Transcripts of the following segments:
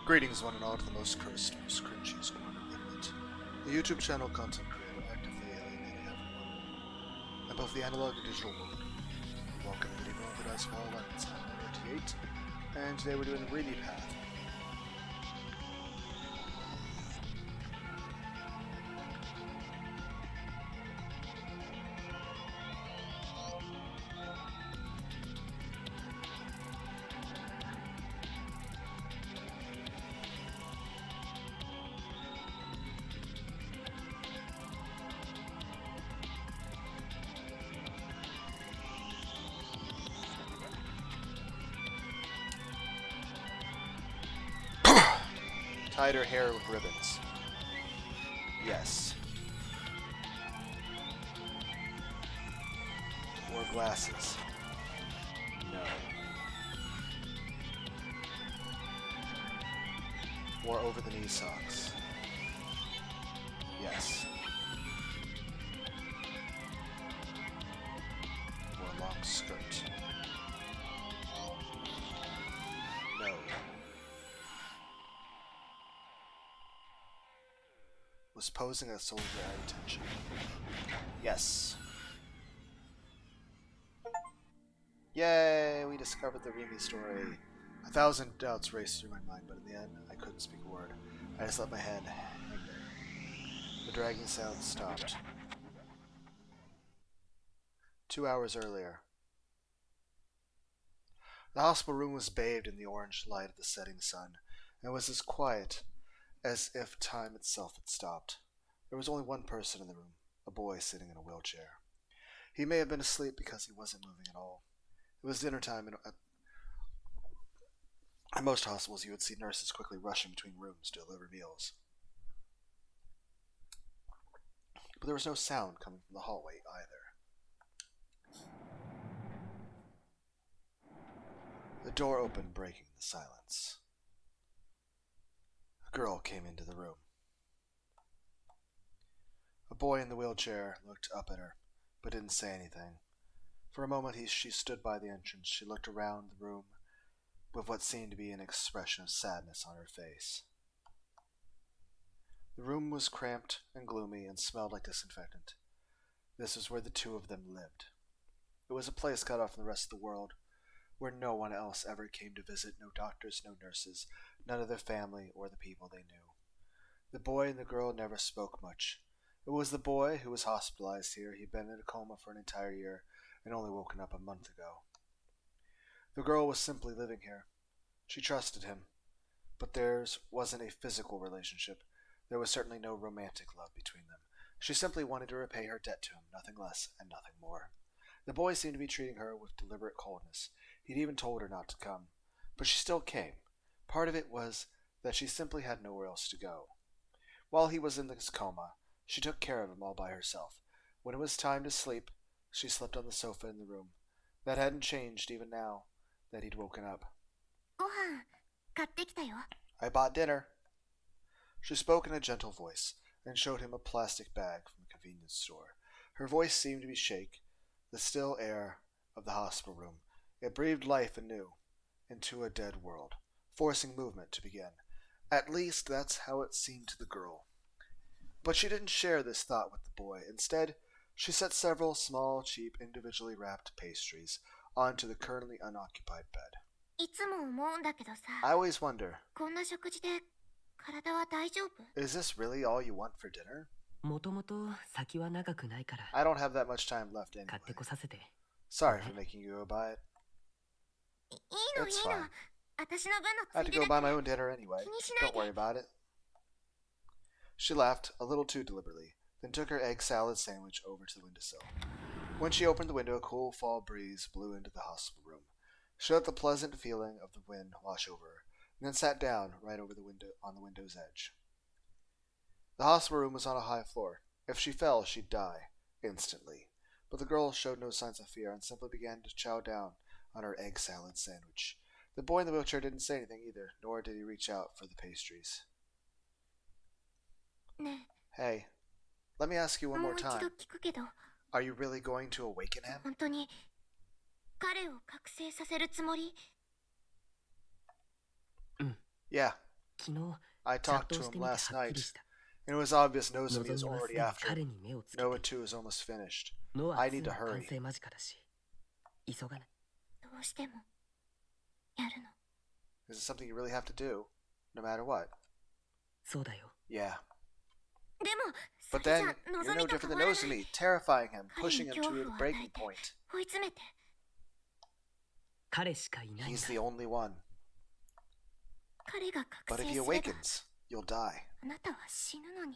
Greetings, one and all, to the most cursed, most cringy corner of the internet. The YouTube channel content creator actively alienating everyone, and both the analog and digital world. Welcome to the Unorthodox Small Lens, I'm 88, and today we're doing the Rimi path. Tied her hair with ribbons. Yes. Wore glasses. No. Wore over-the-knee socks. Yes. Wore a long skirt. No. Was posing as soldier at attention. Yes. Yay! We discovered the Rimi story. 1,000 doubts raced through my mind, but in the end, I couldn't speak a word. I just let my hand hang there. The dragging sound stopped. 2 hours earlier. The hospital room was bathed in the orange light of the setting sun, and was as quiet as if time itself had stopped. There was only one person in the room, a boy sitting in a wheelchair. He may have been asleep because he wasn't moving at all. It was dinner time, and at most hospitals you would see nurses quickly rushing between rooms to deliver meals. But there was no sound coming from the hallway either. The door opened, breaking the silence. A girl came into the room. A boy in the wheelchair looked up at her, but didn't say anything. For a moment she stood by the entrance. She looked around the room with what seemed to be an expression of sadness on her face. The room was cramped and gloomy and smelled like disinfectant. This was where the two of them lived. It was a place cut off from the rest of the world, where no one else ever came to visit, no doctors, no nurses, none of their family or the people they knew. The boy and the girl never spoke much. It was the boy who was hospitalized here. He'd been in a coma for an entire year and only woken up a month ago. The girl was simply living here. She trusted him, but theirs wasn't a physical relationship. There was certainly no romantic love between them. She simply wanted to repay her debt to him, nothing less and nothing more. The boy seemed to be treating her with deliberate coldness. He'd even told her not to come, but she still came. Part of it was that she simply had nowhere else to go. While he was in this coma, she took care of him all by herself. When it was time to sleep, she slept on the sofa in the room. That hadn't changed even now that he'd woken up. I bought dinner. She spoke in a gentle voice and showed him a plastic bag from a convenience store. Her voice seemed to be shake the still air of the hospital room. It breathed life anew into a dead world, forcing movement to begin. At least that's how it seemed to the girl. But she didn't share this thought with the boy. Instead, she set several small, cheap, individually wrapped pastries onto the currently unoccupied bed. I always wonder, is this really all you want for dinner? I don't have that much time left anyway. Sorry for making you go buy it. It's fine. I have to go buy my own dinner anyway. Don't worry about it. She laughed, a little too deliberately, then took her egg salad sandwich over to the windowsill. When she opened the window, a cool fall breeze blew into the hospital room. She let the pleasant feeling of the wind wash over her, and then sat down right over the window on the window's edge. The hospital room was on a high floor. If she fell, she'd die instantly. But the girl showed no signs of fear and simply began to chow down on her egg salad sandwich. The boy in the wheelchair didn't say anything either, nor did he reach out for the pastries. Hey, let me ask you one more time. Are you really going to awaken him? Yeah, I talked to him last night, and it was obvious Nozomi is already after him. Noah 2 is almost finished. I need to hurry. 急がない。どうしてもやるの。 Is it something you really have to do, no matter what? そうだよ。 Yeah. でも、 But then, you're no different than Nozomi, terrifying him, pushing him to a breaking point. 追い詰めて。彼しかいないんだ。 He's the only one. 彼が覚 But 醒 if すれ he ば awakens, you'll die. あなたは死ぬのに。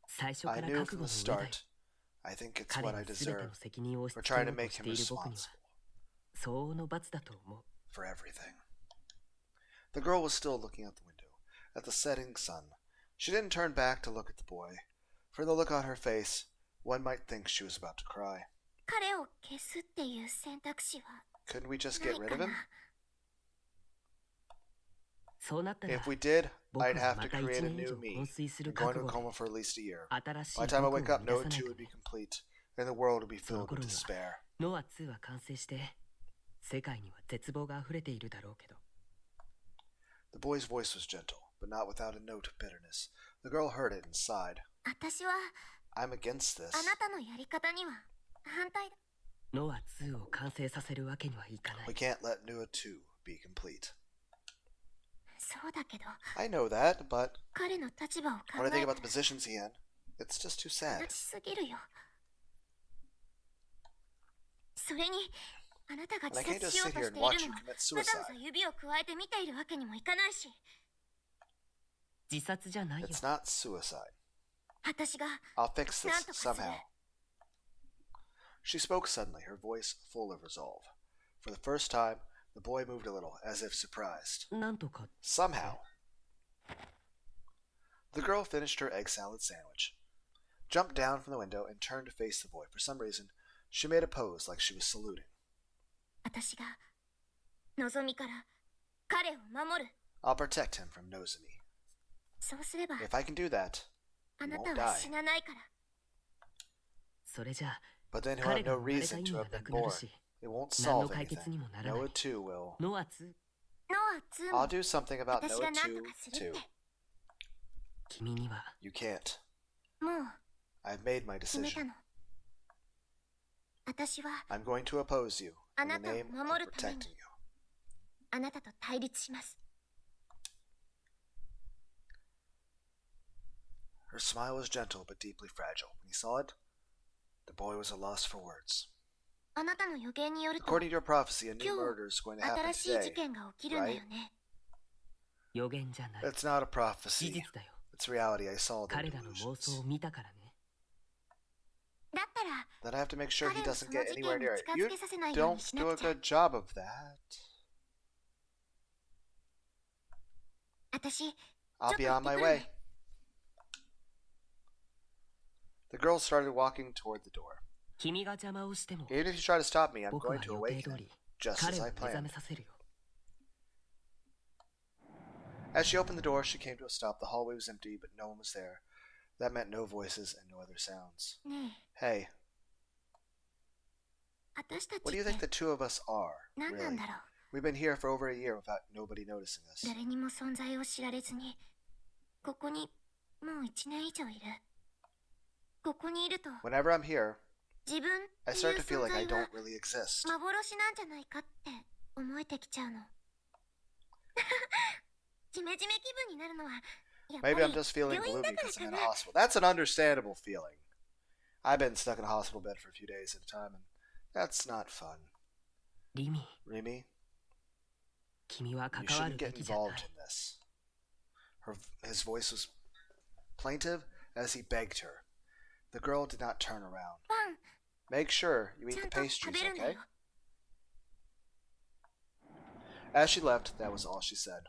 最初 I から knew 覚 from 悟 the の上だよ。 start. I think it's 彼 what I に全て deserve の責任を押し for 付け trying よ to うと make し him ている僕には responsible 相応の罰だと思う。 for everything. The girl was still looking out the window, at the setting sun. She didn't turn back to look at the boy. From the look on her face, one might think she was about to cry. 彼を消すっていう選択肢は Couldn't we just な get い rid か of な。 him? そうなったら If we did, 僕 I'd have はま to た create 1 a 年以 new 上 me 昏睡する and go 覚 into a 悟 coma for at least a year. で新し By い the time I 僕を wake 生 up, み出 Noah さない 2 と would ね。 be complete, and the world would be その filled with 頃には despair. ノア2は完成して世界には絶望が溢れているだろうけど。 The boy's voice was gentle, but not without a note of bitterness. The girl heard it and sighed. 私は I'm against this. あなたのやり方には反対だ。ノア2を完成させるわけにはいかない。 We can't let Noah 2 be complete. そうだけど、 I know that, but 彼の立場を考 when I think え about た the positions he's in, it's just too ら sad. 悲しすぎるよ。それに、あなたが And I 自 can't 殺 just しよう sit と here し and ている watch の you を commit むざむ suicide. ざ指を加えて見ているわけにもいかないし。自殺じゃないよ。 It's not suicide. 私が I'll fix なん this とかする。 somehow. She spoke suddenly, her voice full of resolve. For the first time, the boy moved a little, as if surprised. なんとか。 Somehow. The girl finished her egg salad sandwich, jumped down from the window, and turned to face the boy. For some reason, she made a pose like she was saluting. 私が望みから彼を守る。 I'll protect him from Nozomi. そうすれば If I can do that, あ he な won't たは die. 死なないから。それじゃあ But then he'll 彼 have が no 生まれた reason 意 to 味は have な been くなる born. し、 It won't 何の solve 解決に anything. もならない Noah 2 will. ノア2。ノア2 I'll も do something about 私 Noah が何と 2かするっ too. て。君には You can't. もう I've made my 決めた decision. の。私は I'm going to oppose you あ in な the たを name 守 of るために protecting you. あなたと対立します。 Her smile was gentle but deeply fragile. When he saw it, the boy was at a loss for words. あなたの予言によると According to your prophecy, a new 今 murder is going to 日 happen 新しい事 today. 件が起きるんだよね。予言じゃない。 It's not a 事 prophecy. 実だよ。 It's reality. I saw the 彼らの妄想 illusions. を見たからね。だったら Then I have to make sure he 彼を doesn't その get 事 anywhere 件に near it. 近づ You けさせないよう don't にしな do a くちゃ。 good job of that. 私、 I'll be on my way. The girl started walking toward the door. 君が邪魔をしても Even if you try to stop me, I'm 僕は going to 予 awaken 定通 him, り just 彼 as を I 目覚め planned. させるよ。 As she opened the door, she came to a stop. The hallway was empty, but no one was there. That meant no voices and no other sounds. ね Hey, え、私たち what do you っ think て the two of us are, 何なん really? だろう。 We've been here for over a year without nobody noticing us. 誰にも存在を知られずに、ここにもう1年以上いる。ここにいると、 Whenever I'm here, 自分って I いう start to feel 存 like I 在は don't really exist. 幻なんじゃないかって思えてきちゃうの。ジメジメ気分になるのは、やっぱり Maybe I'm just feeling 病院 gloomy だから because か I'm in な a。hospital. That's an understandable feeling. I've been stuck in a hospital bed for a few days at a time, and that's not fun. リミ、 Rimi, 君は you 関わる shouldn't べ get きじゃない。 involved in this. His voice was plaintive as he begged her. The girl did not turn around. パン、 Make sure you ち eat ゃ the んと食 pastries, べるんだ okay? よ。 As she left, that was all she said.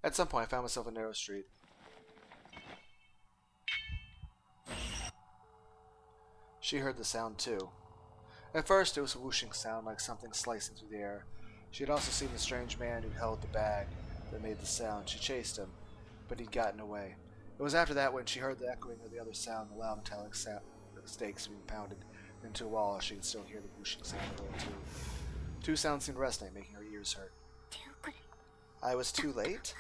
At some point, I found myself in a narrow street. She heard the sound too. At first, it was a whooshing sound like something slicing through the air. She had also seen the strange man who held the bag that made the sound. She chased him, but he'd gotten away. It was after that when she heard the echoing of the other sound, the loud metallic stakes being pounded into a wall. She could still hear the whooshing sound of it too. Two sounds seemed to resonate, making her ears hurt. 手遅れ I was too late?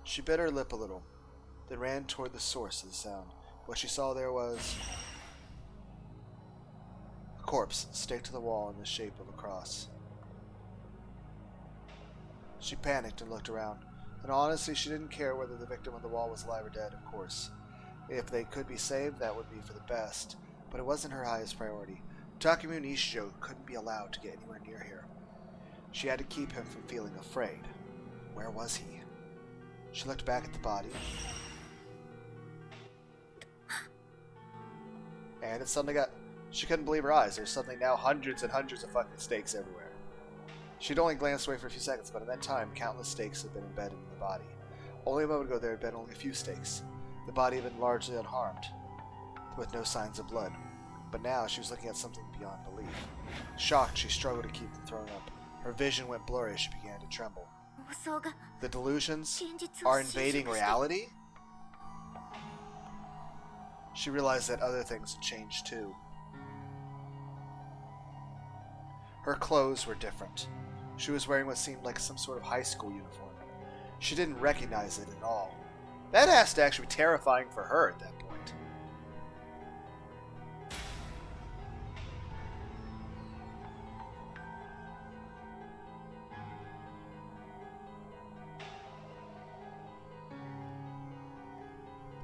She bit her lip a little, then ran toward the source of the sound. What she saw there was a corpse staked to the wall in the shape of a cross. She panicked and looked around. And honestly, she didn't care whether the victim on the wall was alive or dead, of course. If they could be saved, that would be for the best. But it wasn't her highest priority. Takumi Nishijo couldn't be allowed to get anywhere near here. She had to keep him from feeling afraid. Where was he? She looked back at the body. And it suddenly got... She couldn't believe her eyes. There's suddenly now hundreds and hundreds of fucking stakes everywhere. She'd only glanced away for a few seconds, but in that time, countless stakes had been embedded in the body. Only a moment ago, there had been only a few stakes. The body had been largely unharmed, with no signs of blood. But now, she was looking at something beyond belief. Shocked, she struggled to keep from throwing up. Her vision went blurry as she began to tremble. 妄想が The delusions 現実を are 侵食 invading して reality? She realized that other things had changed too. Her clothes were different. She was wearing what seemed like some sort of high school uniform. She didn't recognize it at all. That has to actually be terrifying for her at that point.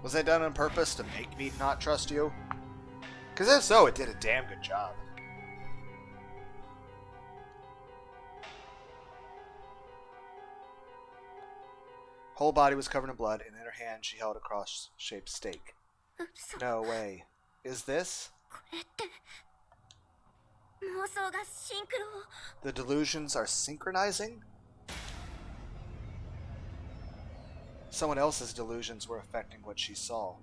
Was that done on purpose to make me not trust you? Because if so, it did a damn good job. Whole body was covered in blood, and in her hand she held a cross-shaped stake. 嘘 No way. Is this? これって妄想がシンクロを The delusions are synchronizing? Someone else's delusions were affecting what she saw.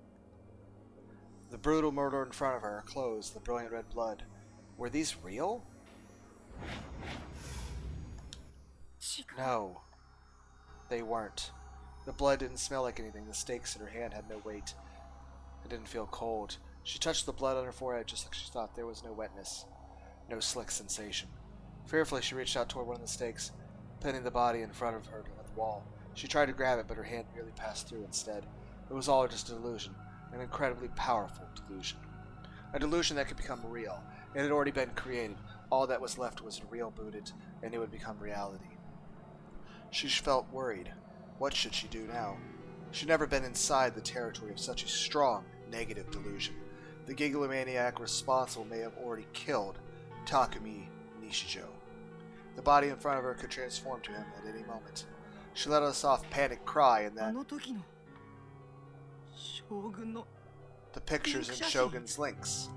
The brutal murder in front of her, her clothes, the brilliant red blood. Were these real? 違う No. They weren't. The blood didn't smell like anything. The stakes in her hand had no weight. It didn't feel cold. She touched the blood on her forehead just like she thought there was no wetness. No slick sensation. Fearfully, she reached out toward one of the stakes, pinning the body in front of her to the wall. She tried to grab it, but her hand merely passed through instead. It was all just a delusion. An incredibly powerful delusion. A delusion that could become real. It had already been created. All that was left was reboot it, and it would become reality. She felt worried. What should she do now? She'd never been inside the territory of such a strong, negative delusion. The gigalomaniac responsible may have already killed Takumi Nishijo. The body in front of her could transform to him at any moment. She let out a soft, panicked cry, and あ then の時の将軍の the pictures in Shogun's links.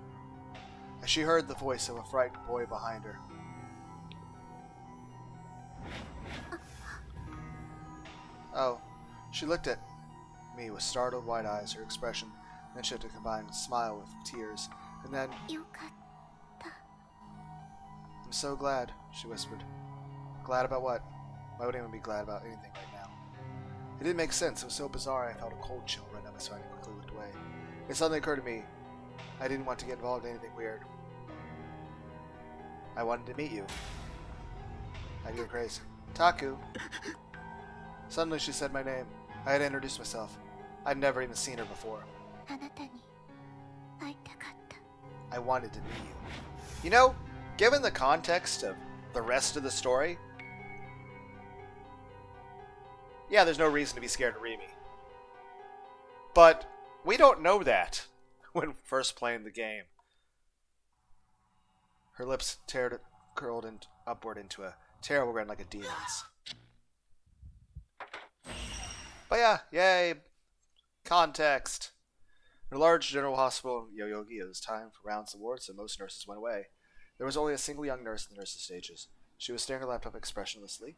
As she heard the voice of a frightened boy behind her. Oh, she looked at me with startled wide eyes, her expression then shifted to a combined smile with tears, and then, よかった I'm so glad, she whispered. Glad about what? Why would anyone be glad about anything right now? It didn't make sense. It was so bizarre I felt a cold chill run down my spine and quickly looked away. It suddenly occurred to me I didn't want to get involved in anything weird. I wanted to meet you. I'd go crazy. Taku. Suddenly she said my name. I had introduced myself. I'd never even seen her before. あなたに会いたかった I wanted to meet you. You know, given the context of the rest of the story, yeah, there's no reason to be scared of Rimi. But we don't know that when first playing the game. Her lips curled upward into a terrible grin like a demon's. But yeah, yay! Context. In a large general hospital in Yoyogi, it was time for rounds of wards, and most nurses went away. There was only a single young nurse in the nurses' stages. She was staring at her laptop expressionlessly.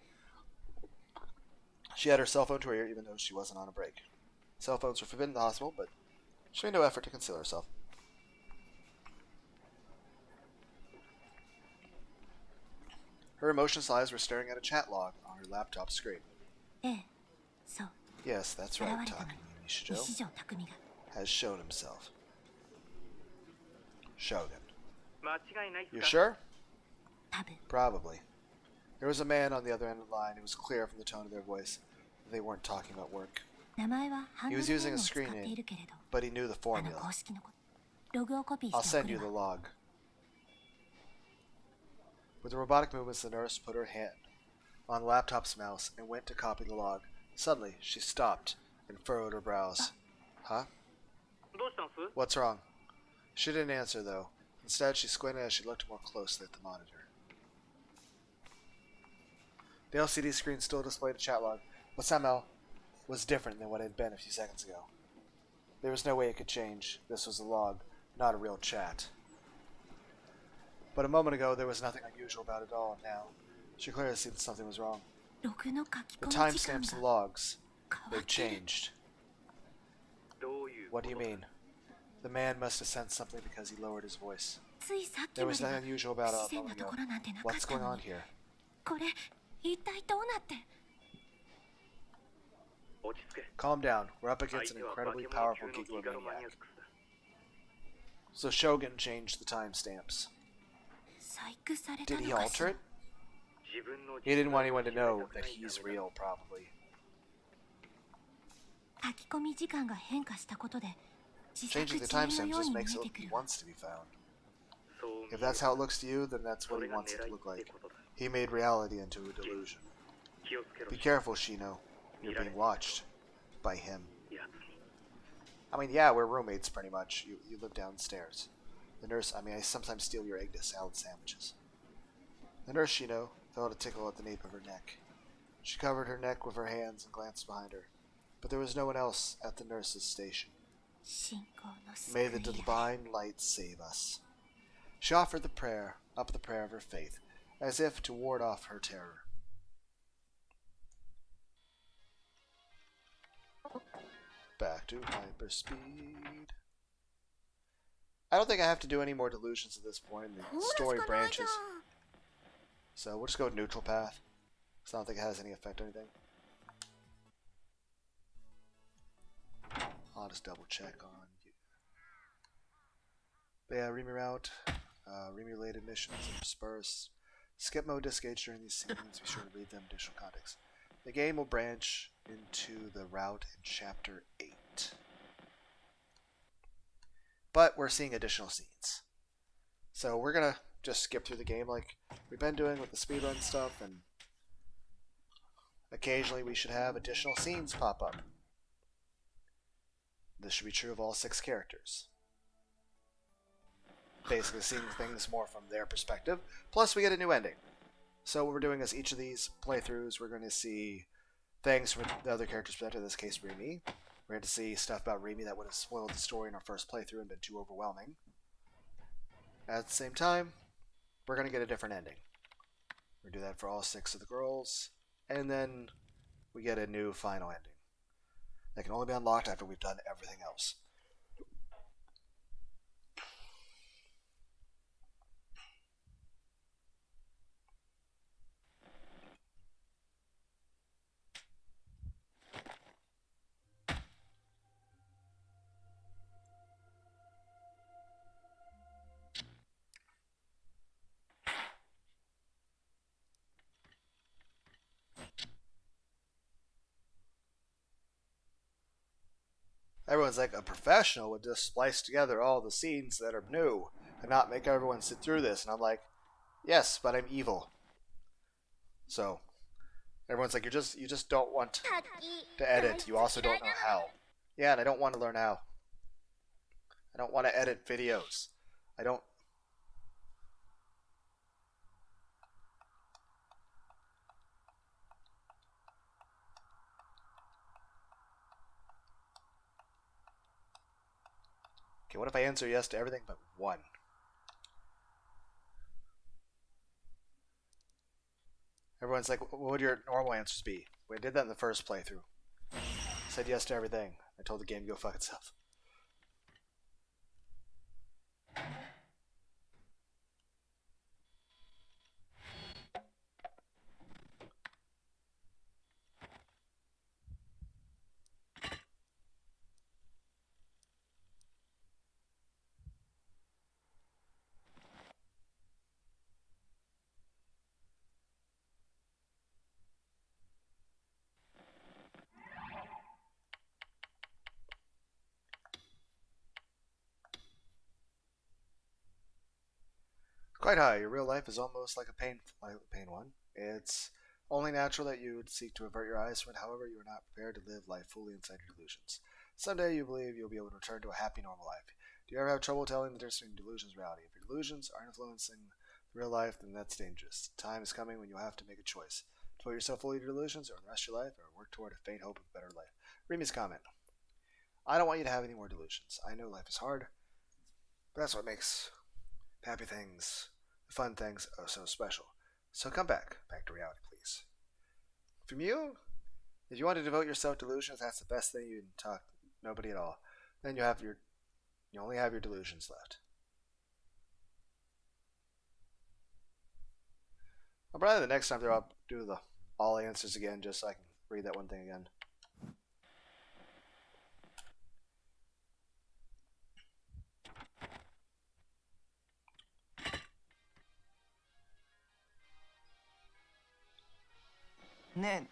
She had her cell phone to her ear, even though she wasn't on a break. Cell phones were forbidden in the hospital, but she made no effort to conceal herself. Her emotionless eyes were staring at a chat log on her laptop screen. ええそう Yes, that's 現 right, れたの Takumi に Nishijo 西条匠が has shown himself. Shogun. You sure? 多分 Probably. There was a man on the other end of the line. It was clear from the tone of their voice that they weren't talking about work. 名前はハン He ド was ルネー using ム a を使っ screen てい name, るけれど but he knew the 公 formula. 式のことログをコピー I'll してお send く you る the わ log. With the robotic movements, the nurse put her hand on the laptop's mouse and went to copy the log. Suddenly, she stopped and furrowed her brows. Huh? What's wrong? She didn't answer, though. Instead, she squinted as she looked more closely at the monitor. The LCD screen still displayed a chat log, but somehow was different than what it had been a few seconds ago. There was no way it could change. This was a log, not a real chat. But a moment ago, there was nothing unusual about it at all. Now, she clearly see that something was wrong. ログの書き The 込み時間 timestamps が and logs, 変わ they've ってる changed. What do you mean? The man must have sensed something because he lowered his voice. ついさっき There ま was では nothing unusual 不 about 自 it a 然な moment と ago. ころなんてなかっ What's た going の on に here? これ一体どうなって Calm down. We're up against an incredibly powerful gigomaniac. So Shogun changed the timestamps. 細工された Did の he かし alter ら it? He didn't want anyone to know that he's real, probably. 書き込み時間が変化したことで自作 Changing 自 the 演の timestamps よう just に見 makes え it て look く he るわ wants to be found. If that's how it looks to you, then that's what he wants it to look like. He made reality into a delusion. Be careful, Shino. You're being watched. By him. I mean, yeah, we're roommates pretty much. You live downstairs. The nurse, I sometimes steal your egg to salad sandwiches. The nurse, Shino, felt a tickle at the nape of her neck. She covered her neck with her hands and glanced behind her. But there was no one else at the nurse's station. 信仰の救 May い the や divine light save us. She offered the prayer of her faith, as if to ward off her terror. Back to hyperspeed. I don't think I have to do any more delusions at this point. The ほら story しかないじゃ branches. ん So we'll just go neutral path. Because I don't think it has any effect on anything. I'll just double check on you. But yeah, Rimi route. Rimi related missions interspersed. Skip mode disengage during these scenes. Be sure to read them additional context. The game will branch into the route in Chapter 8. But we're seeing additional scenes. So we're going to just skip through the game like we've been doing with the speedrun stuff, and occasionally we should have additional scenes pop up. This should be true of all 6 characters. Basically seeing things more from their perspective. Plus we get a new ending. So what we're doing is each of these playthroughs we're going to see things from the other characters presented, in this case Rimi. We're going to see stuff about Rimi that would have spoiled the story in our first playthrough and been too overwhelming. At the same time, we're going to get a different ending. We're going to do that for all 6 of the girls. And then we get a new final ending. That can only be unlocked after we've done everything else. Everyone's like, a professional would just splice together all the scenes that are new and not make everyone sit through this. And I'm like, yes, but I'm evil. So everyone's like, you just don't want to edit. You also don't know how. Yeah, and I don't want to learn how. I don't want to edit videos. I don't. Okay, what if I answer yes to everything but one? Everyone's like, what would your normal answers be? We did that in the first playthrough. I said yes to everything. I told the game to go fuck itself. Quite high. Your real life is almost like a pain one. It's only natural that you would seek to avert your eyes from it. However, you are not prepared to live life fully inside your delusions. Someday you believe you'll be able to return to a happy, normal life. Do you ever have trouble telling the difference between delusions and reality? If your delusions are influencing real life, then that's dangerous. Time is coming when you'll have to make a choice. Devote yourself fully to your delusions or the rest of your life, or work toward a faint hope of a better life. Rimi's comment. I don't want you to have any more delusions. I know life is hard, but that's what makes happy things, the fun things, oh so special. So come back to reality, please. From you, if you want to devote yourself to delusions, that's the best thing. You can talk nobody at all. Then you only have your delusions left. I'll probably the next time through I'll do the all answers again, just so I can read that one thing again.ね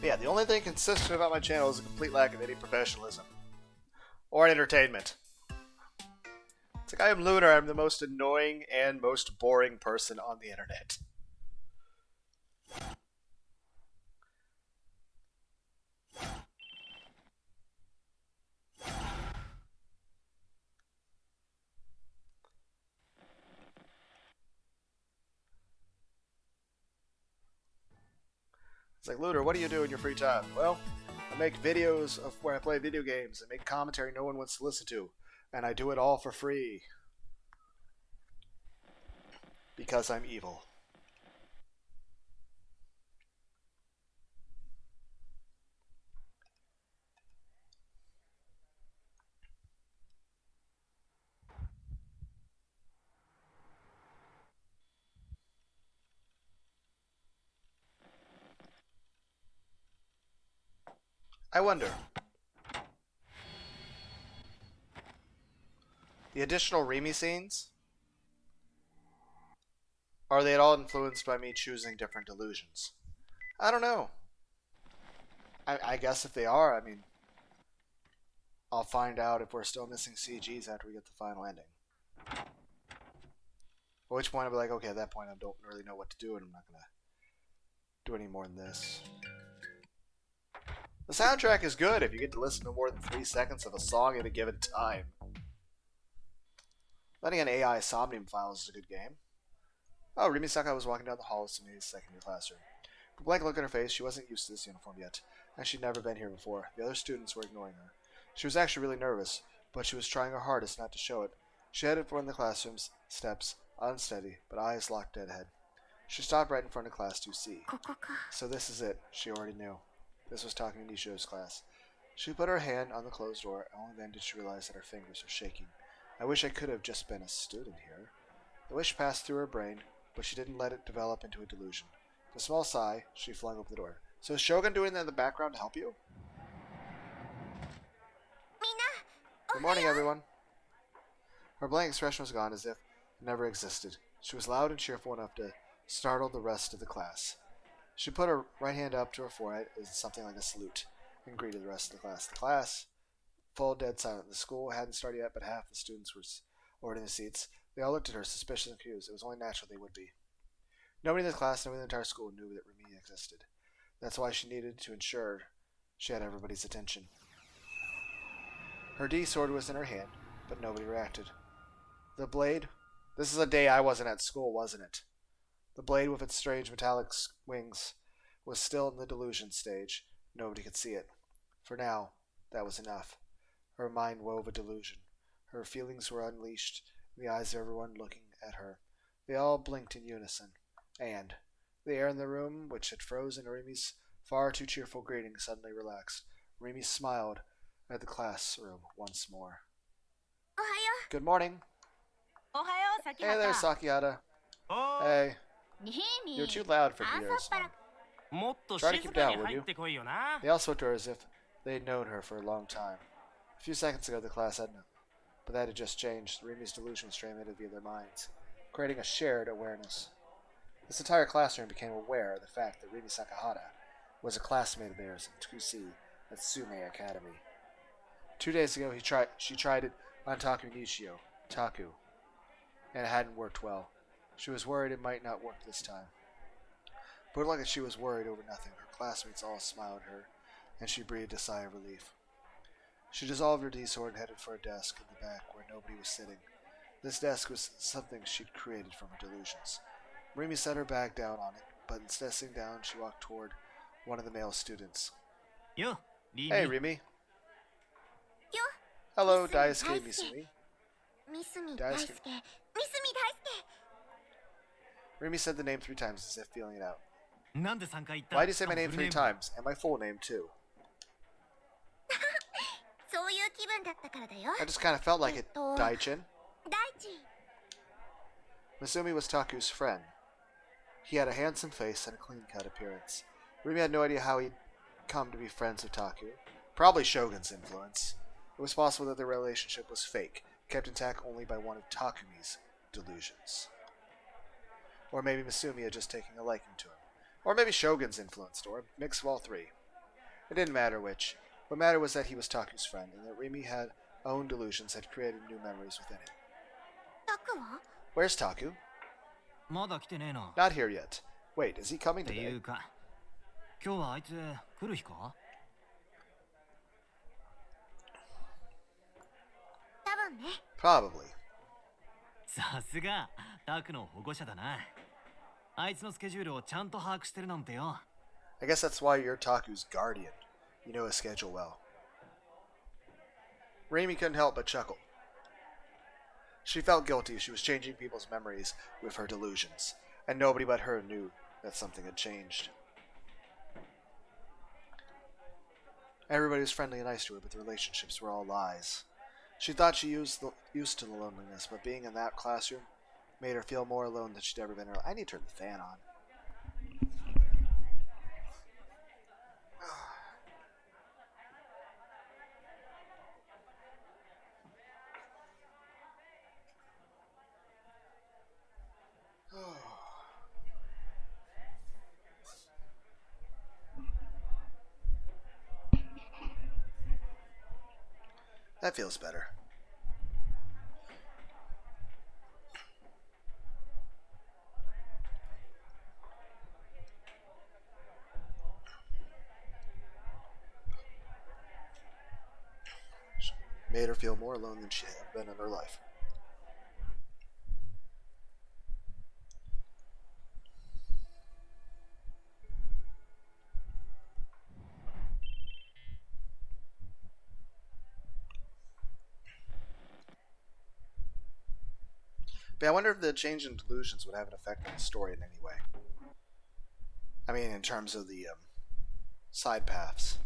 But yeah, the only thing consistent about my channel is a complete lack of any professionalism or entertainment. It's like I am Lunar. I'm the most annoying and most boring person on the internet. It's like, Lunar, what do you do in your free time? Well, I make videos of where I play video games and make commentary no one wants to listen to. And I do it all for free. Because I'm evil. I wonder. The additional Rimi scenes? Are they at all influenced by me choosing different delusions? I don't know. I guess if they are, I mean, I'll find out if we're still missing CGs after we get the final ending. At which point I'll be like, okay, at that point I don't really know what to do, and I'm not going to do any more than this. The soundtrack is good if you get to listen to more than 3 seconds of a song at a given time. Letting an AI Somnium Files is a good game. Oh, Rimi Saka was walking down the hall as Sumi's second year classroom. With a blank look on her face, she wasn't used to this uniform yet, and she'd never been here before. The other students were ignoring her. She was actually really nervous, but she was trying her hardest not to show it. She headed for one of the classroom's steps, unsteady, but eyes locked dead ahead. She stopped right in front of class 2C. So this is it, she already knew. This was talking to Nisho's class. She put her hand on the closed door, and only then did she realize that her fingers were shaking. I wish I could have just been a student here. The wish passed through her brain, but she didn't let it develop into a delusion. With a small sigh, she flung open the door. So is Shogun doing that in the background to help you? Good morning, everyone. Her blank expression was gone, as if it never existed. She was loud and cheerful enough to startle the rest of the class. She put her right hand up to her forehead as something like a salute, and greeted the rest of the class. The class, full dead silent. The school hadn't started yet, but half the students were already in the seats. They all looked at her, suspicious and confused. It was only natural they would be. Nobody in the class, nobody in the entire school knew that Rimi existed. That's why she needed to ensure she had everybody's attention. Her D sword was in her hand, but nobody reacted. The blade... This is a day I wasn't at school, wasn't it? The blade with its strange metallic wings was still in the delusion stage. Nobody could see it. For now, that was enough. Her mind wove a delusion. Her feelings were unleashed in the eyes of everyone looking at her. They all blinked in unison. And the air in the room, which had frozen Rimi's far too cheerful greeting, suddenly relaxed. Rimi smiled at the classroom once more. Good morning. Hey there, Sakihata. Hey. You're too loud for me to respond. Try to keep down, would you? They all spoke to her as if they had known her for a long time. A few seconds ago, the class had known, but that had just changed. Rimi's delusion transmitted via their minds, creating a shared awareness. This entire classroom became aware of the fact that Rimi Sakihata was a classmate of theirs in 2C at Sume Academy. 2 days ago, she tried it on Taku Nishio, Taku, and it hadn't worked well. She was worried it might not work this time. But it looked like she was worried over nothing. Her classmates all smiled at her, and she breathed a sigh of relief. She dissolved her D-sword and headed for a desk in the back where nobody was sitting. This desk was something she'd created from her delusions. Rimi set her bag down on it, but instead of sitting down, she walked toward one of the male students. Yo, Rimi. Hey, Rimi. Yo. Hello, Misumi Daisuke Daisuke. Misumi. Misumi Daisuke. Daisuke. Misumi Daisuke. Rimi said the name 3 times as if feeling it out. なんで3回言った？ Why did you say my name 3 フルネーム times? And my full name, too. そういう気分だったからだよ。 I just kind of felt like it, Daichin. 大地。 Misumi was Taku's friend. He had a handsome face and a clean-cut appearance. Rimi had no idea how he'd come to be friends with Taku. Probably Shogun's influence. It was possible that their relationship was fake, kept intact only by one of Takumi's delusions. Or maybe Misumi had just taken a liking to him. Or maybe Shogun's influenced, or a mix of all 3. It didn't matter which. What mattered was that he was Taku's friend, and that Rimi had own delusions had created new memories within him. タクは Where's Taku? まだ来てねえな。 Not here yet. Wait, is he coming ってい today? うか、今日はあいつ来る日か？多分ね。 Probably. さすが、タクの保護者だな。あいつのスケジュールをちゃんと把握してるなんてよ。I guess that's why you're Taku's guardian. You know his schedule well. Rimi couldn't help but chuckle. She felt guilty. She was changing people's memories with her delusions, and nobody but her knew that something had changed. Everybody was friendly and nice to her, but the relationships were all lies. She thought she used to the loneliness, but being in that classroom made her feel more alone than she'd ever been in her life. I need to turn the fan on. That feels better. Made her feel more alone than she had been in her life. But I wonder if the change in delusions would have an effect on the story in any way. I mean, in terms of the side paths.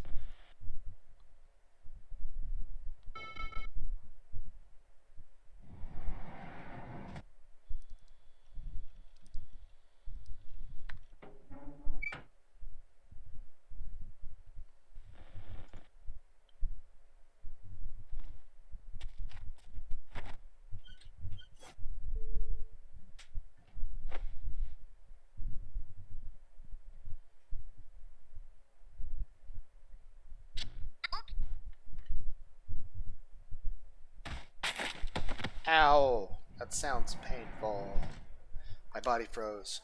Ow! That sounds painful. My body froze.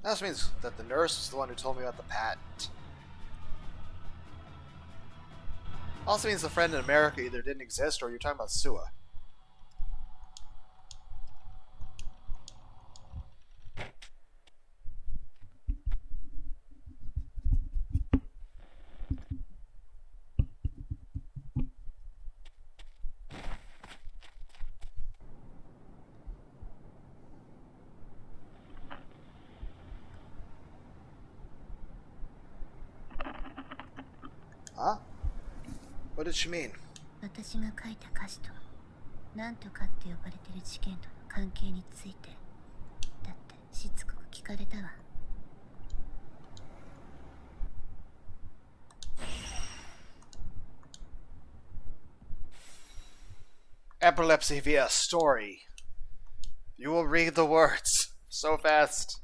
That also means that the nurse was the one who told me about the patent. Also means the friend in America either didn't exist or you're talking about Sua. Huh? What did she mean? 私が書いた歌詞となんとかって呼ばれてる事件との関係について。だってしつこく聞かれたわ。Epilepsy via story. You will read the words so fast.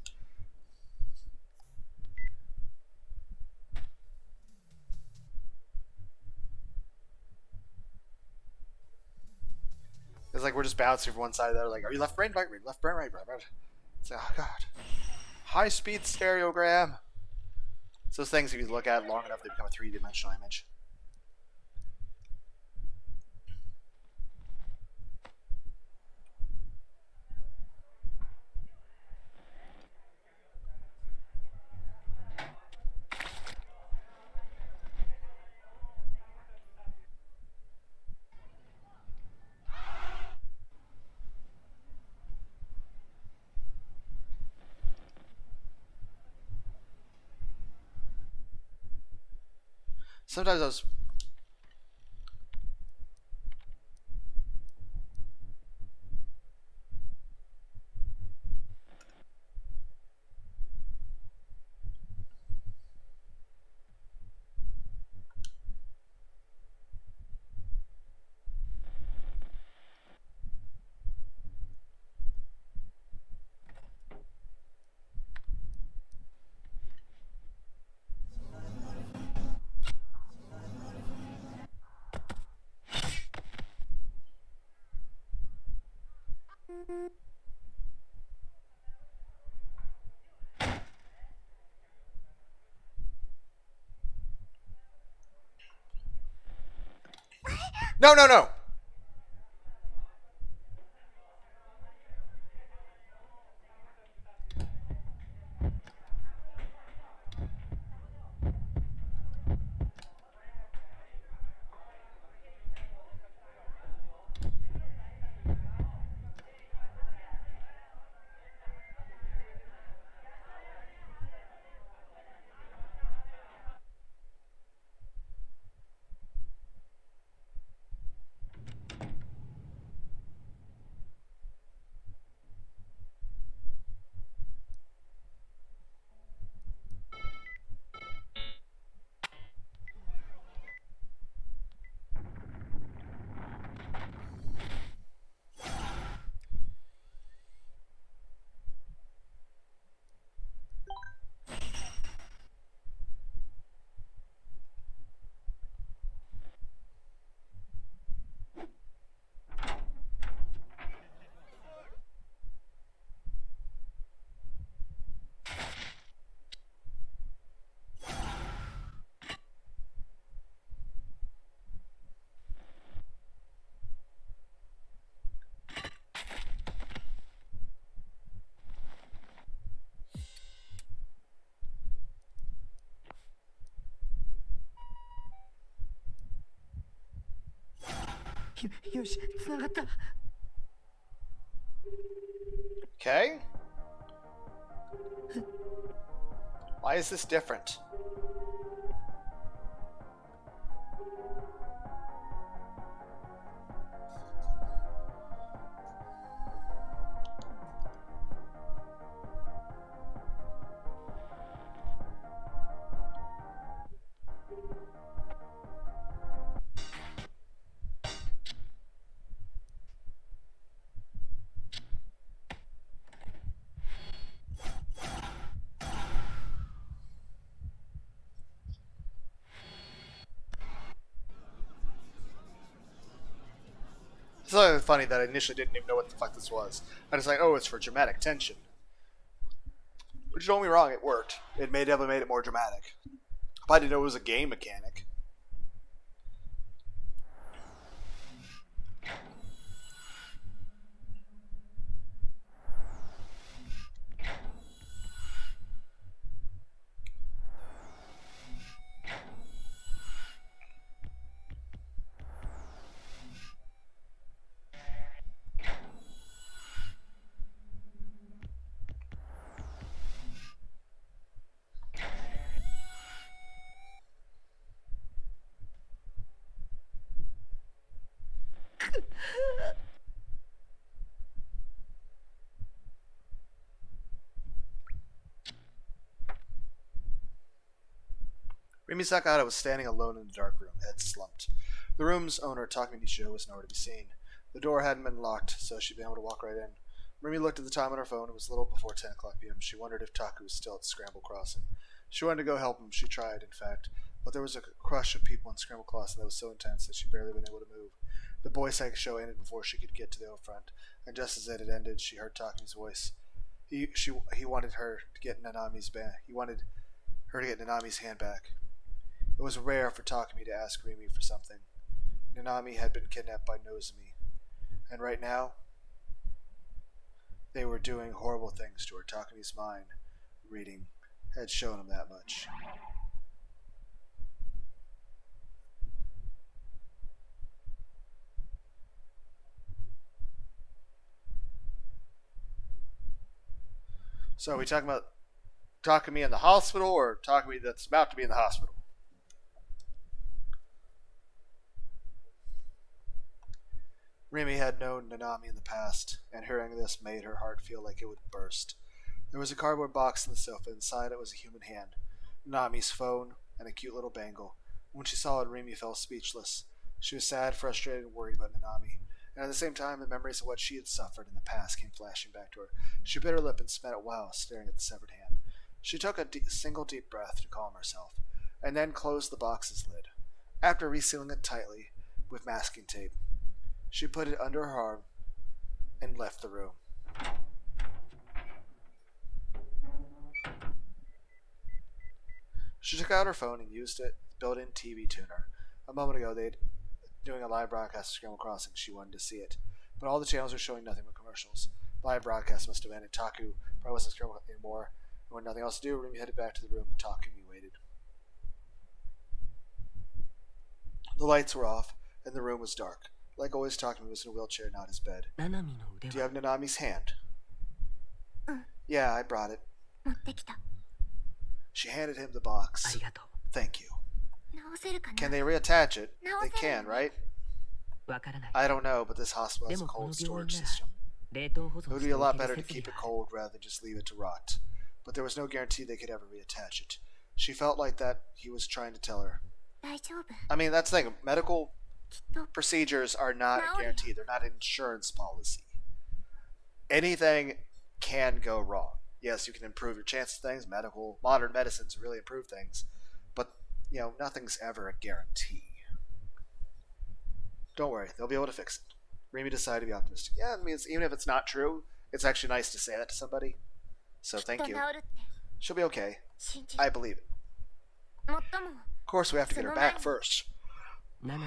It's like we're just bouncing from one side to the other. Like, are you left brain, right brain, left brain, right brain? It's like, oh god. High-speed stereogram. It's those things, if you look at it long enough, they become a three-dimensional image. Sometimes those... No, no, no! Okay. Why is this different? It's so funny that I initially didn't even know what the fuck this was. I was like, oh, it's for dramatic tension. Which, don't get me wrong, it worked. It definitely made it more dramatic. If I didn't know it was a game mechanic. Rimi Sakata was standing alone in the dark room, head slumped. The room's owner, Takumi Nishido, was nowhere to be seen. The door hadn't been locked, so she'd been able to walk right in. Rimi looked at the time on her phone. It was a little before 10 o'clock p.m. She wondered if Taku was still at Scramble Crossing. She wanted to go help him. She tried, in fact, but there was a crush of people in Scramble Crossing that was so intense that she'd barely been able to move. The Boy Psych show ended before she could get to the front, and just as it had ended, she heard Takumi's voice. He wanted her to get Nanami's hand back. It was rare for Takumi to ask Rimi for something. Nanami had been kidnapped by Nozomi, and right now, they were doing horrible things to her. Takumi's mind reading had shown him that much. So are we talking about Takumi in the hospital or Takumi that's about to be in the hospital? Rimi had known Nanami in the past, and hearing this made her heart feel like it would burst. There was a cardboard box in the sofa. Inside it was a human hand, Nanami's phone, and a cute little bangle. When she saw it, Rimi fell speechless. She was sad, frustrated, and worried about Nanami. And at the same time, the memories of what she had suffered in the past came flashing back to her. She bit her lip and spent a while staring at the severed hand. She took a single deep breath to calm herself, and then closed the box's lid. After resealing it tightly with masking tape, she put it under her arm and left the room. She took out her phone and used it built-in TV tuner. A moment ago, they'd doing a live broadcast of Scramble Crossing. She wanted to see it, but all the channels were showing nothing but commercials. Live broadcast must have ended. Taku probably wasn't Scramble anymore, and with nothing else to do, Rimi headed back to the room. Takumi waited. The lights were off, and the room was dark. Like always, Takumi was in a wheelchair, not his bed. Do you have Nanami's hand? Yeah, I brought it. She handed him the box. Thank you. Can they reattach it? They can, right? I don't know, but this hospital has a cold storage system. It would be a lot better to keep it cold rather than just leave it to rot. But there was no guarantee they could ever reattach it. She felt like that he was trying to tell her. I mean, that's the thing. Medical procedures are not guaranteed. They're not an insurance policy. Anything can go wrong. Yes, you can improve your chance of things. Modern medicines really improve things. But, nothing's ever a guarantee. Don't worry. They'll be able to fix it. Rimi decided to be optimistic. Yeah, it means even if it's not true, it's actually nice to say that to somebody. So thank you. She'll be okay. I believe it. Of course, we have to get her back first. I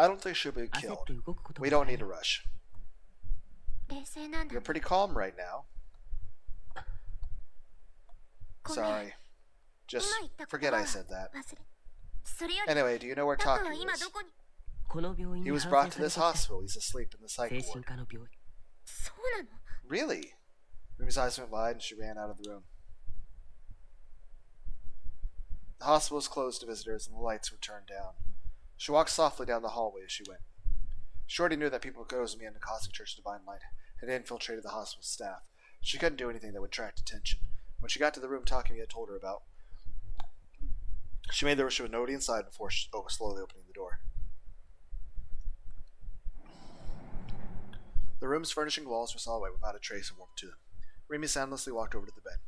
don't think she'll be killed. We don't need to rush. You're pretty calm right now. Sorry. Just forget I said that. Anyway, do you know where Taku is? He was brought to this hospital. He's asleep in the psych ward. Really? Rimi's eyes went wide and she ran out of the room. The hospital was closed to visitors and the lights were turned down. She walked softly down the hallway as she went. She already knew that people at Kozumi and the Cosmic Church of Divine Light had infiltrated the hospital staff. She couldn't do anything that would attract attention. When she got to the room Takumi had told her about, she made sure there was nobody inside before slowly opening the door. The room's furnishing walls were solid white without a trace of warmth to them. Rimi soundlessly walked over to the bed.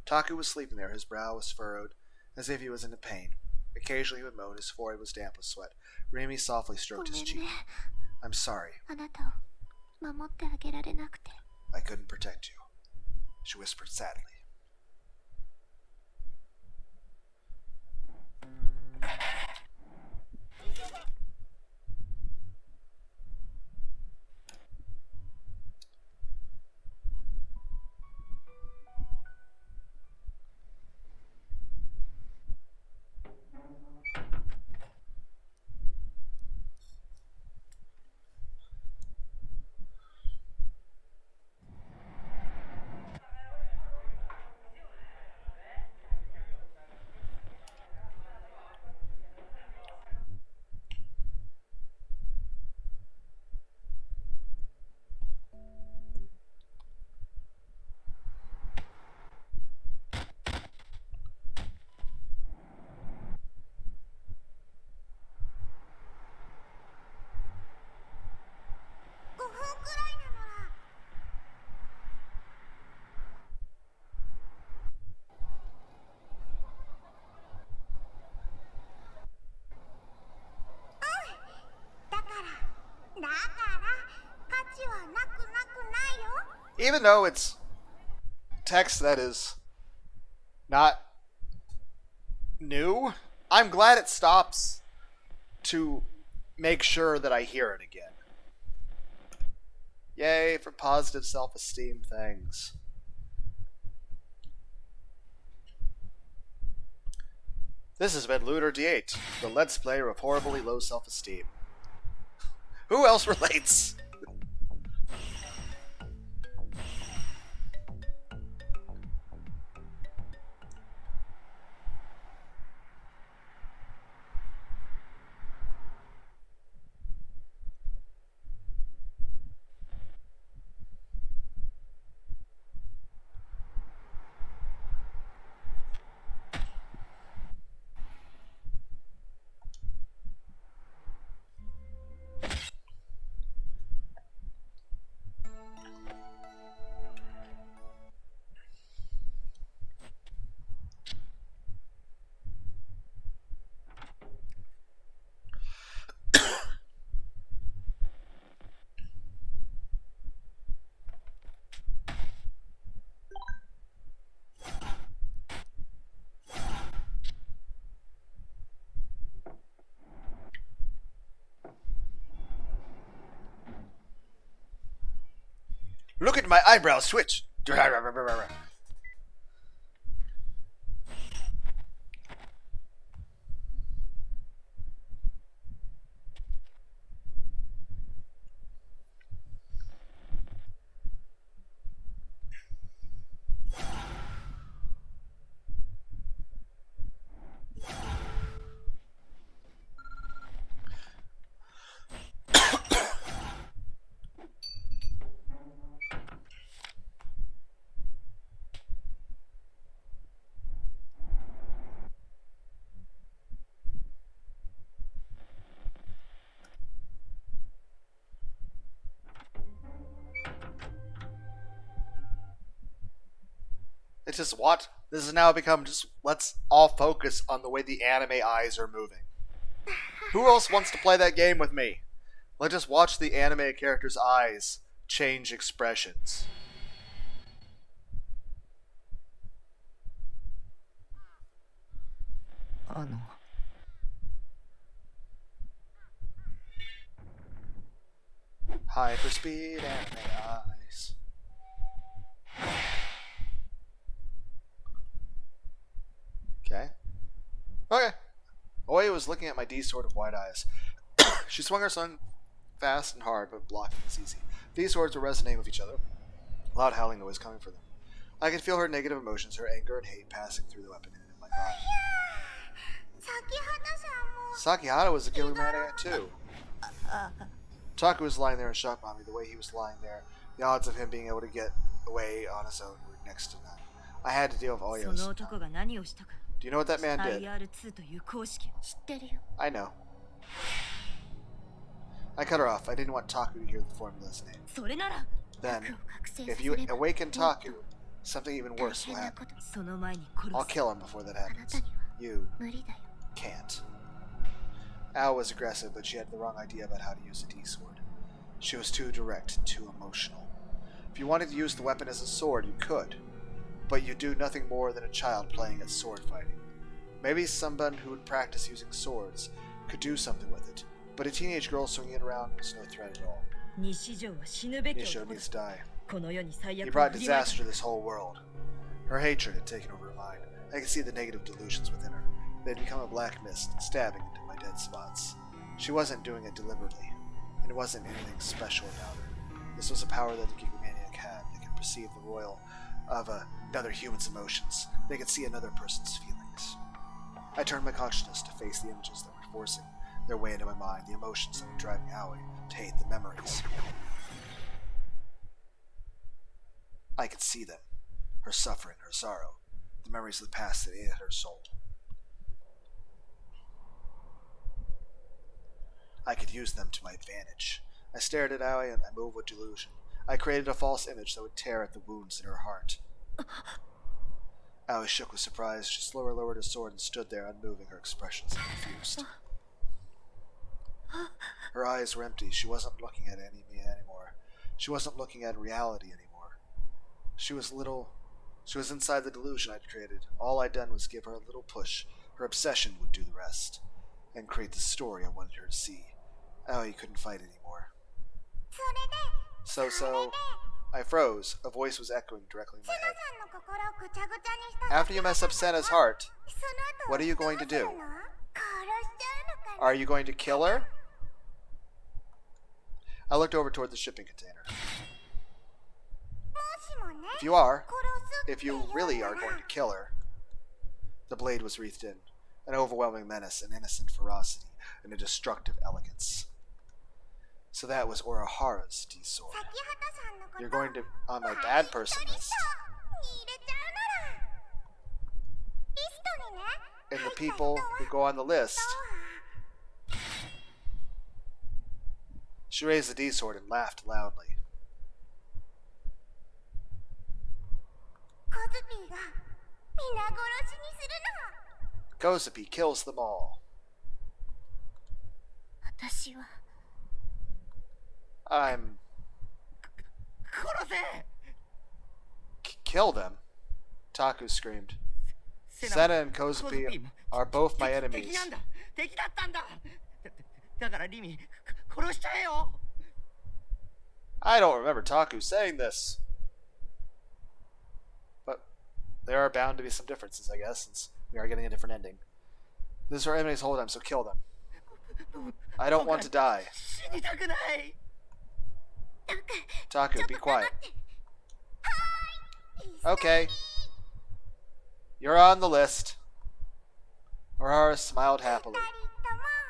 Taku was sleeping there. His brow was furrowed, as if he was in pain. Occasionally he would moan. His forehead was damp with sweat. Rimi softly stroked his cheek. I'm sorry. I couldn't protect you, she whispered sadly. Even though it's text that is not new, I'm glad it stops to make sure that I hear it again. Yay for positive self-esteem things. This has been Lunar D8, the Let's Player of horribly low self-esteem. Who else relates? Look at my eyebrows switch. It's just what? This has now become just let's all focus on the way the anime eyes are moving. Who else wants to play that game with me? Let's just watch the anime character's eyes change expressions. Hyperspeed anime eyes. Okay. Okay. Oya was looking at my D sword of white eyes. She swung her sword fast and hard, but blocking was easy. These swords were resonating with each other. A loud howling noise coming from them. I could feel her negative emotions, her anger and hate passing through the weapon in my body. Sakihara was a killer maniac too. Taku was lying there in shock on me, the way he was lying there. The odds of him being able to get away on his own were next to none. I had to deal with Oya's. Do you know what that man did? I know. I cut her off. I didn't want Taku to hear the formula's name. Then, if you awaken Taku, something even worse will happen. I'll kill him before that happens. You can't. Al was aggressive, but she had the wrong idea about how to use a D-sword. She was too direct and too emotional. If you wanted to use the weapon as a sword, you could. But you do nothing more than a child playing at sword fighting. Maybe someone who would practice using swords could do something with it, but a teenage girl swinging it around was no threat at all. Nisho needs to die. He brought disaster to this whole world. Her hatred had taken over her mind. I could see the negative delusions within her. They had become a black mist, stabbing into my dead spots. She wasn't doing it deliberately, and it wasn't anything special about her. This was a power that the Gigomaniac had. They could perceive the royal of another human's emotions. They could see another person's feelings. I turned my consciousness to face the images that were forcing their way into my mind, the emotions that were driving Aoi to hate the memories. I could see them. Her suffering, her sorrow, the memories of the past that ate at her soul. I could use them to my advantage. I stared at Aoi and I moved with delusion. I created a false image that would tear at the wounds in her heart. Aoi shook with surprise. She slowly lowered her sword and stood there, unmoving, her expressions confused. Her eyes were empty. She wasn't looking at me anymore. She wasn't looking at reality anymore. She was little. She was inside the delusion I'd created. All I'd done was give her a little push. Her obsession would do the rest. And create the story I wanted her to see. Aoi couldn't fight anymore. So, I froze. A voice was echoing directly in my head. After you mess up Senna's heart, what are you going to do? Are you going to kill her? I looked over toward the shipping container. If you really are going to kill her, the blade was wreathed in, an overwhelming menace, an innocent ferocity, and a destructive elegance. So that was Orihara's D-sword. You're going to on my bad person list. And the people who go on the list. She raised the D-sword and laughed loudly. Kozupi kills them all. I'm... Kill them? Taku screamed. Senna and Kozupi are both my enemies. I don't remember Taku saying this. But there are bound to be some differences, I guess, since we are getting a different ending. This is our enemies whole time, so kill them. I don't want to die. Taku, be quiet. Okay. You're on the list. Orihara smiled happily.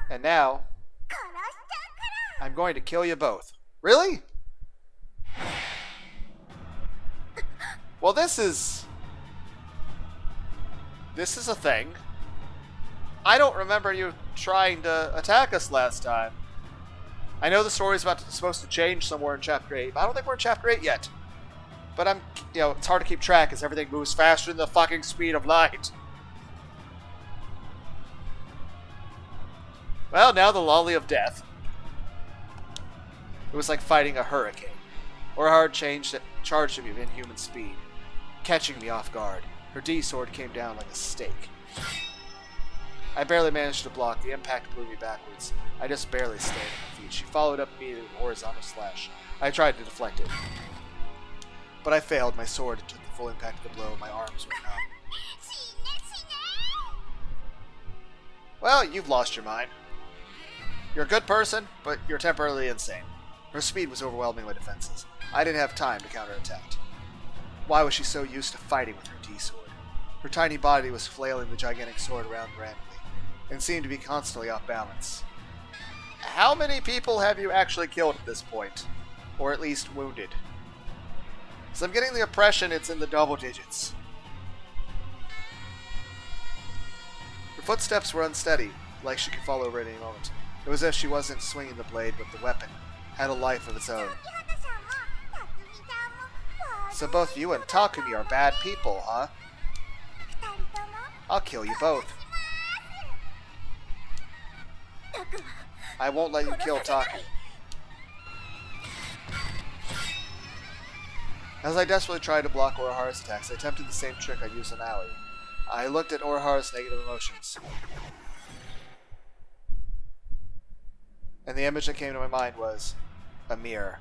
And now, I'm going to kill you both. Really? Well, this is a thing. I don't remember you trying to attack us last time. I know the story's supposed to change somewhere in Chapter 8, but I don't think we're in Chapter 8 yet. But it's hard to keep track as everything moves faster than the fucking speed of light. Well, now the lolly of death. It was like fighting a hurricane. Orihara charged at me with inhuman speed, catching me off guard. Her D-sword came down like a stake. I barely managed to block. The impact blew me backwards. I just barely stayed on my feet. She followed up me with a horizontal slash. I tried to deflect it, but I failed. My sword took the full impact of the blow. My arms were numb. Well, you've lost your mind. You're a good person, but you're temporarily insane. Her speed was overwhelming my defenses. I didn't have time to counterattack. Why was she so used to fighting with her D-sword? Her tiny body was flailing the gigantic sword around randomly, and seemed to be constantly off balance. How many people have you actually killed at this point? Or at least wounded? So I'm getting the impression it's in the double digits. Her footsteps were unsteady, like she could fall over at any moment. It was as if she wasn't swinging the blade, but the weapon had a life of its own. So both you and Takumi are bad people, huh? I'll kill you both. I won't let you kill Taku. As I desperately tried to block Orihara's attacks, I attempted the same trick I used on Aoi. I looked at Orihara's negative emotions. And the image that came to my mind was a mirror.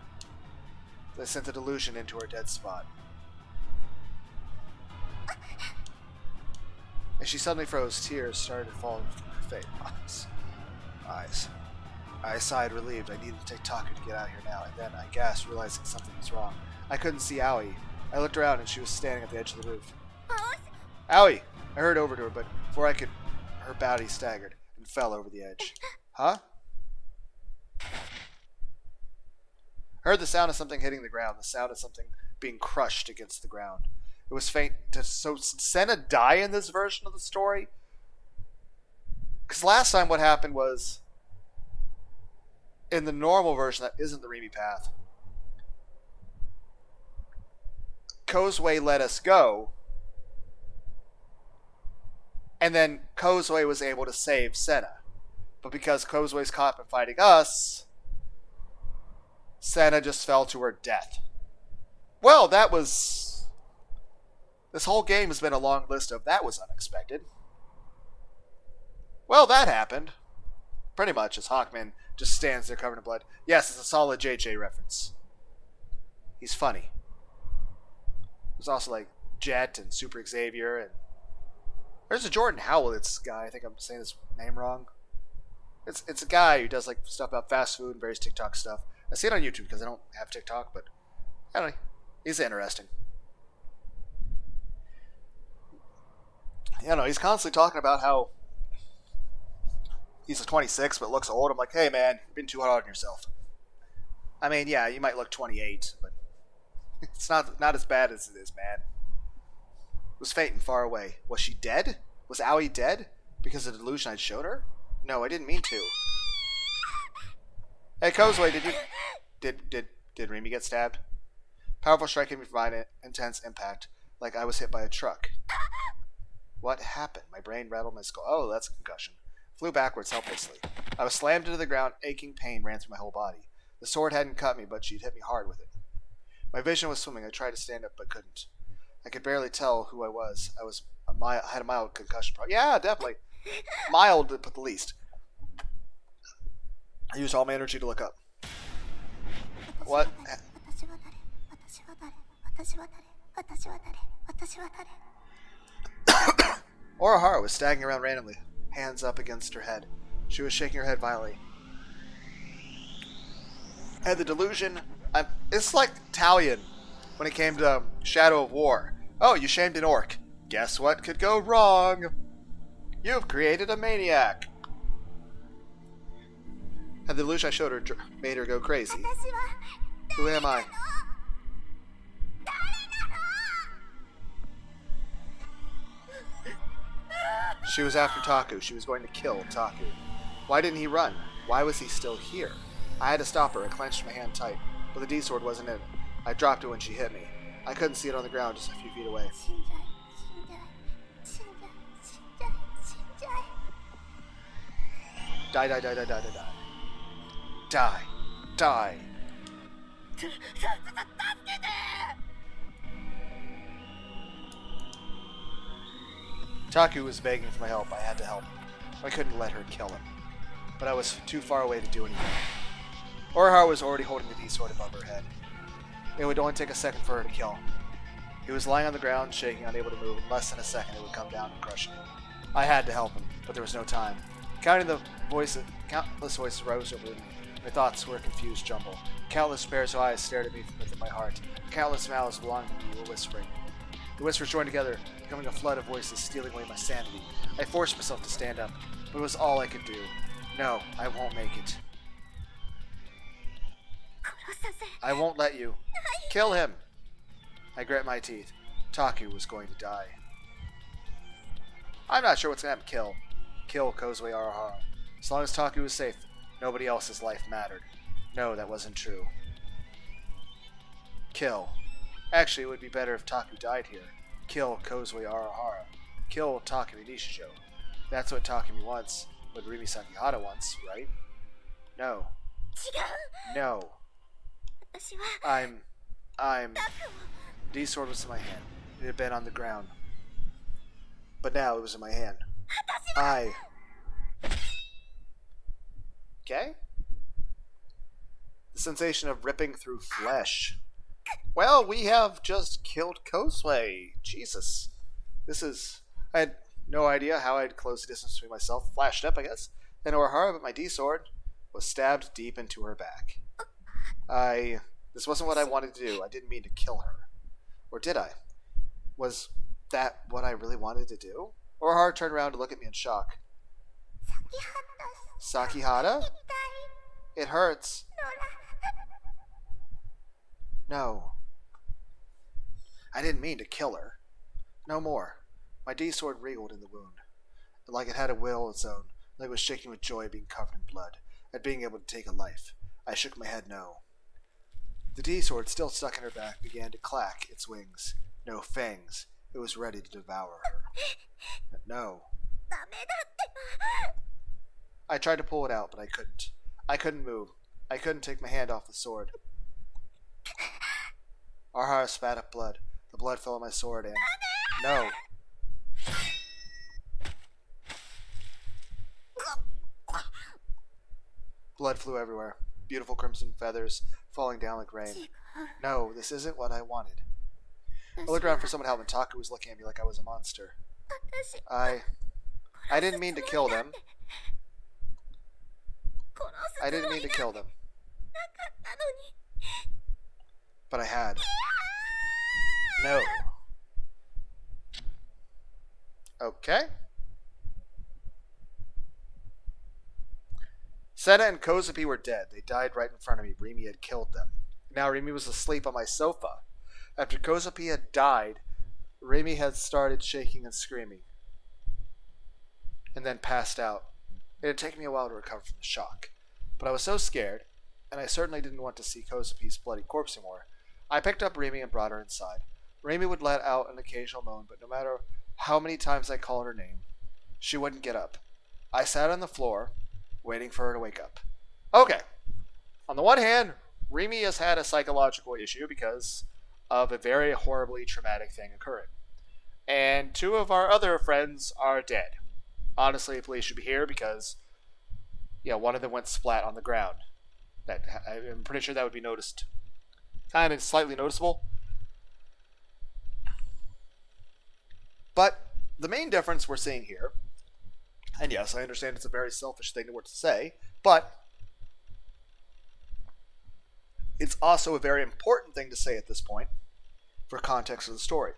They sent a delusion into her dead spot. And she suddenly froze. Tears started falling from her face. Eyes. I sighed, relieved. I needed to take Taku to get out of here now, and then I gasped, realizing something was wrong. I couldn't see Aoi. I looked around, and she was standing at the edge of the roof. Aoi! I hurried over to her, but before I could, her body staggered and fell over the edge. Huh? I heard the sound of something hitting the ground, the sound of something being crushed against the ground. It was faint. So did Senna die in this version of the story? Because last time what happened was, in the normal version that isn't the Rimi path, Kozue let us go, and then Kozue was able to save Senna. But because Kozue's caught in fighting us, Senna just fell to her death. Well, that was This whole game has been a long list of that was unexpected. Well, that happened. Pretty much, as Hawkman just stands there covered in blood. Yes, it's a solid JJ reference. He's funny. There's also like Jet and Super Xavier, and there's a Jordan Howlett's guy. I think I'm saying his name wrong. It's a guy who does like stuff about fast food and various TikTok stuff. I see it on YouTube because I don't have TikTok, but I don't know. He's interesting. You know, he's constantly talking about how he's 26 but looks old. I'm like, hey man, you've been too hard on yourself. I mean, yeah, you might look 28, but it's not as bad as it is, man. Was Phaeton far away? Was she dead? Was Aoi dead? Because of the delusion I showed her? No, I didn't mean to. Hey, Kozue, did Rimi get stabbed? Powerful strike hit me from an intense impact, like I was hit by a truck. What happened? My brain rattled my skull. Oh, that's a concussion. Flew backwards helplessly. I was slammed into the ground. Aching pain ran through my whole body. The sword hadn't cut me, but she'd hit me hard with it. My vision was swimming. I tried to stand up, but couldn't. I could barely tell who I was. I had a mild concussion problem. Yeah, definitely. Mild, to put the least. I used all my energy to look up. What? Orihara was staggering around randomly, hands up against her head. She was shaking her head violently. Had the delusion. It's like Talion when it came to Shadow of War. Oh, you shamed an orc. Guess what could go wrong? You've created a maniac. Had the delusion I showed her made her go crazy. Who am I? She was after Taku. She was going to kill Taku. Why didn't he run? Why was he still here? I had to stop her. I clenched my hand tight, but the D-sword wasn't in it. I dropped it when she hit me. I couldn't see it on the ground just a few feet away. Die, die, die, die, die, die, die. Die. Die. Taku was begging for my help. I had to help him. I couldn't let her kill him. But I was too far away to do anything. Orihara was already holding the D-sword above her head. It would only take a second for her to kill him. He was lying on the ground, shaking, unable to move. In less than a second, it would come down and crush him. I had to help him, but there was no time. Countless voices rose over me. My thoughts were a confused jumble. Countless pairs of eyes stared at me from within my heart. Countless mouths belonging to me were whispering. The whispers joined together, becoming a flood of voices, stealing away my sanity. I forced myself to stand up, but it was all I could do. No, I won't make it. I won't let you. Kill him! I grit my teeth. Taku was going to die. I'm not sure what's going to happen. Kill Kozue Arahara. As long as Taku was safe, nobody else's life mattered. No, that wasn't true. Kill. Actually, it would be better if Taku died here. Kill Kozue Arahara. Kill Takumi Nishijo. That's what Takumi wants. What Rimi Sakihata wants, right? No. No. I'm... D-sword was in my hand. It had been on the ground. But now it was in my hand. Okay? The sensation of ripping through flesh. Well, we have just killed Kozue. Jesus. I had no idea how I'd close the distance between myself. Flashed up, I guess. Then Orihara, but my D-sword was stabbed deep into her back. This wasn't what I wanted to do. I didn't mean to kill her. Or did I? Was that what I really wanted to do? Orihara turned around to look at me in shock. Sakihata? It hurts. No. I didn't mean to kill her. No more. My D-sword wriggled in the wound, like it had a will of its own, like it was shaking with joy at being covered in blood, at being able to take a life. I shook my head no. The D-sword, still stuck in her back, began to clack its wings. No fangs. It was ready to devour her. No. I tried to pull it out, but I couldn't. I couldn't move. I couldn't take my hand off the sword. Arahara spat up blood. The blood fell on my sword and... No. Blood flew everywhere. Beautiful crimson feathers falling down like rain. No, this isn't what I wanted. I looked around for someone to help, and Taku was looking at me like I was a monster. I didn't mean to kill them. I didn't mean to kill them. But I had. No. Okay. Senna and Kozupi were dead. They died right in front of me. Rimi had killed them. Now Rimi was asleep on my sofa. After Kozupi had died, Rimi had started shaking and screaming. And then passed out. It had taken me a while to recover from the shock. But I was so scared, and I certainly didn't want to see Kozupi's bloody corpse anymore. I picked up Rimi and brought her inside. Rimi would let out an occasional moan, but no matter how many times I called her name, she wouldn't get up. I sat on the floor, waiting for her to wake up. Okay. On the one hand, Rimi has had a psychological issue because of a very horribly traumatic thing occurring. And two of our other friends are dead. Honestly, the police should be here because, one of them went splat on the ground. I'm pretty sure that would be noticed. Kind of slightly noticeable. But the main difference we're seeing here, and yes, I understand it's a very selfish thing to say, but it's also a very important thing to say at this point for context of the story.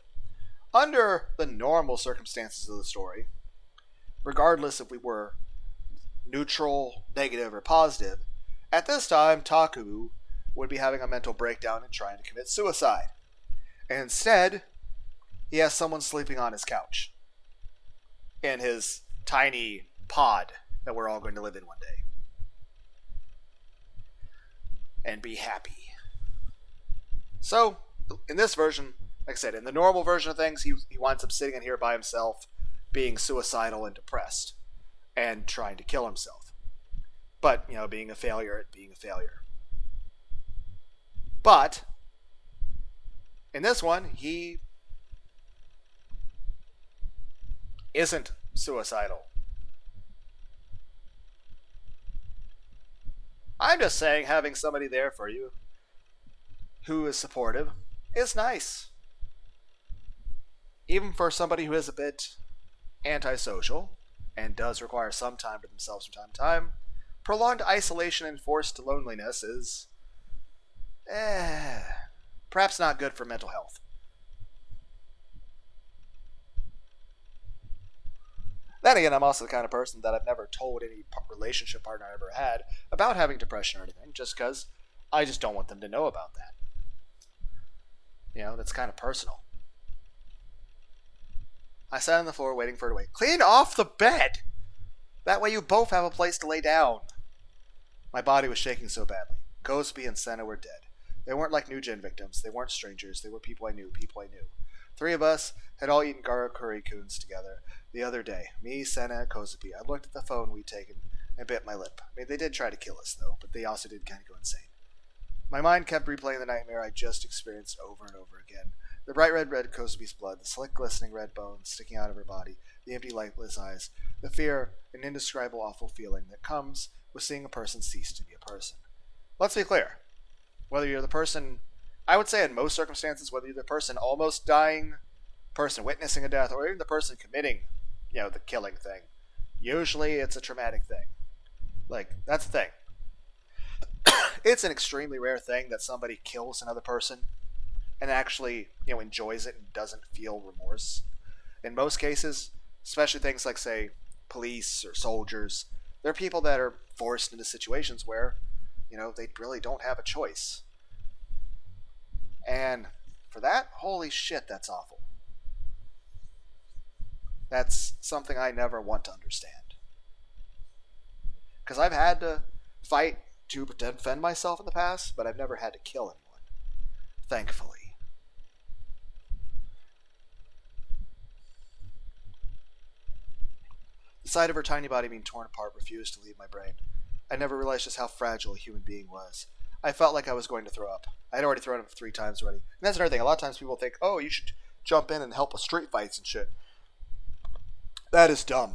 Under the normal circumstances of the story, regardless if we were neutral, negative, or positive, at this time, Taku would be having a mental breakdown and trying to commit suicide. And instead, he has someone sleeping on his couch in his tiny pod that we're all going to live in one day. And be happy. So, in this version, like I said, in the normal version of things, he winds up sitting in here by himself, being suicidal and depressed, and trying to kill himself. But, being a failure at being a failure. But, in this one, he isn't suicidal. I'm just saying having somebody there for you who is supportive is nice. Even for somebody who is a bit antisocial and does require some time to themselves from time to time, prolonged isolation and forced loneliness is perhaps not good for mental health. Then again, I'm also the kind of person that I've never told any relationship partner I ever had about having depression or anything, just because I just don't want them to know about that. That's kind of personal. I sat on the floor waiting for her to wake. Clean off the bed! That way you both have a place to lay down. My body was shaking so badly. Kozupi and Senna were dead. They weren't like new gen victims. They weren't strangers. They were people I knew. Three of us had all eaten garakuri-kuns together the other day. Me, Senna, and Kozupi. I looked at the phone we'd taken and bit my lip. They did try to kill us, though, but they also did kind of go insane. My mind kept replaying the nightmare I just experienced over and over again. The bright red Kozupi's blood, the slick glistening red bones sticking out of her body, the empty lightless eyes, the fear, an indescribable awful feeling that comes with seeing a person cease to be a person. Let's be clear. Whether you're the person, I would say in most circumstances, whether you're the person almost dying, person witnessing a death, or even the person committing, the killing thing, usually it's a traumatic thing. That's the thing. It's an extremely rare thing that somebody kills another person and actually, enjoys it and doesn't feel remorse. In most cases, especially things like, say, police or soldiers, they're people that are forced into situations where, they really don't have a choice. And for that, holy shit, that's awful. That's something I never want to understand. Because I've had to fight to defend myself in the past, but I've never had to kill anyone. Thankfully. The sight of her tiny body being torn apart refused to leave my brain. I never realized just how fragile a human being was. I felt like I was going to throw up. I had already thrown up 3 times already. And that's another thing. A lot of times people think, oh, you should jump in and help with street fights and shit. That is dumb.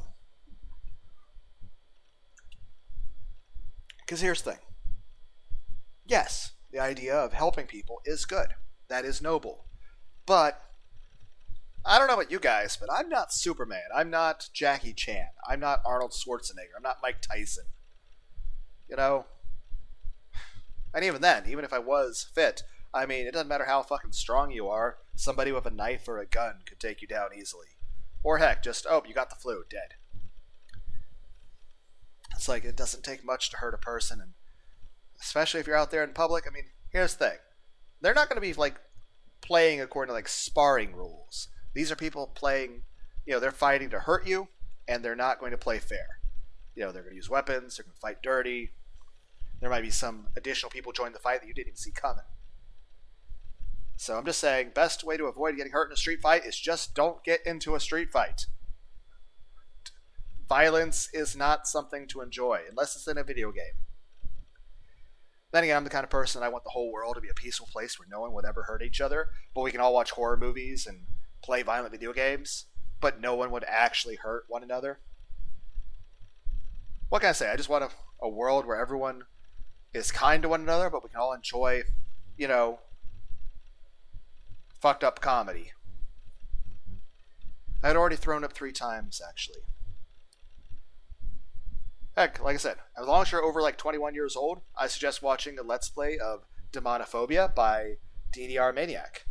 Because here's the thing. Yes, the idea of helping people is good. That is noble. But I don't know about you guys, but I'm not Superman. I'm not Jackie Chan. I'm not Arnold Schwarzenegger. I'm not Mike Tyson. You know? And even then, even if I was fit, I mean, it doesn't matter how fucking strong you are. Somebody with a knife or a gun could take you down easily. Or heck, just, oh, you got the flu, dead. It's like, it doesn't take much to hurt a person, and especially if you're out there in public. I mean, here's the thing. They're not going to be, like, playing according to, like, sparring rules. These are people playing, they're fighting to hurt you, and they're not going to play fair. They're going to use weapons, they're going to fight dirty. There might be some additional people join the fight that you didn't even see coming. So I'm just saying, best way to avoid getting hurt in a street fight is just don't get into a street fight. Violence is not something to enjoy, unless it's in a video game. Then again, I'm the kind of person that I want the whole world to be a peaceful place where no one would ever hurt each other, but we can all watch horror movies and play violent video games, but no one would actually hurt one another. What can I say? I just want a world where everyone is kind to one another, but we can all enjoy, fucked up comedy. I had already thrown up 3 times, actually. Heck, like I said, as long as you're over like 21 years old, I suggest watching a Let's Play of Demonophobia by DDR Maniac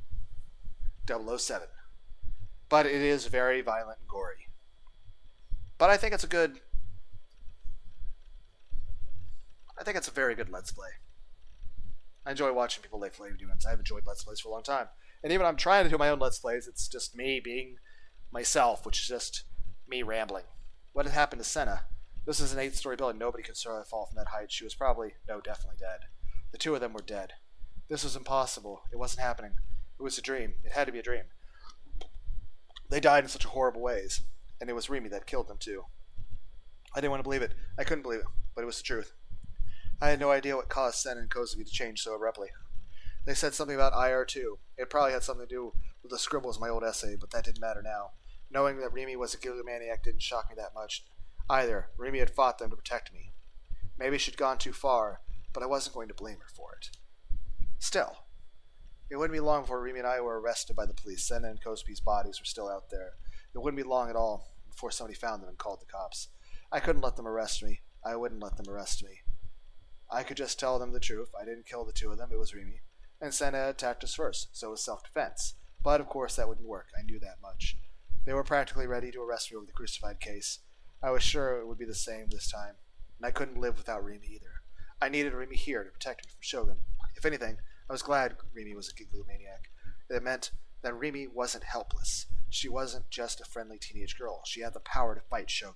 007. But it is very violent and gory. But I think it's a very good Let's Play. I enjoy watching people play video games. I've enjoyed Let's Plays for a long time. And even I'm trying to do my own Let's Plays, it's just me being myself, which is just me rambling. What had happened to Senna? This is an 8-story building. Nobody could survive a fall from that height. She was definitely dead. The 2 of them were dead. This was impossible. It wasn't happening. It was a dream. It had to be a dream. They died in such horrible ways. And it was Rimi that killed them too. I didn't want to believe it. I couldn't believe it. But it was the truth. I had no idea what caused Sen and Kozuki to change so abruptly. They said something about IR2. It probably had something to do with the scribbles in my old essay, but that didn't matter now. Knowing that Rimi was a gigomaniac didn't shock me that much. Either. Rimi had fought them to protect me. Maybe she'd gone too far, but I wasn't going to blame her for it. Still, it wouldn't be long before Rimi and I were arrested by the police. Senna and Kozuki's bodies were still out there. It wouldn't be long at all before somebody found them and called the cops. I couldn't let them arrest me. I wouldn't let them arrest me. I could just tell them the truth. I didn't kill the 2 of them. It was Rimi. And Senna attacked us first, so it was self-defense. But, of course, that wouldn't work. I knew that much. They were practically ready to arrest me over the crucified case. I was sure it would be the same this time. And I couldn't live without Rimi either. I needed Rimi here to protect me from Shogun. If anything, I was glad Rimi was a gigomaniac. It meant that Rimi wasn't helpless. She wasn't just a friendly teenage girl. She had the power to fight Shogun.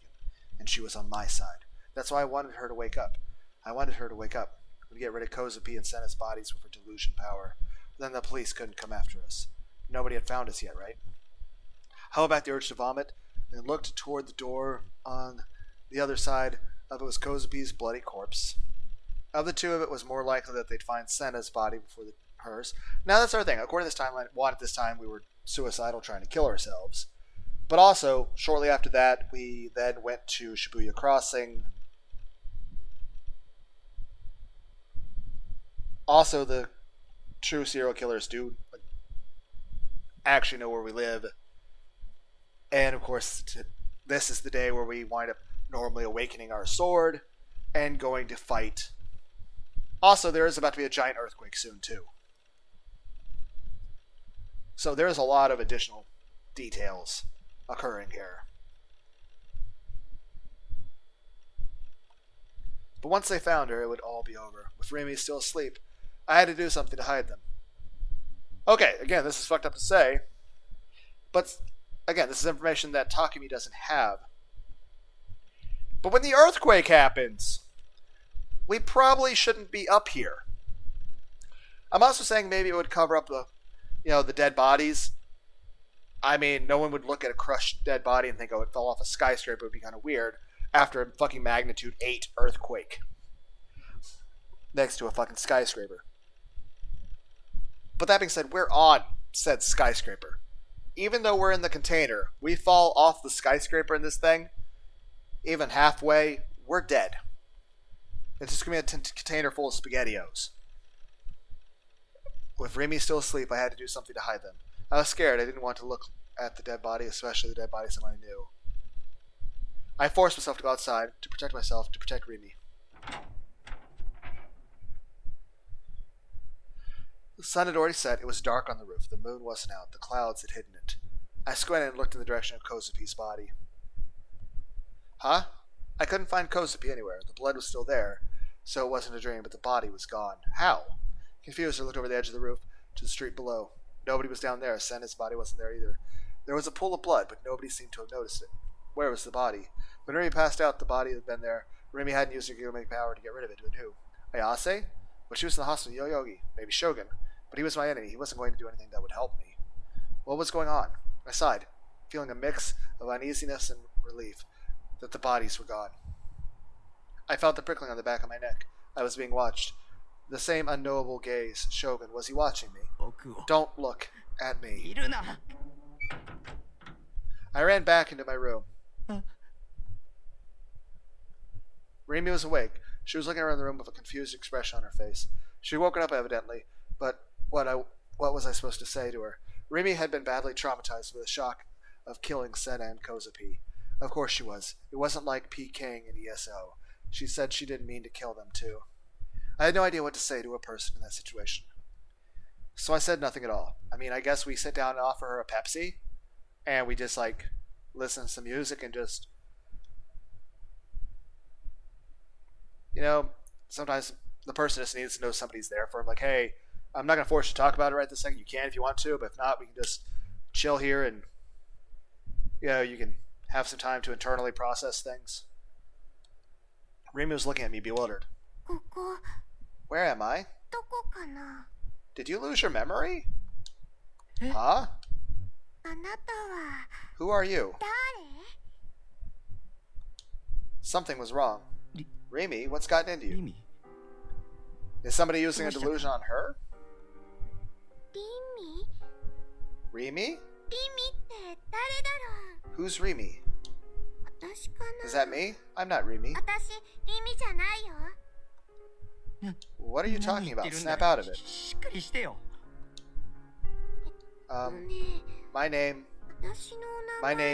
And she was on my side. That's why I wanted her to wake up. I wanted her to wake up and get rid of Kozuki and Senna's bodies with her delusion power. Then the police couldn't come after us. Nobody had found us yet, right? How about the urge to vomit? And looked toward the door. On the other side of it was Kozuki's bloody corpse. Of the 2 of it was more likely that they'd find Senna's body before hers. Now that's our thing. According to this timeline, at this time we were suicidal trying to kill ourselves. But also, shortly after that, we then went to Shibuya Crossing. Also, the true serial killers do actually know where we live. And, of course, this is the day where we wind up normally awakening our sword and going to fight. Also, there is about to be a giant earthquake soon, too. So there's a lot of additional details occurring here. But once they found her, it would all be over. With Rimi still asleep, I had to do something to hide them. Okay, again, this is fucked up to say, but again, this is information that Takumi doesn't have. But when the earthquake happens, we probably shouldn't be up here. I'm also saying maybe it would cover up the dead bodies. I mean, no one would look at a crushed dead body and think, oh, it fell off a skyscraper. It would be kind of weird after a fucking magnitude 8 earthquake next to a fucking skyscraper. But that being said, we're on said skyscraper. even though we're in the container, we fall off the skyscraper in this thing, even halfway, we're dead. It's just going to be a container full of SpaghettiOs. With Rimi still asleep, I had to do something to hide them. I was scared. I didn't want to look at the dead body, especially the dead body of someone I knew. I forced myself to go outside, to protect myself, to protect Rimi. The sun had already set. It was dark on the roof. The moon wasn't out. The clouds had hidden it. I squinted and looked in the direction of Kozupi's body. Huh? I couldn't find Kozupi anywhere. The blood was still there, so it wasn't a dream, but the body was gone. How? Confused, I looked over the edge of the roof to the street below. Nobody was down there. Senna's body wasn't there either. There was a pool of blood, but nobody seemed to have noticed it. Where was the body? When Rimi passed out, the body had been there. Rimi hadn't used her Gilmake power to get rid of it. But who? Ayase? Well, she was in the hospital with Yoyogi. Maybe Shogun. But he was my enemy. He wasn't going to do anything that would help me. What was going on? I sighed, feeling a mix of uneasiness and relief that the bodies were gone. I felt the prickling on the back of my neck. I was being watched. The same unknowable gaze. Shogun, was he watching me? Don't look at me. I ran back into my room. Rimi was awake. She was looking around the room with a confused expression on her face. She had woken up evidently, but what was I supposed to say to her? Rimi had been badly traumatized with the shock of killing Senna and Kozupi. Of course she was. It wasn't like P. King and ESO. She said she didn't mean to kill them too. I had no idea what to say to a person in that situation. So I said nothing at all. I mean, I guess we sit down and offer her a Pepsi, and we just, listen to some music and just... sometimes the person just needs to know somebody's there for him. Like, hey, I'm not going to force you to talk about it right this second. You can if you want to, but if not, we can just chill here and, you can have some time to internally process things. Rimi was looking at me bewildered. Where am I? Did you lose your memory? Huh? Who are you? Something was wrong. Rimi, what's gotten into you? Is somebody using a delusion on her? Rimi? Who's Rimi? Is that me? I'm not Rimi. What are you talking about? Snap out of it. My name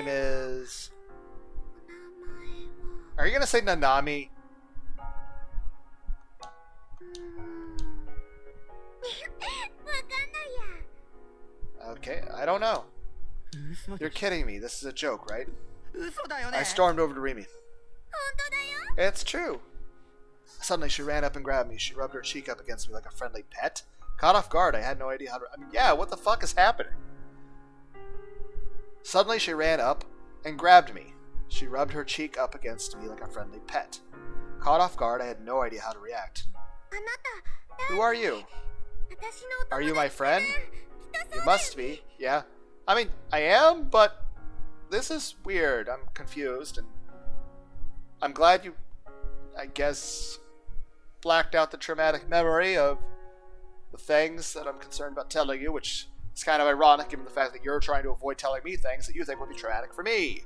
is... Are you gonna say Nanami? Okay, I don't know. You're kidding me. This is a joke, right? I stormed over to Rimi. It's true. Suddenly, she ran up and grabbed me. She rubbed her cheek up against me like a friendly pet. Caught off guard, I had no idea how to... what the fuck is happening? Suddenly, she ran up and grabbed me. She rubbed her cheek up against me like a friendly pet. Caught off guard, I had no idea how to react. Who are you? Are you my friend? You must be, yeah. I am, but this is weird. I'm confused, and I'm glad you, I guess, blacked out the traumatic memory of the things that I'm concerned about telling you, which is kind of ironic given the fact that you're trying to avoid telling me things that you think would be traumatic for me.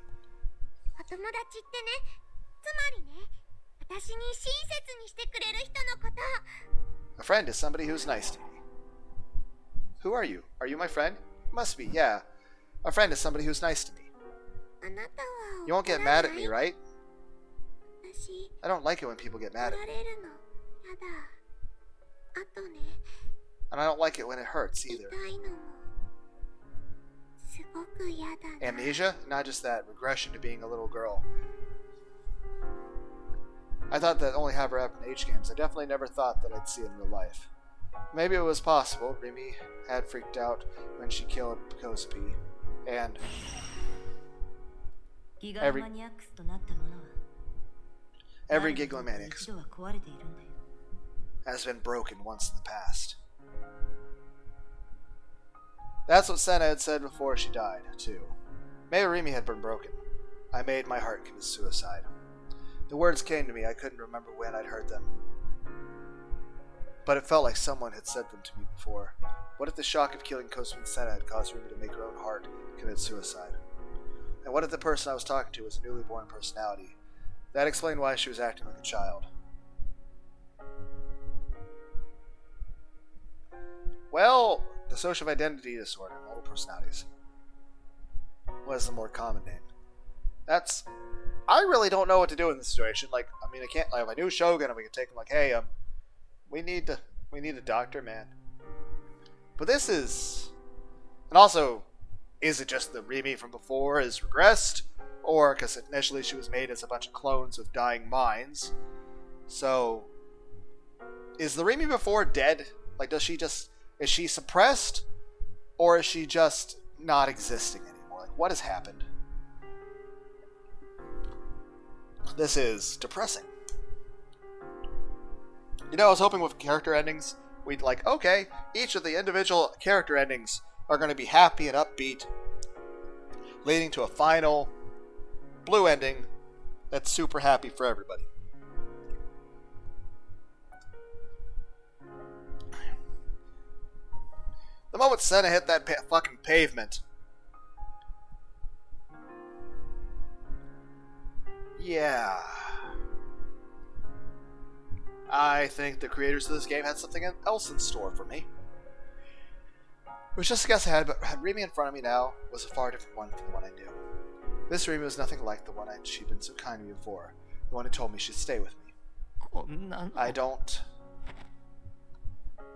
A friend is somebody who's nice to me. Who are you? Are you my friend? Must be, yeah. A friend is somebody who's nice to me. You won't get mad at me, right? I don't like it when people get mad at me. And I don't like it when it hurts either. Amnesia? Not just that. Regression to being a little girl. I thought that only ever happened in H games. I definitely never thought that I'd see it in real life. Maybe it was possible. Rimi had freaked out when she killed Kozupi. And every Gigalomaniac has been broken once in the past. That's what Senna had said before she died, too. Maybe Rimi had been broken. I made my heart commit suicide. The words came to me. I couldn't remember when I'd heard them. but it felt like someone had said them to me before. What if the shock of killing Kosume Senna had caused Rimi to make her own heart commit suicide? And what if the person I was talking to was a newly born personality? That explained why she was acting like a child. Well, dissociative identity disorder, multiple personalities, was the more common name. I really don't know what to do in this situation. Like, I mean, I can't. Like, if I knew Shogun, and we could take him. Like, hey, we need a doctor, man. But this is, and also, is it just the Rimi from before has regressed, or because initially she was made as a bunch of clones of dying minds? So, is the Rimi before dead? Like, is she suppressed, or is she just not existing anymore? Like, what has happened? This is depressing. You know, I was hoping with character endings, we'd like, okay, each of the individual character endings are going to be happy and upbeat, leading to a final blue ending that's super happy for everybody. The moment Senna hit that fucking pavement. Yeah. I think the creators of this game had something else in store for me. It was just a guess I had, but Rimi in front of me now was a far different one from the one I knew. This Rimi was nothing like the one she'd been so kind to me before, the one who told me she'd stay with me. I dropped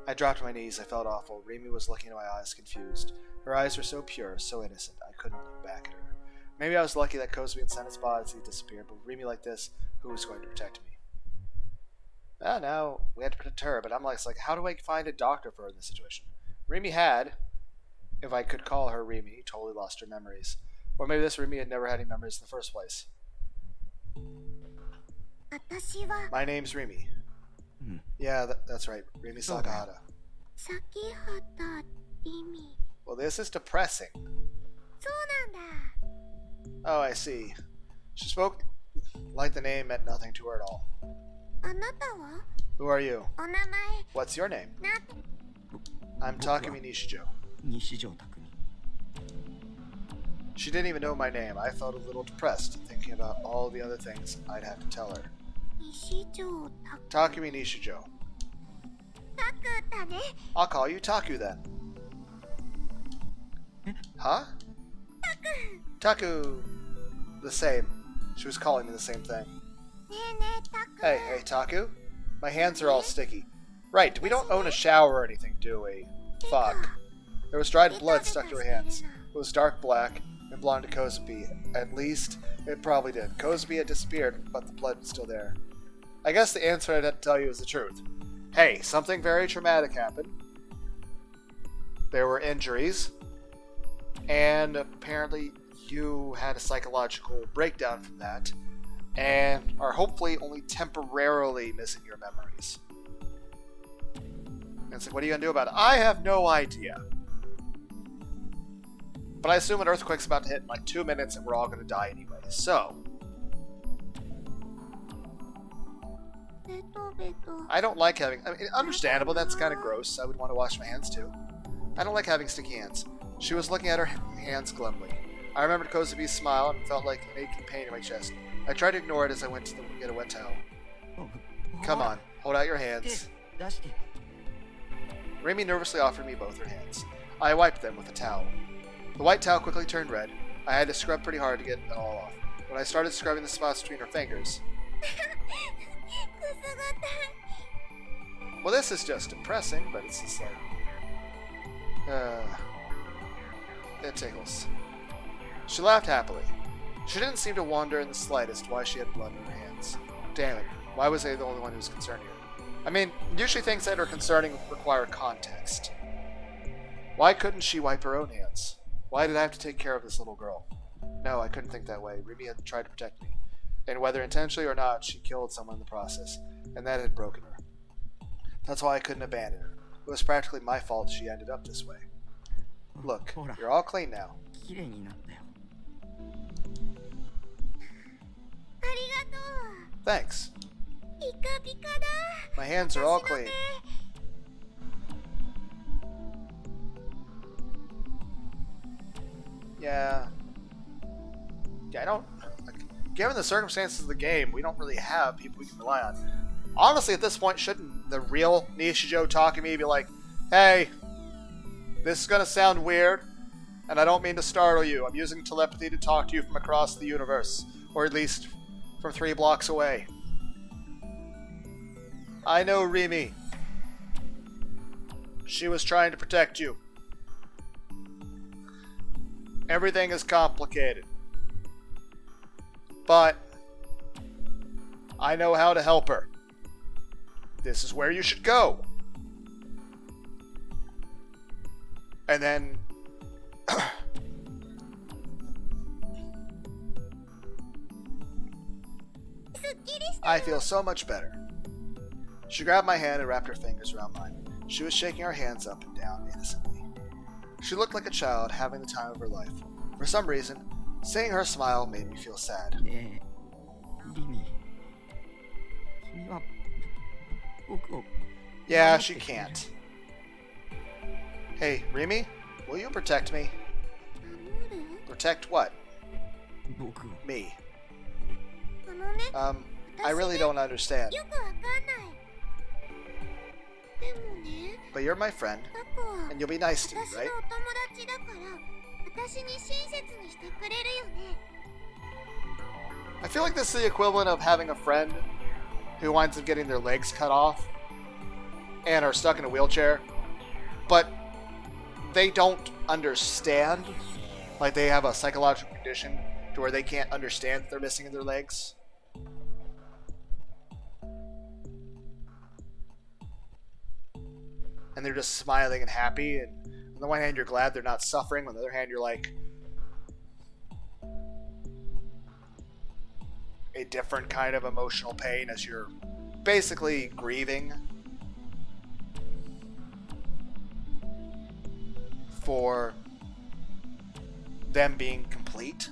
to my knees. I felt awful. Rimi was looking into my eyes, confused. Her eyes were so pure, so innocent. I couldn't look back at her. Maybe I was lucky that Kosume and Senna's bodies had disappeared, but Rimi like this, who was going to protect me? Now we had to protect her, but I'm like, how do I find a doctor for her in this situation? Rimi had, if I could call her Rimi, totally lost her memories. Or maybe this Rimi had never had any memories in the first place. My name's Rimi. Yeah, that's right. Rimi Sakahara. Sakihata Rimi. Well, this is depressing. Oh, I see. She spoke like the name meant nothing to her at all. Who are you? What's your name? I'm Takumi Nishijo. She didn't even know my name. I felt a little depressed, thinking about all the other things I'd have to tell her. Takumi Nishijo. I'll call you Taku then. Huh? Taku. The same. She was calling me the same thing. Hey, Taku. My hands are all sticky. Right, we don't own a shower or anything, do we? Fuck. There was dried blood stuck to her hands. It was dark black and belonged to Kosume. At least, it probably did. Kosume had disappeared, but the blood was still there. I guess the answer I'd have to tell you is the truth. Hey, something very traumatic happened. There were injuries. And apparently you had a psychological breakdown from that. And are hopefully only temporarily missing your memories. And it's like, what are you going to do about it? I have no idea. But I assume an earthquake's about to hit in like 2 minutes and we're all going to die anyway. So, I don't like having... I mean, understandable, that's kind of gross. I would want to wash my hands too. I don't like having sticky hands. She was looking at her hands glumly. I remembered Kosume's smile and felt like an aching pain in my chest. I tried to ignore it as I went to get a wet towel. Come on, hold out your hands. Rimi nervously offered me both her hands. I wiped them with a towel. The white towel quickly turned red. I had to scrub pretty hard to get it all off. When I started scrubbing the spots between her fingers... Well, this is just depressing, but it's just like... it tickles. She laughed happily. She didn't seem to wonder in the slightest why she had blood in her hands. Damn it, why was I the only one who was concerned here? I mean, usually things that are concerning require context. Why couldn't she wipe her own hands? Why did I have to take care of this little girl? No, I couldn't think that way. Rimi had tried to protect me. And whether intentionally or not, she killed someone in the process, and that had broken her. That's why I couldn't abandon her. It was practically my fault she ended up this way. Look, you're all clean now. Thanks. My hands are all clean. Yeah. Yeah, I don't... Like, given the circumstances of the game, we don't really have people we can rely on. Honestly, at this point, shouldn't the real Nishijo talking to me be like, hey, this is going to sound weird, and I don't mean to startle you. I'm using telepathy to talk to you from across the universe, or at least from 3 blocks away. I know Rimi. She was trying to protect you. Everything is complicated. But I know how to help her. This is where you should go. And then I feel so much better. She grabbed my hand and wrapped her fingers around mine. She was shaking our hands up and down innocently. She looked like a child having the time of her life. For some reason, seeing her smile made me feel sad. Yeah, she can't. Hey, Rimi, will you protect me? Protect what? Me. I really don't understand. But you're my friend, and you'll be nice to me, right? I feel like this is the equivalent of having a friend who winds up getting their legs cut off and are stuck in a wheelchair, but they don't understand. Like, they have a psychological condition to where they can't understand that they're missing in their legs. And they're just smiling and happy, and on the one hand you're glad they're not suffering, on the other hand you're like a different kind of emotional pain as you're basically grieving for them being complete,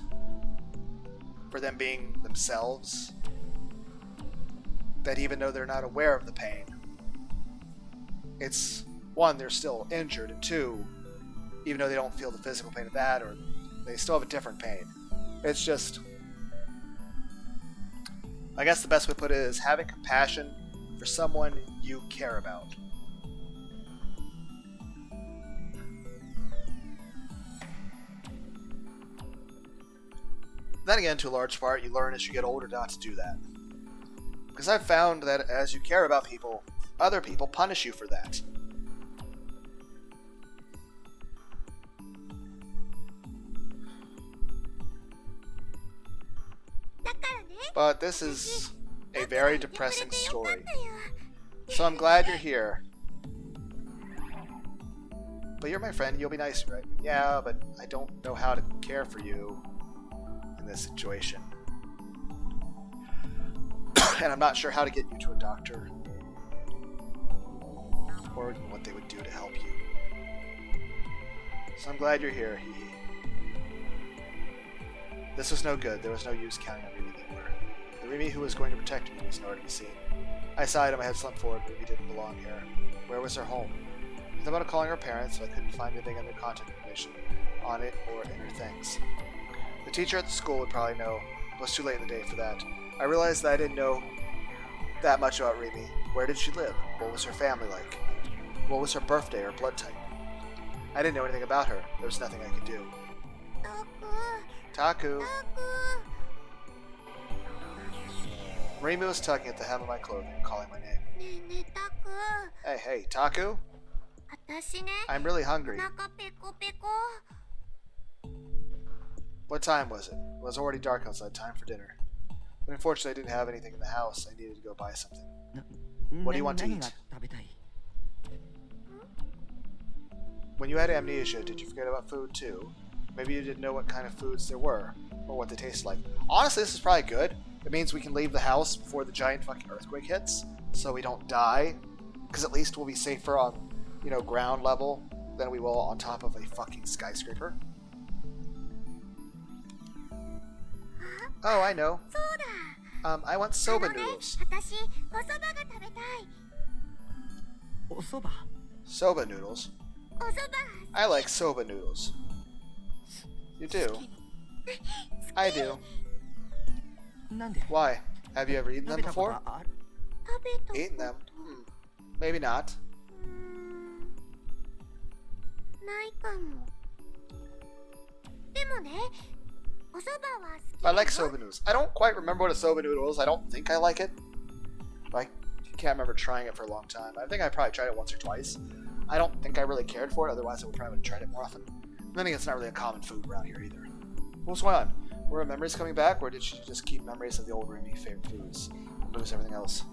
for them being themselves, that even though they're not aware of the pain, it's one, they're still injured, and two, even though they don't feel the physical pain of that, or they still have a different pain. It's just, I guess the best way to put it is having compassion for someone you care about. Then again, to a large part, you learn as you get older not to do that. Because I've found that as you care about people, other people punish you for that. But this is a very depressing story. So I'm glad you're here. But you're my friend, you'll be nice, right? Yeah, but I don't know how to care for you in this situation. And I'm not sure how to get you to a doctor, or what they would do to help you. So I'm glad you're here, hee hee. This was no good. There was no use counting on Rimi anymore. The Rimi who was going to protect me was nowhere to be seen. I sighed and my head slumped forward. Rimi didn't belong here. Where was her home? I thought about calling her parents, but I couldn't find anything in their contact information on it or in her things. The teacher at the school would probably know, but it was too late in the day for that. I realized that I didn't know that much about Rimi. Where did she live? What was her family like? What was her birthday or blood type? I didn't know anything about her. There was nothing I could do. Taku! Rimi was tugging at the hem of my clothing, calling my name. Hey, Taku? I'm really hungry. What time was it? It was already dark outside, time for dinner. But unfortunately I didn't have anything in the house. I needed to go buy something. What do you want to eat? When you had amnesia, did you forget about food too? Maybe you didn't know what kind of foods there were, or what they tasted like. Honestly, this is probably good. It means we can leave the house before the giant fucking earthquake hits, so we don't die. Because at least we'll be safer on, ground level than we will on top of a fucking skyscraper. Oh, I know. I want soba noodles. Soba noodles? I like soba noodles. You do. I do. なんで Why? Have you ever eaten 食 them べたこと before? ある食べたこと Eaten them? Maybe not. ないかも。でもね、お蕎麦は好き I like だよ。 soba noodles. I don't quite remember what a soba noodle is. I don't think I like it. I can't remember trying it for a long time. I think I probably tried it once or twice. I don't think I really cared for it. Otherwise, I would probably have tried it more often. Then again, it's not really a common food around here either. What's going on? Were her memories coming back, or did she just keep memories of the old Rimi favorite foods and lose everything else?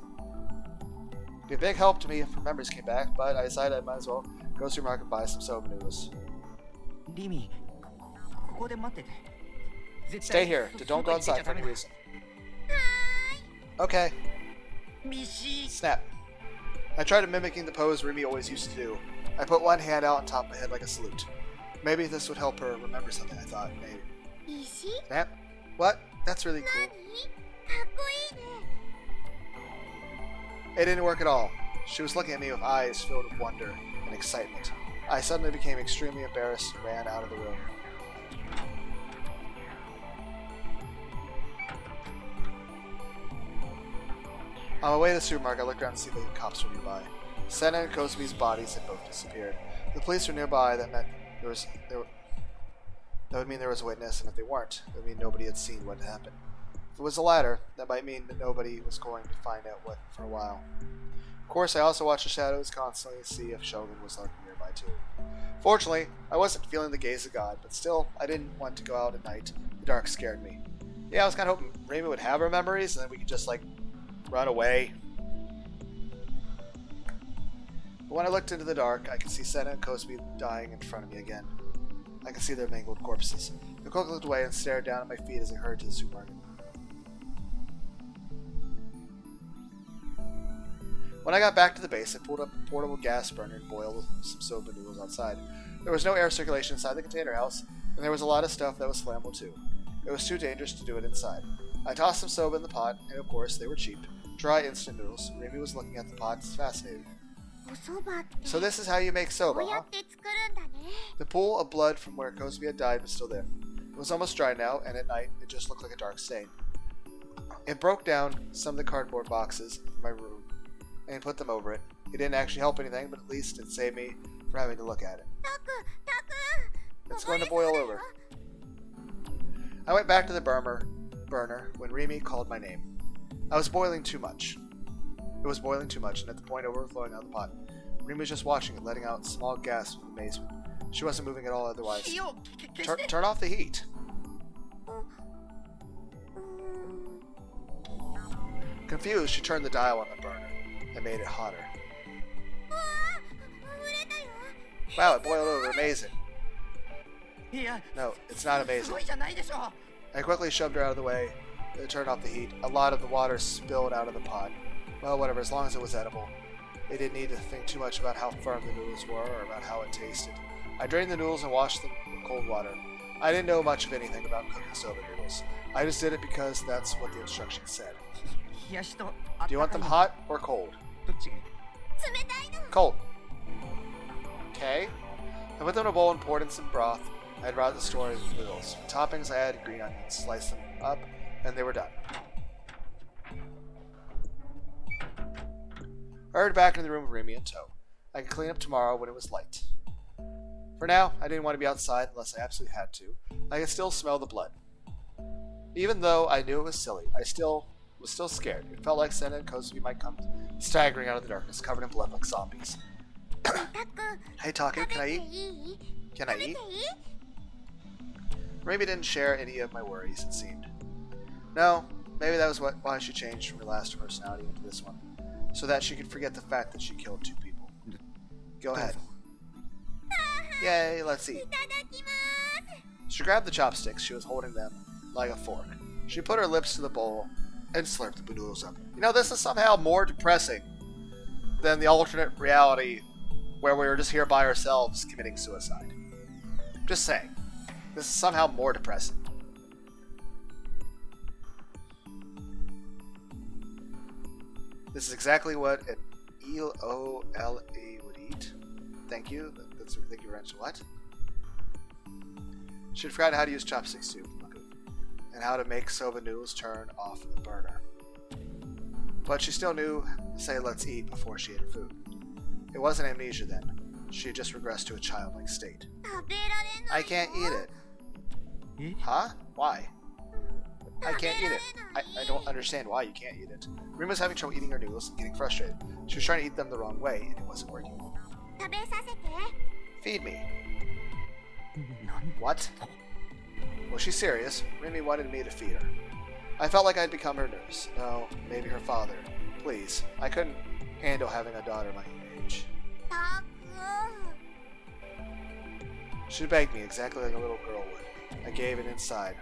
It'd be a big help to me if her memories came back, but I decided I might as well go to the market and buy some soba noodles. リミここで待ってて絶 Stay 対 here. Don't go 外に出ちゃ outside for ダメ any だ reason. Okay. ミシ Snap. I tried mimicking the pose Rimi always used to do. I put one hand out on top of my head like a salute. Maybe this would help her remember something, I thought. Maybe. 石？ Snap. What? That's really 何？ cool. かっこいいね。 It didn't work at all. She was looking at me with eyes filled with wonder and excitement. I suddenly became extremely embarrassed and ran out of the room. On my way to the supermarket, I looked around to see if the cops were nearby. Senna and Kosumi's bodies had both disappeared. The police were nearby. That meant that would mean there was a witness, and if they weren't, that would mean nobody had seen what had happened. If it was the latter, that might mean that nobody was going to find out what for a while. Of course, I also watched the shadows constantly to see if Shogun was lurking nearby too. Fortunately, I wasn't feeling the gaze of God, but still, I didn't want to go out at night. The dark scared me. Yeah, I was kind of hoping Rimi would have her memories, and then we could just, run away. But when I looked into the dark, I could see Senna and Kosumi dying in front of me again. I could see their mangled corpses. The cook looked away and stared down at my feet as I hurried to the supermarket. When I got back to the base, I pulled up a portable gas burner and boiled some soba noodles outside. There was no air circulation inside the container house, and there was a lot of stuff that was flammable too. It was too dangerous to do it inside. I tossed some soba in the pot, and of course, they were cheap. Dry instant noodles. Rimi was looking at the pots, fascinated. お蕎麦って So this is how you make こ soba, うや huh? って作るんだね。 The pool of blood from where Kosumi had died was still there. It was almost dry now, and at night, it just looked like a dark stain. It broke down some of the cardboard boxes in my room and put them over it. It didn't actually help anything, but at least it saved me from having to look at it. たく It's going to boil over. I went back to the burner when Rimi called my name. I was boiling too much. It was boiling too much, and at the point of overflowing out of the pot. Rimi was just watching it, letting out small gasps of amazement. She wasn't moving at all otherwise. 火を消して Turn off the heat. Confused, she turned the dial on the burner and made it hotter. うわあ、売れたよ。 Wow, it boiled over. Amazing. いや No, it's not す amazing. ごいじゃないでしょ I quickly shoved her out of the way. It turned off the heat. A lot of the water spilled out of the pot. Well, whatever, as long as it was edible. They didn't need to think too much about how firm the noodles were or about how it tasted. I drained the noodles and washed them in cold water. I didn't know much of anything about cooking soba noodles. I just did it because that's what the instructions said. 冷やしと Do you want them hot or cold? どっちがいい冷たいの。 Cold. Okay. I put them in a bowl and poured in some broth. I had brought the store noodles. For toppings, I added green onions, sliced them up, and they were done. I hurried back into the room with Rimi in tow. I could clean up tomorrow when it was light. For now, I didn't want to be outside unless I absolutely had to. I could still smell the blood. Even though I knew it was silly, I was still scared. It felt like Senna and Kosumi might come staggering out of the darkness, covered in blood like zombies. たく Hey, Taku, 食べ can I てい eat? い？ Can I 食べてい eat? い？ Rimi didn't share any of my worries, it seemed. No, maybe that was why she changed from her last personality into this one, so that she could forget the fact that she killed 2 people. Go ahead. Yay, let's い eat. ただきます。 She grabbed the chopsticks, she was holding them like a fork. She put her lips to the bowl and slurped the noodles up. You know, this is somehow more depressing than the alternate reality where we were just here by ourselves committing suicide. Just saying. This is somehow more depressing. This is exactly what an EOLA would eat. Thank you. Thank you very much. What? She'd forgotten how to use chopsticks too, and how to make soba noodles turn off the burner. But she still knew to say let's eat before she ate her food. It wasn't amnesia then. She had just regressed to a childlike state. I can't eat it. Huh? Why? I can't eat it. I don't understand why you can't eat it. Rima was having trouble eating her noodles and getting frustrated. She was trying to eat them the wrong way, and it wasn't working. Feed me. What? Was she serious? Rimi wanted me to feed her. I felt like I'd become her nurse. No, maybe her father. Please. I couldn't handle having a daughter my own age. She begged me exactly like a little girl would. I gave it inside.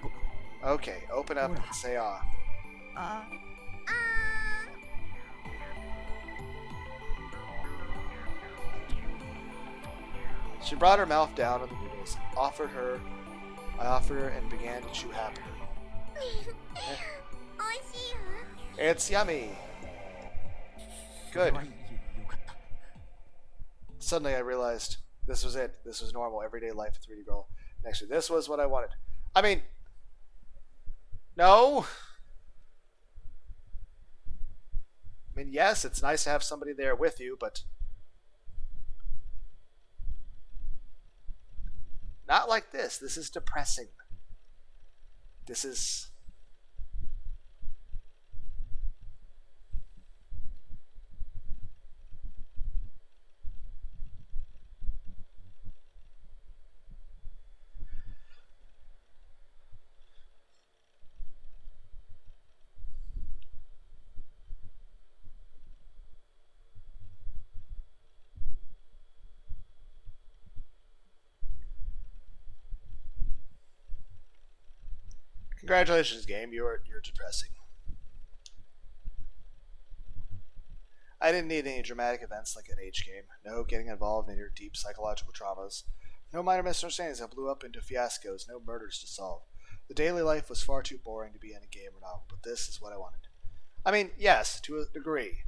Okay, open up and say ah. She brought her mouth down on the noodles. I offered her and began to chew happily. It's yummy. Good. Suddenly I realized this was it. This was normal, everyday life with 3D girl next to me. This was what I wanted. I mean, no. I mean, yes, it's nice to have somebody there with you, but not like this. This is depressing. This is... Congratulations, game. You're depressing. I didn't need any dramatic events like an age game. No getting involved in your deep psychological traumas. No minor misunderstandings that blew up into fiascos. No murders to solve. The daily life was far too boring to be in a game or novel, but this is what I wanted. I mean, yes, to a degree.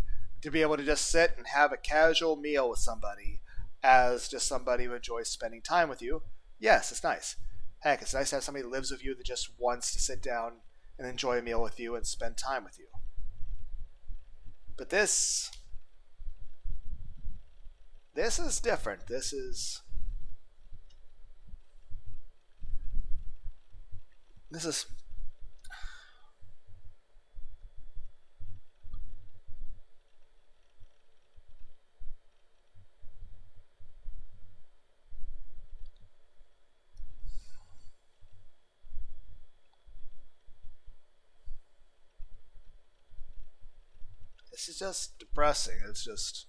To be able to just sit and have a casual meal with somebody as just somebody who enjoys spending time with you. Yes, it's nice. Heck, it's nice to have somebody that lives with you that just wants to sit down and enjoy a meal with you and spend time with you. But this is different. This is just depressing. It's just...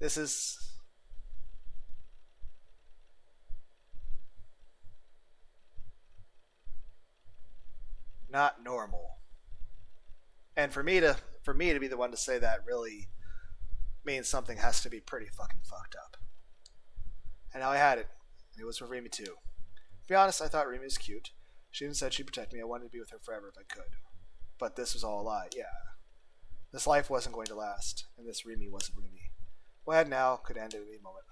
This is... not normal. And for me to be the one to say that really means something has to be pretty fucking fucked up. And now I had it. And it was with Rimi too. To be honest, I thought Rimi was cute. She even said she'd protect me. I wanted to be with her forever if I could. But this was all a lie. Yeah. This life wasn't going to last. And this Rimi wasn't Rimi. What I had now could end at any moment.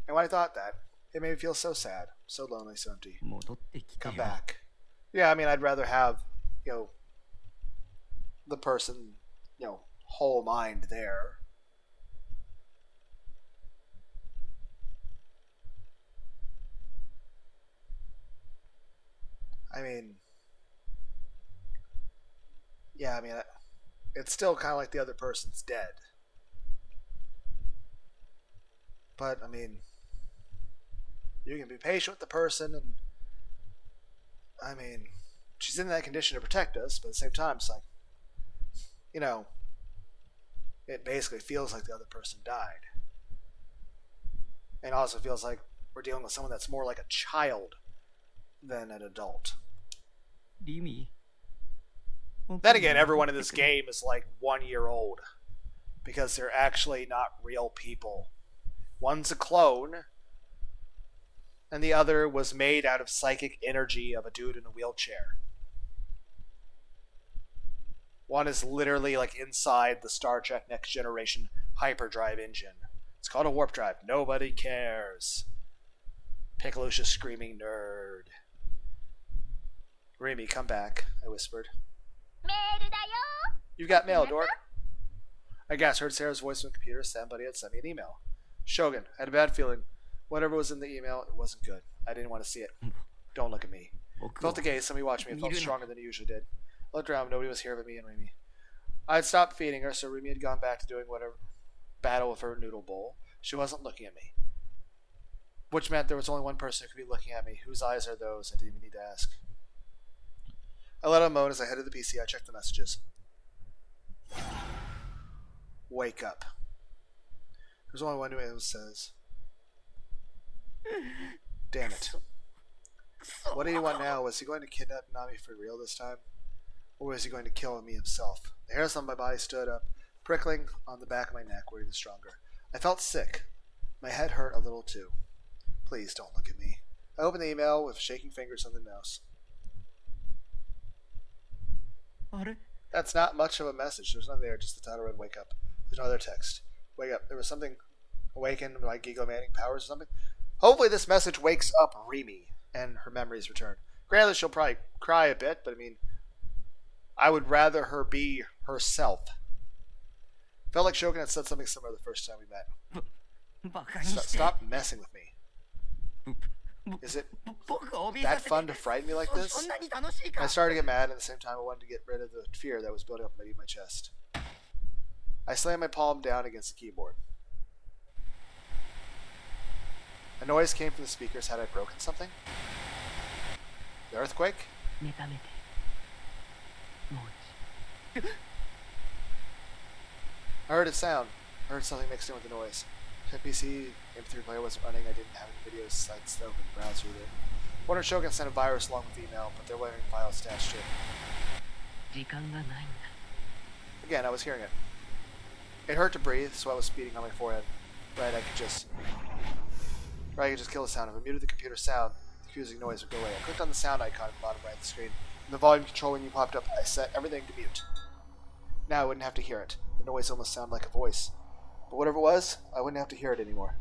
And when I thought that, it made me feel so sad, so lonely, so empty. Come back. Yeah, I mean, I'd rather have, the person, whole mind there. I mean, yeah, I mean, it's still kind of like the other person's dead. But, I mean, you can be patient with the person, and, I mean, she's in that condition to protect us, but at the same time, it's like, it basically feels like the other person died. And also feels like we're dealing with someone that's more like a child than an adult. Rimi? Then again, everyone in this game is like 1 year old. Because they're actually not real people. One's a clone, and the other was made out of psychic energy of a dude in a wheelchair. One is literally like inside the Star Trek Next Generation hyperdrive engine. It's called a warp drive. Nobody cares. Piccolusha screaming, nerd. Rimi, come back, I whispered. メールだよ You got mail, dork. I gasped, heard Sarah's voice on the computer. Somebody had sent me an email. Shogun, I had a bad feeling. Whatever was in the email, it wasn't good. I didn't want to see it. Don't look at me. I felt the gaze. Somebody watched me. It felt stronger than it usually did. I looked around. Nobody was here but me and Rimi. I had stopped feeding her, so Rimi had gone back to doing whatever battle with her noodle bowl. She wasn't looking at me. Which meant there was only one person who could be looking at me. Whose eyes are those? I didn't even need to ask. I let out a moan as I headed to the PC. I checked the messages. Wake up. There's only one who says. Damn it. What do you want now? Was he going to kidnap Nami for real this time? Or was he going to kill me himself? The hairs on my body stood up, prickling on the back of my neck, were even stronger. I felt sick. My head hurt a little too. Please don't look at me. I opened the email with shaking fingers on the mouse. That's not much of a message. There's nothing there, just the title read, Wake Up. There's no other text. Wake up. There was something, awaken my gigomantic powers or something. Hopefully this message wakes up Rimi and her memories return. Granted, she'll probably cry a bit, but I mean, I would rather her be herself. Felt like Shogun had said something similar the first time we met. Stop messing with me. Is it that fun to frighten me like this? I started to get mad, and at the same time I wanted to get rid of the fear that was building up in my chest. I slammed my palm down against the keyboard. A noise came from the speakers. Had I broken something? The earthquake? I heard a sound. I heard something mixed in with the noise. The PC MP3 player wasn't running. I didn't have any video sites open the browser either. Wonder if Shogun sent a virus along with the email, but there weren't any files attached to it. Again, I was hearing it. It hurt to breathe, sweat was speeding on my forehead. I could just kill the sound. If I muted the computer sound, the confusing noise would go away. I clicked on the sound icon at the bottom right of the screen. When the volume control menu popped up, I set everything to mute. Now I wouldn't have to hear it. The noise almost sounded like a voice. But whatever it was, I wouldn't have to hear it anymore.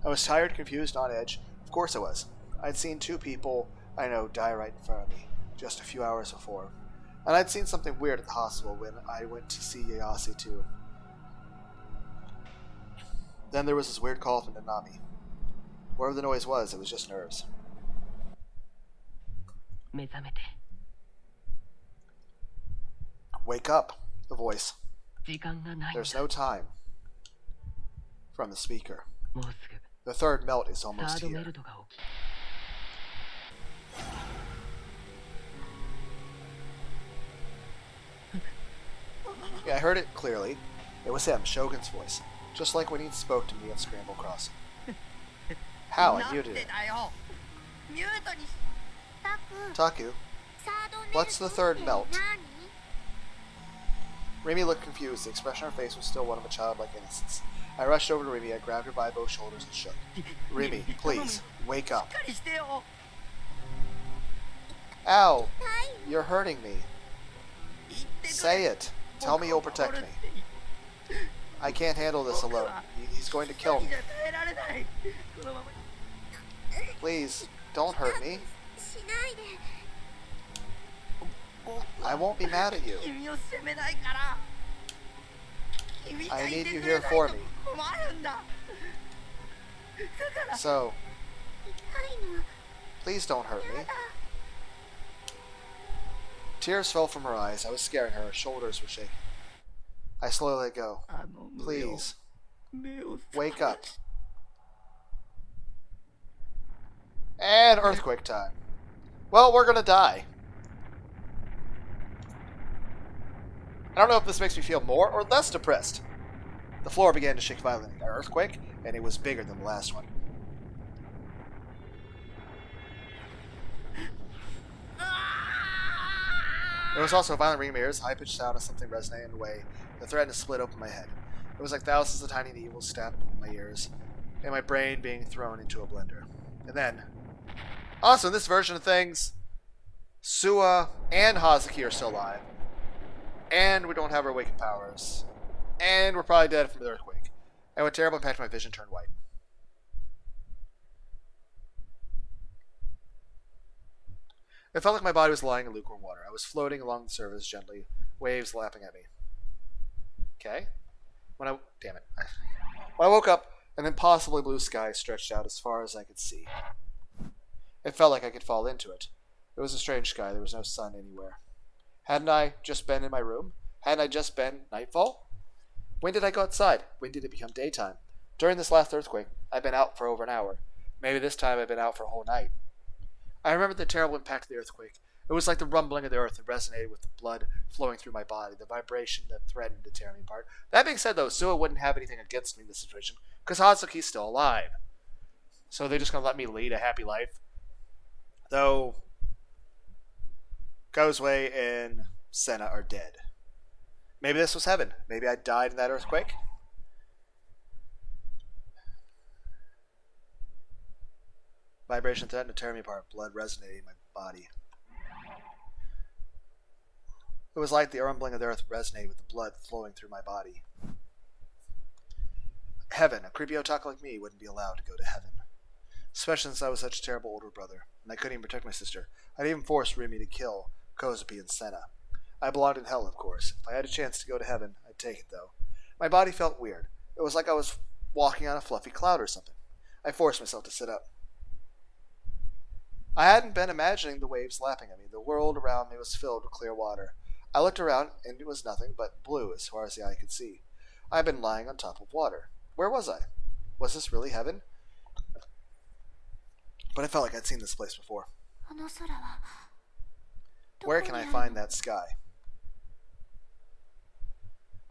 I was tired, confused, on edge. Of course I was. I'd seen two people I know die right in front of me, just a few hours before. And I'd seen something weird at the hospital when I went to see Yayase too. Then there was this weird call from Nami. Whatever the noise was, it was just nerves. Wake up, the voice. There's no time. From the speaker. The third melt is almost here. Yeah, I heard it clearly. It was him, Shogun's voice. Just like when he spoke to me at Scramble Crossing. How? I muted it. Taku, what's the third melt? Rimi looked confused. The expression on her face was still one of a childlike innocence. I rushed over to Rimi. I grabbed her by both shoulders and shook. Rimi, please, wake up. Ow! You're hurting me. Say it. Tell me you'll protect me. I can't handle this alone. He's going to kill me. Please, don't hurt me. I won't be mad at you. I need you here for me. So, please don't hurt me. Tears fell from her eyes. I was scaring her. Her shoulders were shaking. I slowly let go. Please, wake up. And earthquake time. Well, we're gonna die. I don't know if this makes me feel more or less depressed. The floor began to shake violently. An earthquake, and it was bigger than the last one. There was also a violent ring in my ears, high-pitched sound of something resonating in a way that threatened to split open my head. It was like thousands of tiny needles stabbed in my ears, and my brain being thrown into a blender. And then, also in this version of things, Suwa and Hazuki are still alive, and we don't have our awakened powers, and we're probably dead from the earthquake. And with terrible impact, my vision turned white. It felt like my body was lying in lukewarm water. I was floating along the surface gently, waves lapping at me. Okay? Damn it. When I woke up, an impossibly blue sky stretched out as far as I could see. It felt like I could fall into it. It was a strange sky. There was no sun anywhere. Hadn't I just been in my room? Hadn't I just been nightfall? When did I go outside? When did it become daytime? During this last earthquake, I'd been out for over an hour. Maybe this time I'd been out for a whole night. I remembered the terrible impact of the earthquake. It was like the rumbling of the earth that resonated with the blood flowing through my body, the vibration that threatened to tear me apart. That being said, though, Sua wouldn't have anything against me in this situation, because Hazuki's still alive. So they're just going to let me lead a happy life. Though Kozue and Senna are dead. Maybe this was heaven. Maybe I died in that earthquake. Vibration threatened to tear me apart, blood resonating in my body. It was like the rumbling of the earth resonated with the blood flowing through my body. Heaven. A creepy otaku like me wouldn't be allowed to go to heaven. Especially since I was such a terrible older brother, and I couldn't even protect my sister. I'd even forced Rimi to kill Kozupi and Senna. I belonged in hell, of course. If I had a chance to go to heaven, I'd take it, though. My body felt weird. It was like I was walking on a fluffy cloud or something. I forced myself to sit up. I hadn't been imagining the waves lapping at me. The world around me was filled with clear water. I looked around, and it was nothing but blue as far as the eye could see. I had been lying on top of water. Where was I? Was this really heaven? But I felt like I'd seen this place before. Where can I find that sky?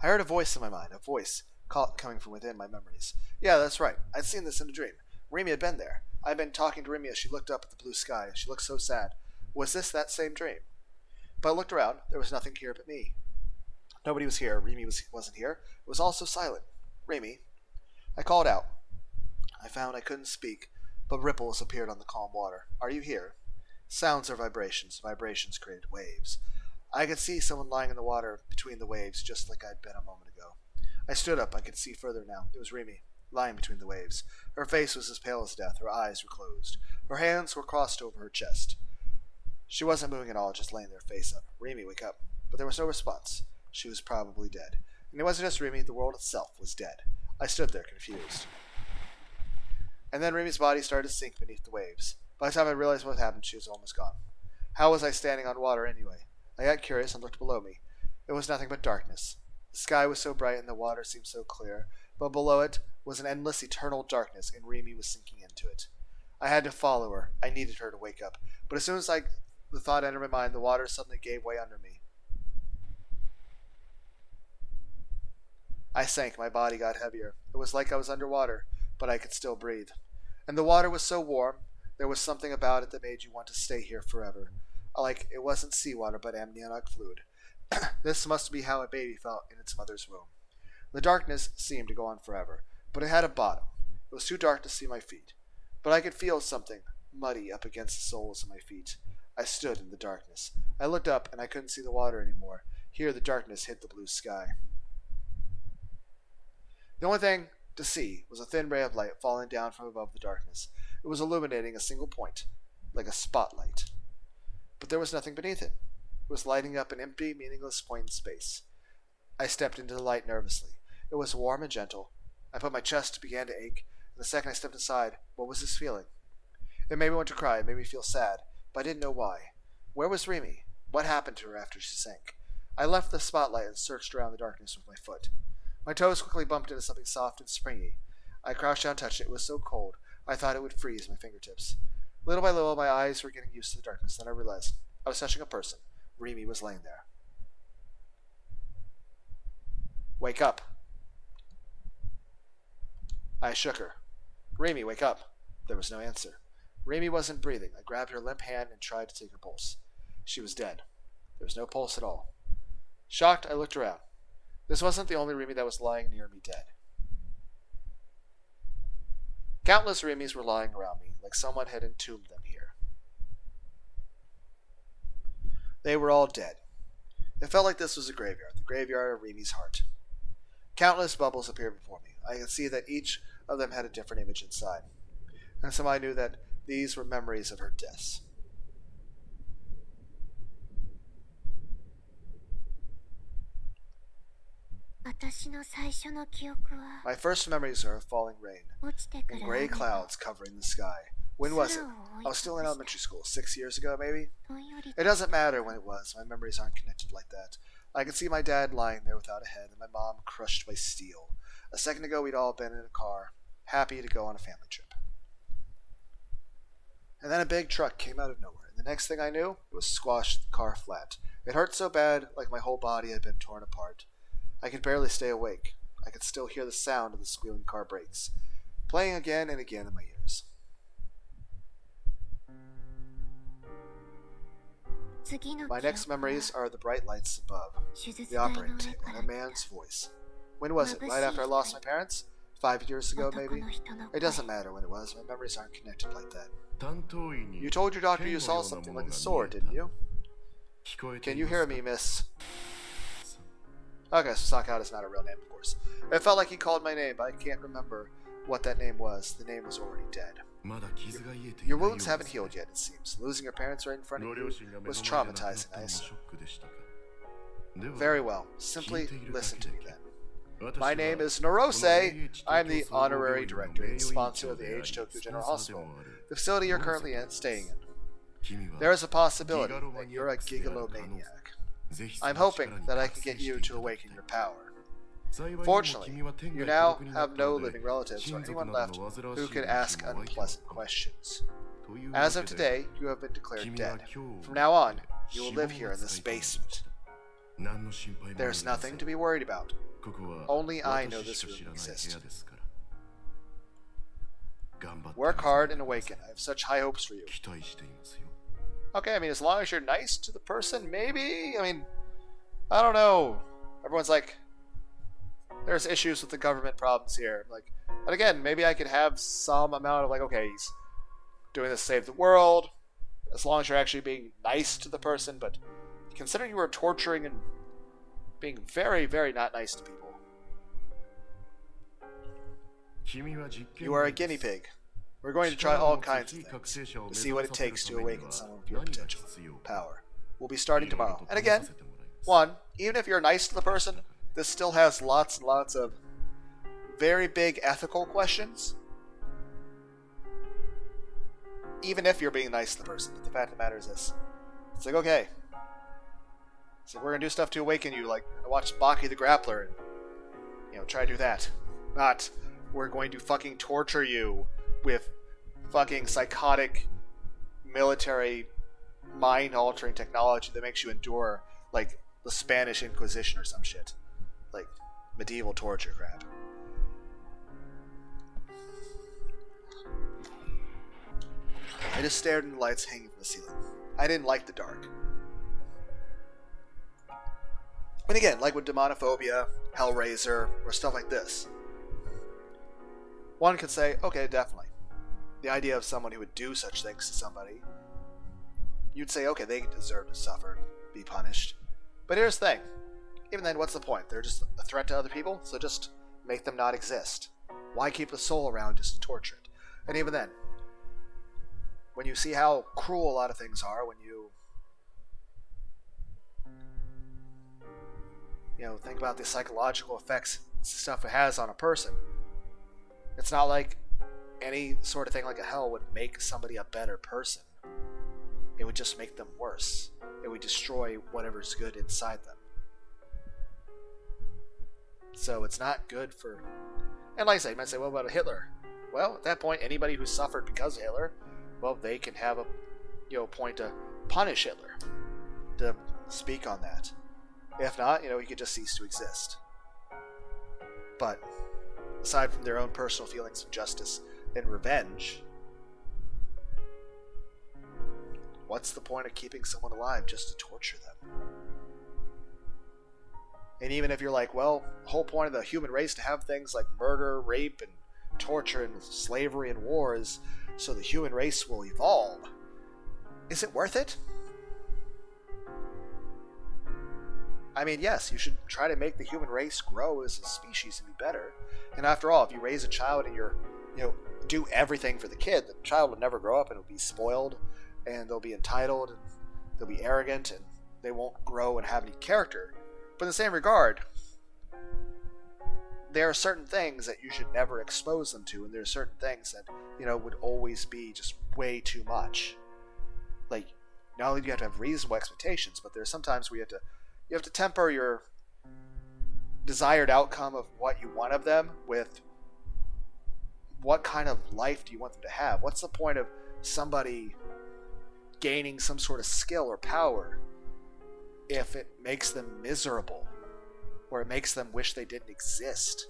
I heard a voice in my mind, a voice coming from within my memories. Yeah, that's right. I'd seen this in a dream. Rimi had been there. I'd been talking to Rimi as she looked up at the blue sky. She looked so sad. Was this that same dream? But I looked around. There was nothing here but me. Nobody was here. Rimi wasn't here. It was all so silent. Rimi. I called out. I found I couldn't speak, but ripples appeared on the calm water. Are you here? Sounds are vibrations. Vibrations created waves. I could see someone lying in the water between the waves, just like I'd been a moment ago. I stood up. I could see further now. It was Rimi, lying between the waves. Her face was as pale as death. Her eyes were closed. Her hands were crossed over her chest. She wasn't moving at all, just laying there face up. Rimi, wake up. But there was no response. She was probably dead. And it wasn't just Rimi, the world itself was dead. I stood there, confused. And then Rimi's body started to sink beneath the waves. By the time I realized what had happened, she was almost gone. How was I standing on water anyway? I got curious and looked below me. It was nothing but darkness. The sky was so bright and the water seemed so clear, but below it was an endless, eternal darkness, and Rimi was sinking into it. I had to follow her. I needed her to wake up. But as soon as the thought entered my mind, the water suddenly gave way under me. I sank. My body got heavier. It was like I was underwater, but I could still breathe. And the water was so warm, there was something about it that made you want to stay here forever. Like it wasn't seawater, but amniotic fluid. This must be how a baby felt in its mother's womb. The darkness seemed to go on forever, but it had a bottom. It was too dark to see my feet, but I could feel something muddy up against the soles of my feet. I stood in the darkness. I looked up, and I couldn't see the water anymore. Here the darkness hit the blue sky. The only thing to see was a thin ray of light falling down from above the darkness. It was illuminating a single point, like a spotlight. But there was nothing beneath it. It was lighting up an empty, meaningless point in space. I stepped into the light nervously. It was warm and gentle. I felt my chest began to ache, and the second I stepped inside, what was this feeling? It made me want to cry. It made me feel sad, but I didn't know why. Where was Rimi? What happened to her after she sank? I left the spotlight and searched around the darkness with my foot. My toes quickly bumped into something soft and springy. I crouched down and touched it. It was so cold, I thought it would freeze my fingertips. Little by little, my eyes were getting used to the darkness. Then I realized I was touching a person. Rimi was laying there. Wake up. I shook her. Rimi, wake up. There was no answer. Rimi wasn't breathing. I grabbed her limp hand and tried to take her pulse. She was dead. There was no pulse at all. Shocked, I looked around. This wasn't the only Rimi that was lying near me dead. Countless Rimis were lying around me, like someone had entombed them here. They were all dead. It felt like this was a graveyard, the graveyard of Rimi's heart. Countless bubbles appeared before me. I could see that each of them had a different image inside. And somehow I knew that these were memories of her deaths. 私の最初の記憶は My first memories are of falling rain 落ちてく and る gray 雨が clouds covering the sky. When was it? I was still in elementary school, 6 years ago maybe? どんより It doesn't matter when it was. My memories aren't connected like that. I can see my dad lying there without a head and my mom crushed by steel. A second ago, we'd all been in a car, happy to go on a family trip. And then a big truck came out of nowhere. And the next thing I knew, it was squashed the car flat. It hurt so bad, like my whole body had been torn apart. I could barely stay awake. I could still hear the sound of the squealing car brakes, playing again and again in my ears. 次の My 記 next 憶は memories are the bright lights above, 手術 the 台の operating 上 table, か and ら a 見 man's voice. When was it? Right after I lost my parents? 5 years た ago, 男 maybe? の人の It 声 doesn't matter when it was. My memories aren't connected like that. 担当医に You told your doctor you 剣の saw ような something もの like a が sword, 見え didn't た you? 聞こえて Can い you ます hear か me, miss? Okay, so Sakata's not a real name, of course. It felt like he called my name, but I can't remember what that name was. The name was already dead. まだ傷が癒えてい Your ないよう wounds です haven't healed yet, it seems. Losing your parents right in front ご of 両 you 親が目の was 前で亡くなった traumatizing, の I も assume. ショックでしたかでは Very well. Simply 聞いているだけ listen で to me then. 私 My は name is この Norose. I'm the 東京総合 honorary 病院の director 名誉 and 院 sponsor 長 of the であり Age ス Tokyo ポン General サーで Hospital, もある the facility you're 野崎 currently です staying in. 君は There is a possibility ギガロマ that ニ you're ア a ックスである可能 gigalomaniac. ぜひ I'm その hoping 力に that I 覚 can 醒 get し you てい to ただき awaken たい your power. 幸いにも Fortunately, 君は天 you 涯 now 孤独になっ have た no ので living relatives or 親族 anyone など left の煩わ who しい can 連 ask 中も湧いて unpleasant こない questions. という As わ of けで today, you have been declared 君は dead. 今日 From now on, 死 you will 亡 live here in 扱 this いとなりまし basement. た何の心配もありま There's せん nothing to be worried about. ここは Only I know 私し this か知 room らない部 exists. 屋ですから頑張って Work hard and くださ awaken. い I have such high hopes for you. 期待していますよ Okay, I mean, as long as you're nice to the person, maybe? I mean, I don't know. Everyone's like, there's issues with the government problems here. Like, but again, maybe I could have some amount of like, okay, he's doing this to save the world, as long as you're actually being nice to the person, but considering you were torturing and being very, very not nice to people. 君は実験 You are a 台です guinea pig. We're going to try 力を all 持つ kinds 非 of 覚 things 醒者を to 目 see what 覚 it まさせ takes る to ために awaken は some of your 何が potential 必要 power. We'll be starting いろいろ tomorrow. と And 試さ again, せてもらいます one, even if you're nice to the person, this still has lots and lots of very big ethical questions. Even if you're being nice to the person, the fact of the matter is this. It's like, okay. So we're gonna do stuff to awaken you, like watch Baki the Grappler and, try to do that. Not, we're going to fucking torture you with fucking psychotic military mind-altering technology that makes you endure, like, the Spanish Inquisition or some shit. Like, medieval torture crap. I just stared at the lights hanging from the ceiling. I didn't like the dark. And again, like with Demonophobia, Hellraiser, or stuff like this, one could say, okay, definitely. The idea of someone who would do such things to somebody, you'd say, okay, they deserve to suffer, be punished. But here's the thing. Even then, what's the point? They're just a threat to other people, so just make them not exist. Why keep the soul around just to torture it? And even then, when you see how cruel a lot of things are, when you think about the psychological effects stuff it has on a person, it's not like any sort of thing like a hell would make somebody a better person. It would just make them worse. It would destroy whatever's good inside them. So it's not good for... And like I say, you might say, what about Hitler? Well, at that point, anybody who suffered because of Hitler, well, they can have a point to punish Hitler, to speak on that. If not, he could just cease to exist. But aside from their own personal feelings of justice and revenge, what's the point of keeping someone alive just to torture them? And even if you're like, well, the whole point of the human race to have things like murder, rape, and torture, and slavery and war is so the human race will evolve, is it worth it? I mean, yes, you should try to make the human race grow as a species and be better. And after all, if you raise a child and you're, do everything for the kid, the child will never grow up and will be spoiled, and they'll be entitled, and they'll be arrogant, and they won't grow and have any character. But in the same regard, there are certain things that you should never expose them to, and there are certain things that, would always be just way too much. Like, not only do you have to have reasonable expectations, but there's sometimes where you have to temper your desired outcome of what you want of them with what kind of life do you want them to have. What's the point of somebody gaining some sort of skill or power if it makes them miserable, or it makes them wish they didn't exist?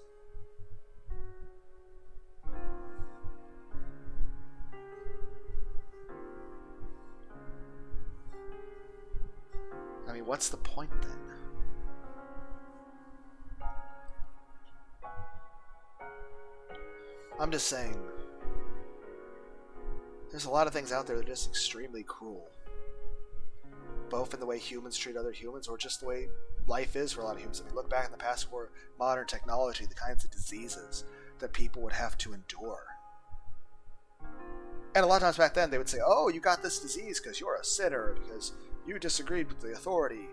I mean, what's the point then? I'm just saying, there's a lot of things out there that are just extremely cruel. Both in the way humans treat other humans, or just the way life is for a lot of humans. I mean, look back in the past for modern technology, the kinds of diseases that people would have to endure. And a lot of times back then, they would say, oh, you got this disease because you're a sinner, because you disagreed with the authority.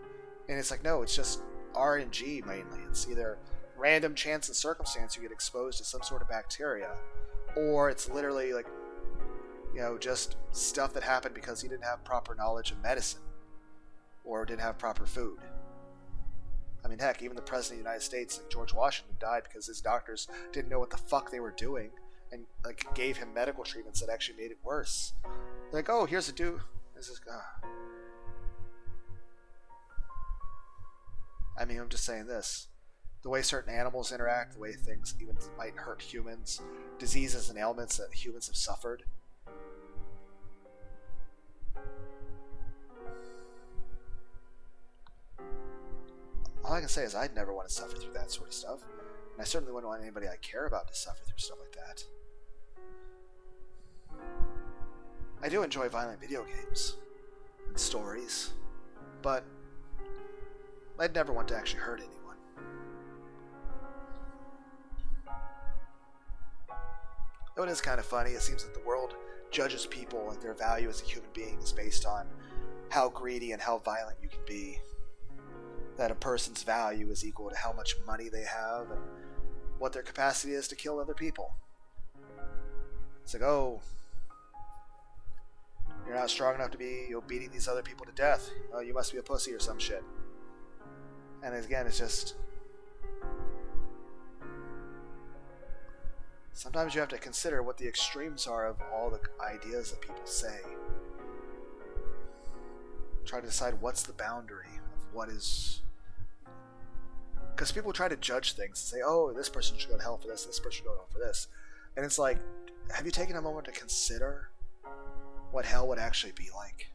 And it's like, no, it's just RNG mainly. It's either random chance and circumstance you get exposed to some sort of bacteria, or it's literally like, just stuff that happened because you didn't have proper knowledge of medicine, or didn't have proper food. I mean, heck, even the President of the United States, like George Washington, died because his doctors didn't know what the fuck they were doing, and gave him medical treatments that actually made it worse. They're like, oh, here's a dude. I mean, I'm just saying this. The way certain animals interact, the way things even might hurt humans, diseases and ailments that humans have suffered. All I can say is I'd never want to suffer through that sort of stuff. And I certainly wouldn't want anybody I care about to suffer through stuff like that. I do enjoy violent video games and stories, but I'd never want to actually hurt anyone. Though it is kind of funny, it seems that the world judges people and their value as a human being is based on how greedy and how violent you can be. That a person's value is equal to how much money they have and what their capacity is to kill other people. It's like, oh, you're not strong enough to be beating these other people to death. Oh, you must be a pussy or some shit. And again, it's just... sometimes you have to consider what the extremes are of all the ideas that people say. Try to decide what's the boundary of what is... Because people try to judge things and say, oh, this person should go to hell for this person should go to hell for this. And it's like, have you taken a moment to consider what hell would actually be like?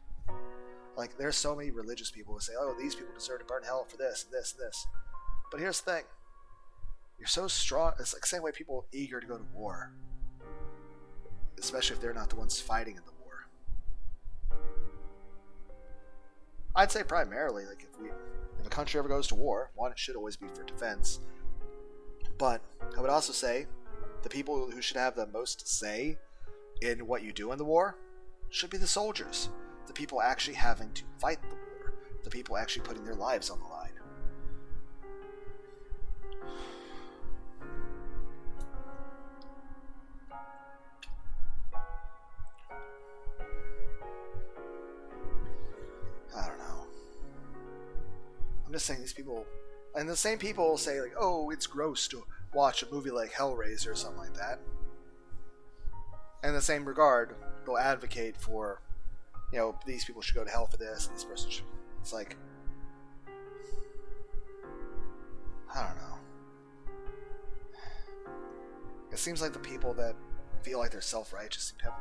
Like, there's so many religious people who say, oh, these people deserve to burn hell for this and this and this. But here's the thing. You're so strong. It's like the same way people are eager to go to war. Especially if they're not the ones fighting in the war. I'd say primarily, like, if a country ever goes to war, one, it should always be for defense. But I would also say the people who should have the most say in what you do in the war should be the soldiers. The people actually having to fight the war. The people actually putting their lives on the line. I don't know. I'm just saying these people, and the same people will say like, oh, it's gross to watch a movie like Hellraiser or something like that. In the same regard, they'll advocate for, these people should go to hell for this, and this person should. It's like, I don't know. It seems like the people that feel like they're self-righteous seem to have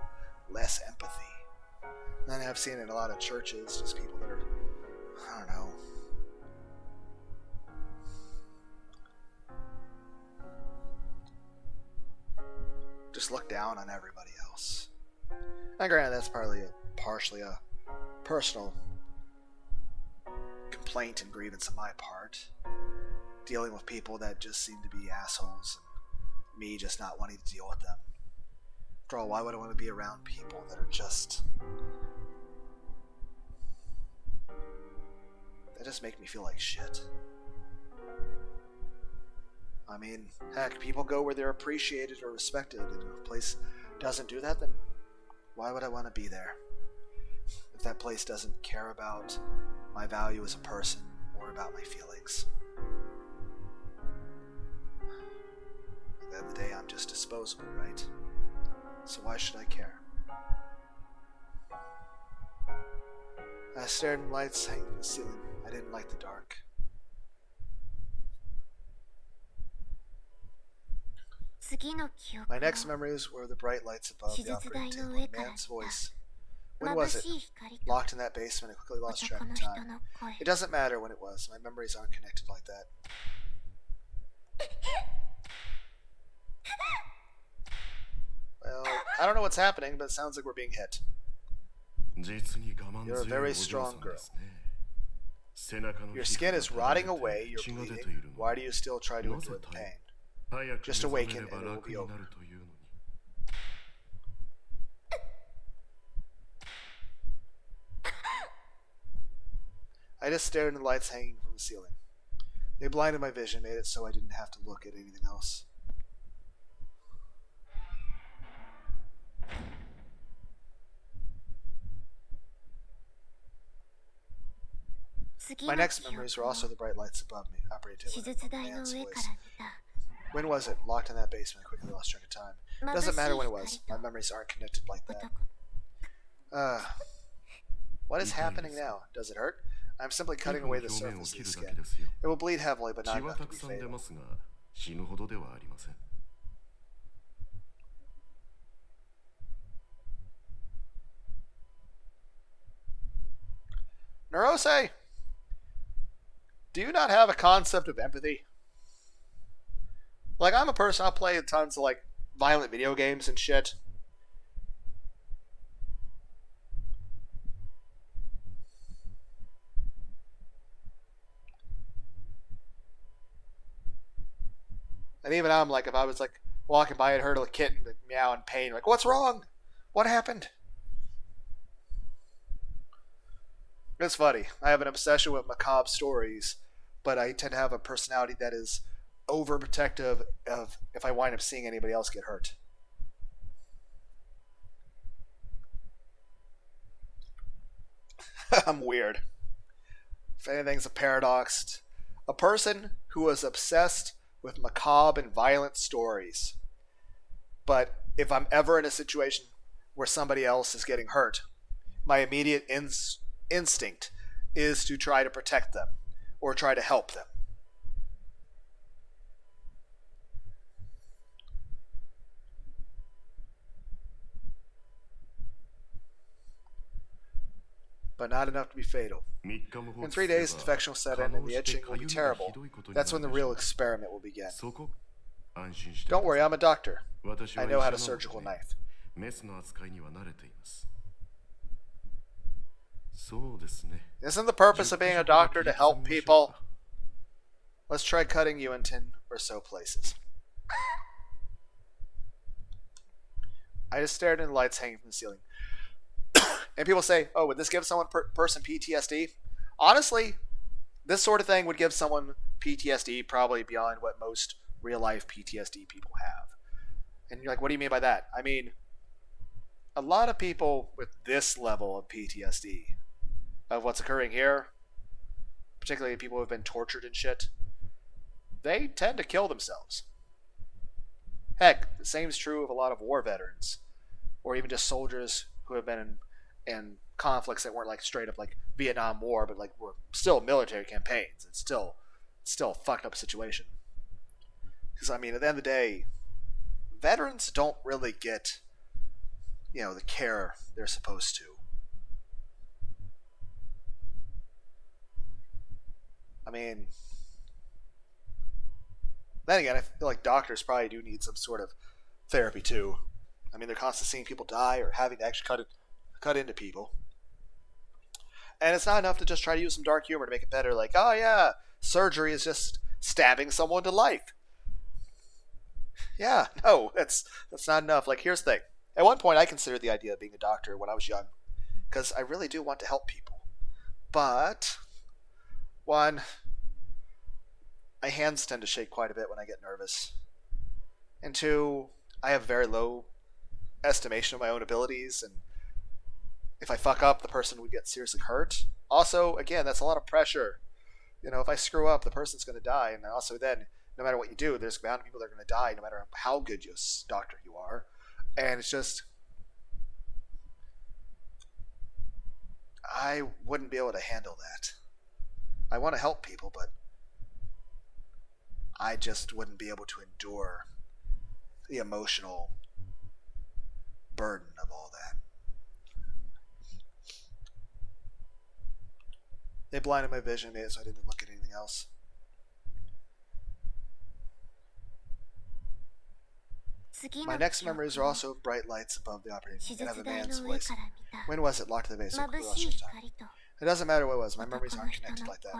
less empathy. And then I've seen it in a lot of churches, just people that are, I don't know. Just look down on everybody else. And granted, that's partially a personal complaint and grievance on my part. Dealing with people that just seem to be assholes, and me just not wanting to deal with them. After all, why would I want to be around people that are just... that just make me feel like shit? I mean, heck, people go where they're appreciated or respected, and if a place doesn't do that, then why would I want to be there? If that place doesn't care about my value as a person or about my feelings. At the end of the day, I'm just disposable, right? So why should I care? I stared at the lights hanging from the ceiling. I didn't like the dark. My next memories were the bright lights above the operating table and a man's voice. When was it? Locked in that basement, I quickly lost track of time. It doesn't matter when it was. My memories aren't connected like that. Well, I don't know what's happening, but it sounds like we're being hit. You're a very strong girl. Your skin is rotting away, you're bleeding. Why do you still try to endure the pain? Just awaken and it will be over. I just stared at the lights hanging from the ceiling. They blinded my vision, made it so I didn't have to look at anything else. My next memories were also the bright lights above me, operating table, and a man's voice. When was it? Locked in that basement, I quickly lost track of time. Doesn't matter when it was. My memories aren't connected like that. What is happening now? Does it hurt? I'm simply cutting away the surface of the skin. It will bleed heavily, but not enough to be fatal. Narose, do you not have a concept of empathy? Like, I'm a person, I'll play tons of, like, violent video games and shit. And even I'm like, if I was, like, walking by and heard a kitten meow in pain, like, what's wrong? What happened? It's funny. I have an obsession with macabre stories, but I tend to have a personality that is overprotective of if I wind up seeing anybody else get hurt. I'm weird. If anything's a paradox, a person who is obsessed with macabre and violent stories. But if I'm ever in a situation where somebody else is getting hurt, my immediate instinct is to try to protect them or try to help them. But not enough to be fatal. In 3 days, infection will set in and the itching will be terrible. That's when the real experiment will begin. Don't worry, I'm a doctor. I know how to surgical knife. Isn't the purpose of being a doctor to help people? Let's try cutting you in 10 or so places. I just stared into the lights hanging from the ceiling. And people say, oh, would this give someone person PTSD? Honestly, this sort of thing would give someone PTSD probably beyond what most real-life PTSD people have. And you're like, what do you mean by that? I mean, a lot of people with this level of PTSD, of what's occurring here, particularly people who have been tortured and shit, they tend to kill themselves. Heck, the same is true of a lot of war veterans, or even just soldiers who have been in conflicts that weren't like straight up like Vietnam War, but like were still military campaigns. It's still a fucked up situation. Because I mean, at the end of the day, veterans don't really get, the care they're supposed to. I mean, then again, I feel like doctors probably do need some sort of therapy too. I mean, they're constantly seeing people die or having to actually cut into people. And it's not enough to just try to use some dark humor to make it better. Like, oh yeah, surgery is just stabbing someone to life. Yeah, no, that's not enough. Like, here's the thing. At one point, I considered the idea of being a doctor when I was young, because I really do want to help people. But, one, my hands tend to shake quite a bit when I get nervous. And 2, I have very low estimation of my own abilities, and if I fuck up, the person would get seriously hurt. Also, again, that's a lot of pressure. You know, if I screw up, the person's going to die, and also then, no matter what you do, there's bound to people that are going to die, no matter how good a doctor you are. And it's just, I wouldn't be able to handle that. I want to help people, but I just wouldn't be able to endure the emotional burden of all that. They blinded my vision, so I didn't look at anything else. My next memories are also of bright lights above the operating room and of a man's voice. When was it? Locked in the base. It doesn't matter what it was. My memories aren't connected like that.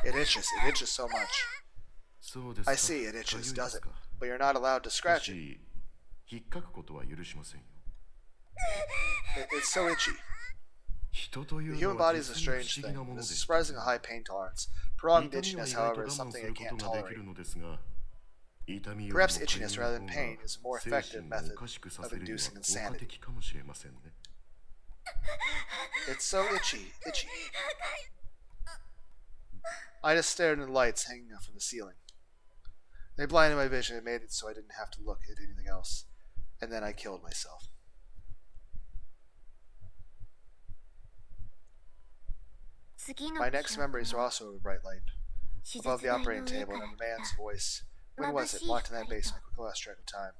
It itches. It itches so much. I see, it itches, does it? But you're not allowed to scratch it. It's so itchy. The human body is a strange thing. It is a surprisingly high pain tolerance. Prolonged itchiness, however, is something I can't tolerate. Perhaps itchiness rather than pain is a more effective method of inducing insanity. It's so itchy. I just stared into the lights hanging up from the ceiling. They blinded my vision and made it so I didn't have to look at anything else. And then I killed myself. My next memories are also of a bright light above the operating table and of a man's voice. When was it? Locked in that basement. I quickly lost track of time.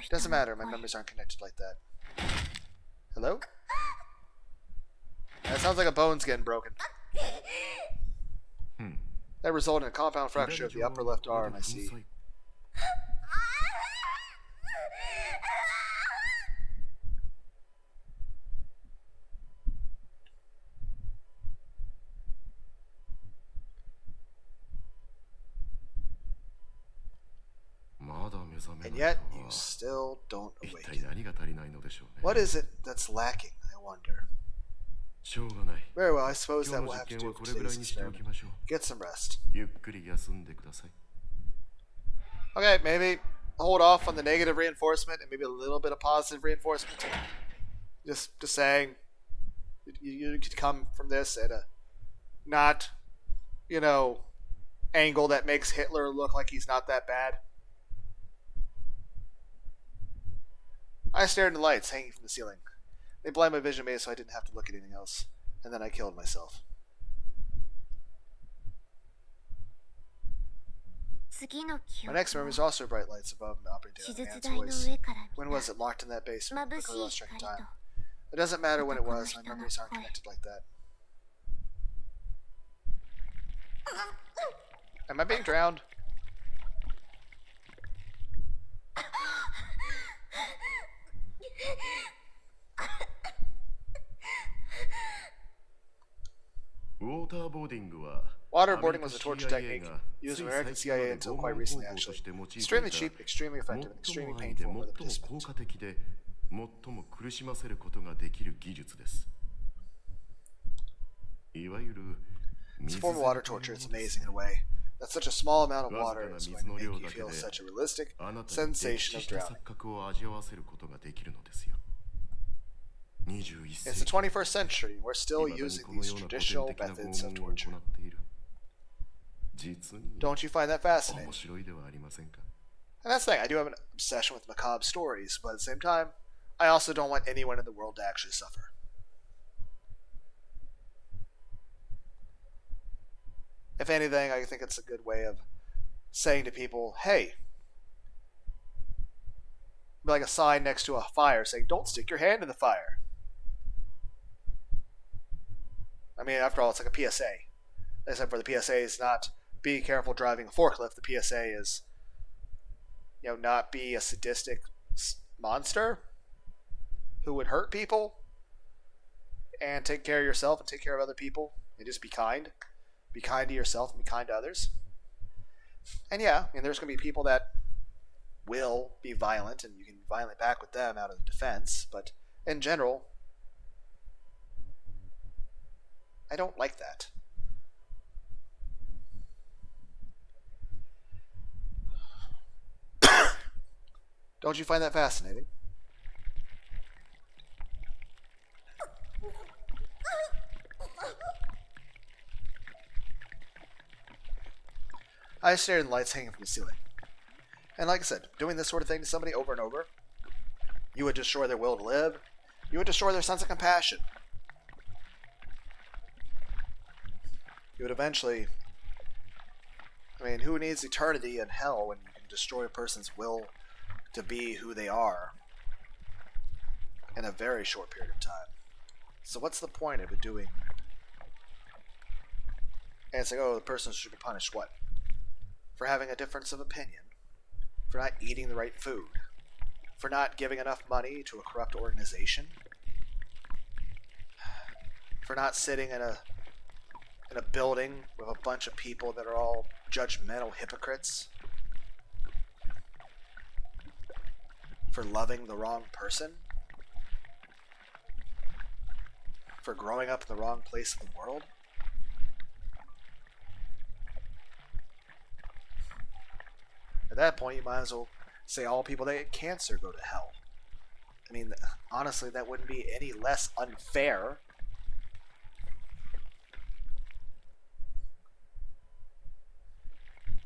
It doesn't matter. My memories aren't connected like that. Hello? That sounds like a bone's getting broken. That resulted in a compound fracture of the upper left arm, I see. And yet, you still don't awaken. What is it that's lacking, I wonder? Very well, I suppose that will have to do for today's experiment. Get some rest. Okay, maybe hold off on the negative reinforcement and maybe a little bit of positive reinforcement. Just saying, you could come from this at a not, angle that makes Hitler look like he's not that bad. I stared into the lights hanging from the ceiling. They blinded my vision so I didn't have to look at anything else. And then I killed myself. My next memory is also bright lights above the operating table and a man's voice. When was it? Locked in that basement. Quickly lost track of time. It doesn't matter when it was. My memories aren't connected like that. Am I being drowned? Waterboarding was a torture technique used in American CIA until quite recently, actually. Extremely cheap, extremely effective, and extremely painful for the participant. It's a form of water torture. It's amazing in a way. That such a small amount of water is going to make you feel such a realistic sensation of drowning. It's the 21st century, and we're still using these traditional methods of torture. Don't you find that fascinating? And that's the thing, I do have an obsession with macabre stories, but at the same time, I also don't want anyone in the world to actually suffer. If anything, I think it's a good way of saying to people, hey, be like a sign next to a fire saying, don't stick your hand in the fire. I mean, after all, it's like a PSA. Except for the PSA is not be careful driving a forklift. The PSA is, not be a sadistic monster who would hurt people, and take care of yourself and take care of other people, and just be kind. Be kind to yourself and be kind to others. And yeah, there's going to be people that will be violent, and you can violently back with them out of defense, but in general, I don't like that. Don't you find that fascinating? I stared at the lights hanging from the ceiling. And like I said, doing this sort of thing to somebody over and over, you would destroy their will to live. You would destroy their sense of compassion. You would eventually... I mean, who needs eternity in hell when you can destroy a person's will to be who they are in a very short period of time? So what's the point of it doing... And it's like, oh, the person should be punished. What? For having a difference of opinion? For not eating the right food? For not giving enough money to a corrupt organization? For not sitting in a building with a bunch of people that are all judgmental hypocrites? For loving the wrong person? For growing up in the wrong place in the world? At that point, you might as well say all people that get cancer go to hell. I mean, honestly, that wouldn't be any less unfair.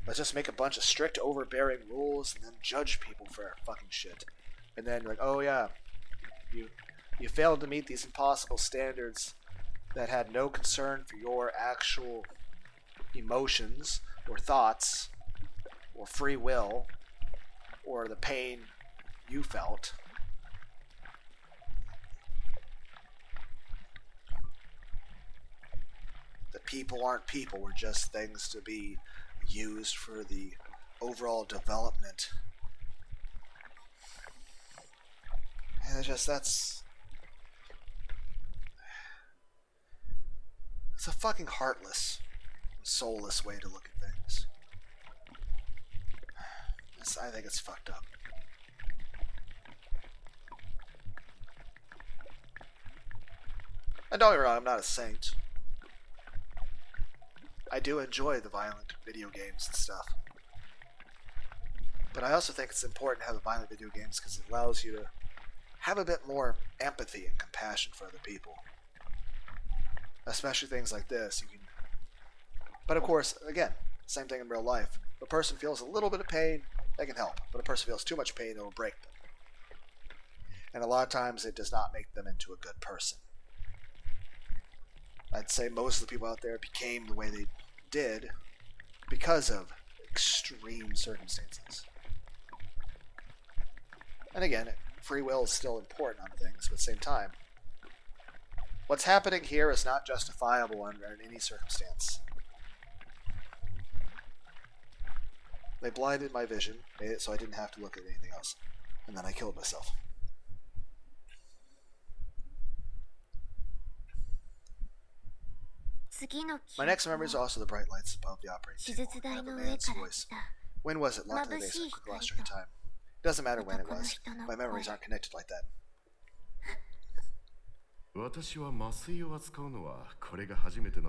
Let's just make a bunch of strict, overbearing rules and then judge people for our fucking shit. And then, like, oh yeah, you failed to meet these impossible standards that had no concern for your actual emotions or thoughts or free will or the pain you felt. That people aren't people, we're just things to be used for the overall development. And it's a fucking heartless, soulless way to look at things. I think it's fucked up. And don't get me wrong, I'm not a saint. I do enjoy the violent video games and stuff. But I also think it's important to have the violent video games because it allows you to have a bit more empathy and compassion for other people. Especially things like this. But of course, again, same thing in real life. If a person feels a little bit of pain, they can help. But if a person feels too much pain, it will break them. And a lot of times it does not make them into a good person. I'd say most of the people out there became the way they did because of extreme circumstances. And again, free will is still important on things, but at the same time, what's happening here is not justifiable under any circumstance. They blinded my vision, made it so I didn't have to look at anything else. And then I killed myself. My next memory is also the bright lights above the operating table. I have a man's voice. When was it? Locked in the basement. Quick lost track of time. It doesn't matter when it was. My memories aren't connected like that.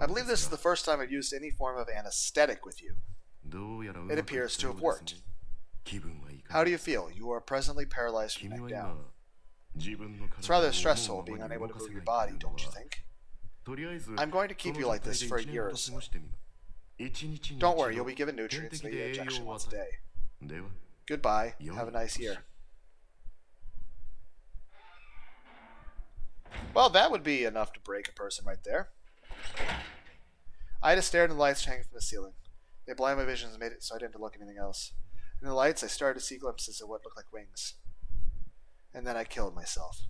I believe this is the first time I've used any form of anesthetic with you. It appears to have worked. How do you feel? You are presently paralyzed from the neck down. It's rather stressful being unable to move your body, don't you think? I'm going to keep you like this for a year or so. Don't worry, you'll be given nutrients and an injection once a day. Goodbye. Have a nice year. Well, that would be enough to break a person right there. I just stared at the lights hanging from the ceiling. They blinded my vision and made it so I didn't look at anything else. In the lights, I started to see glimpses of what looked like wings. And then I killed myself.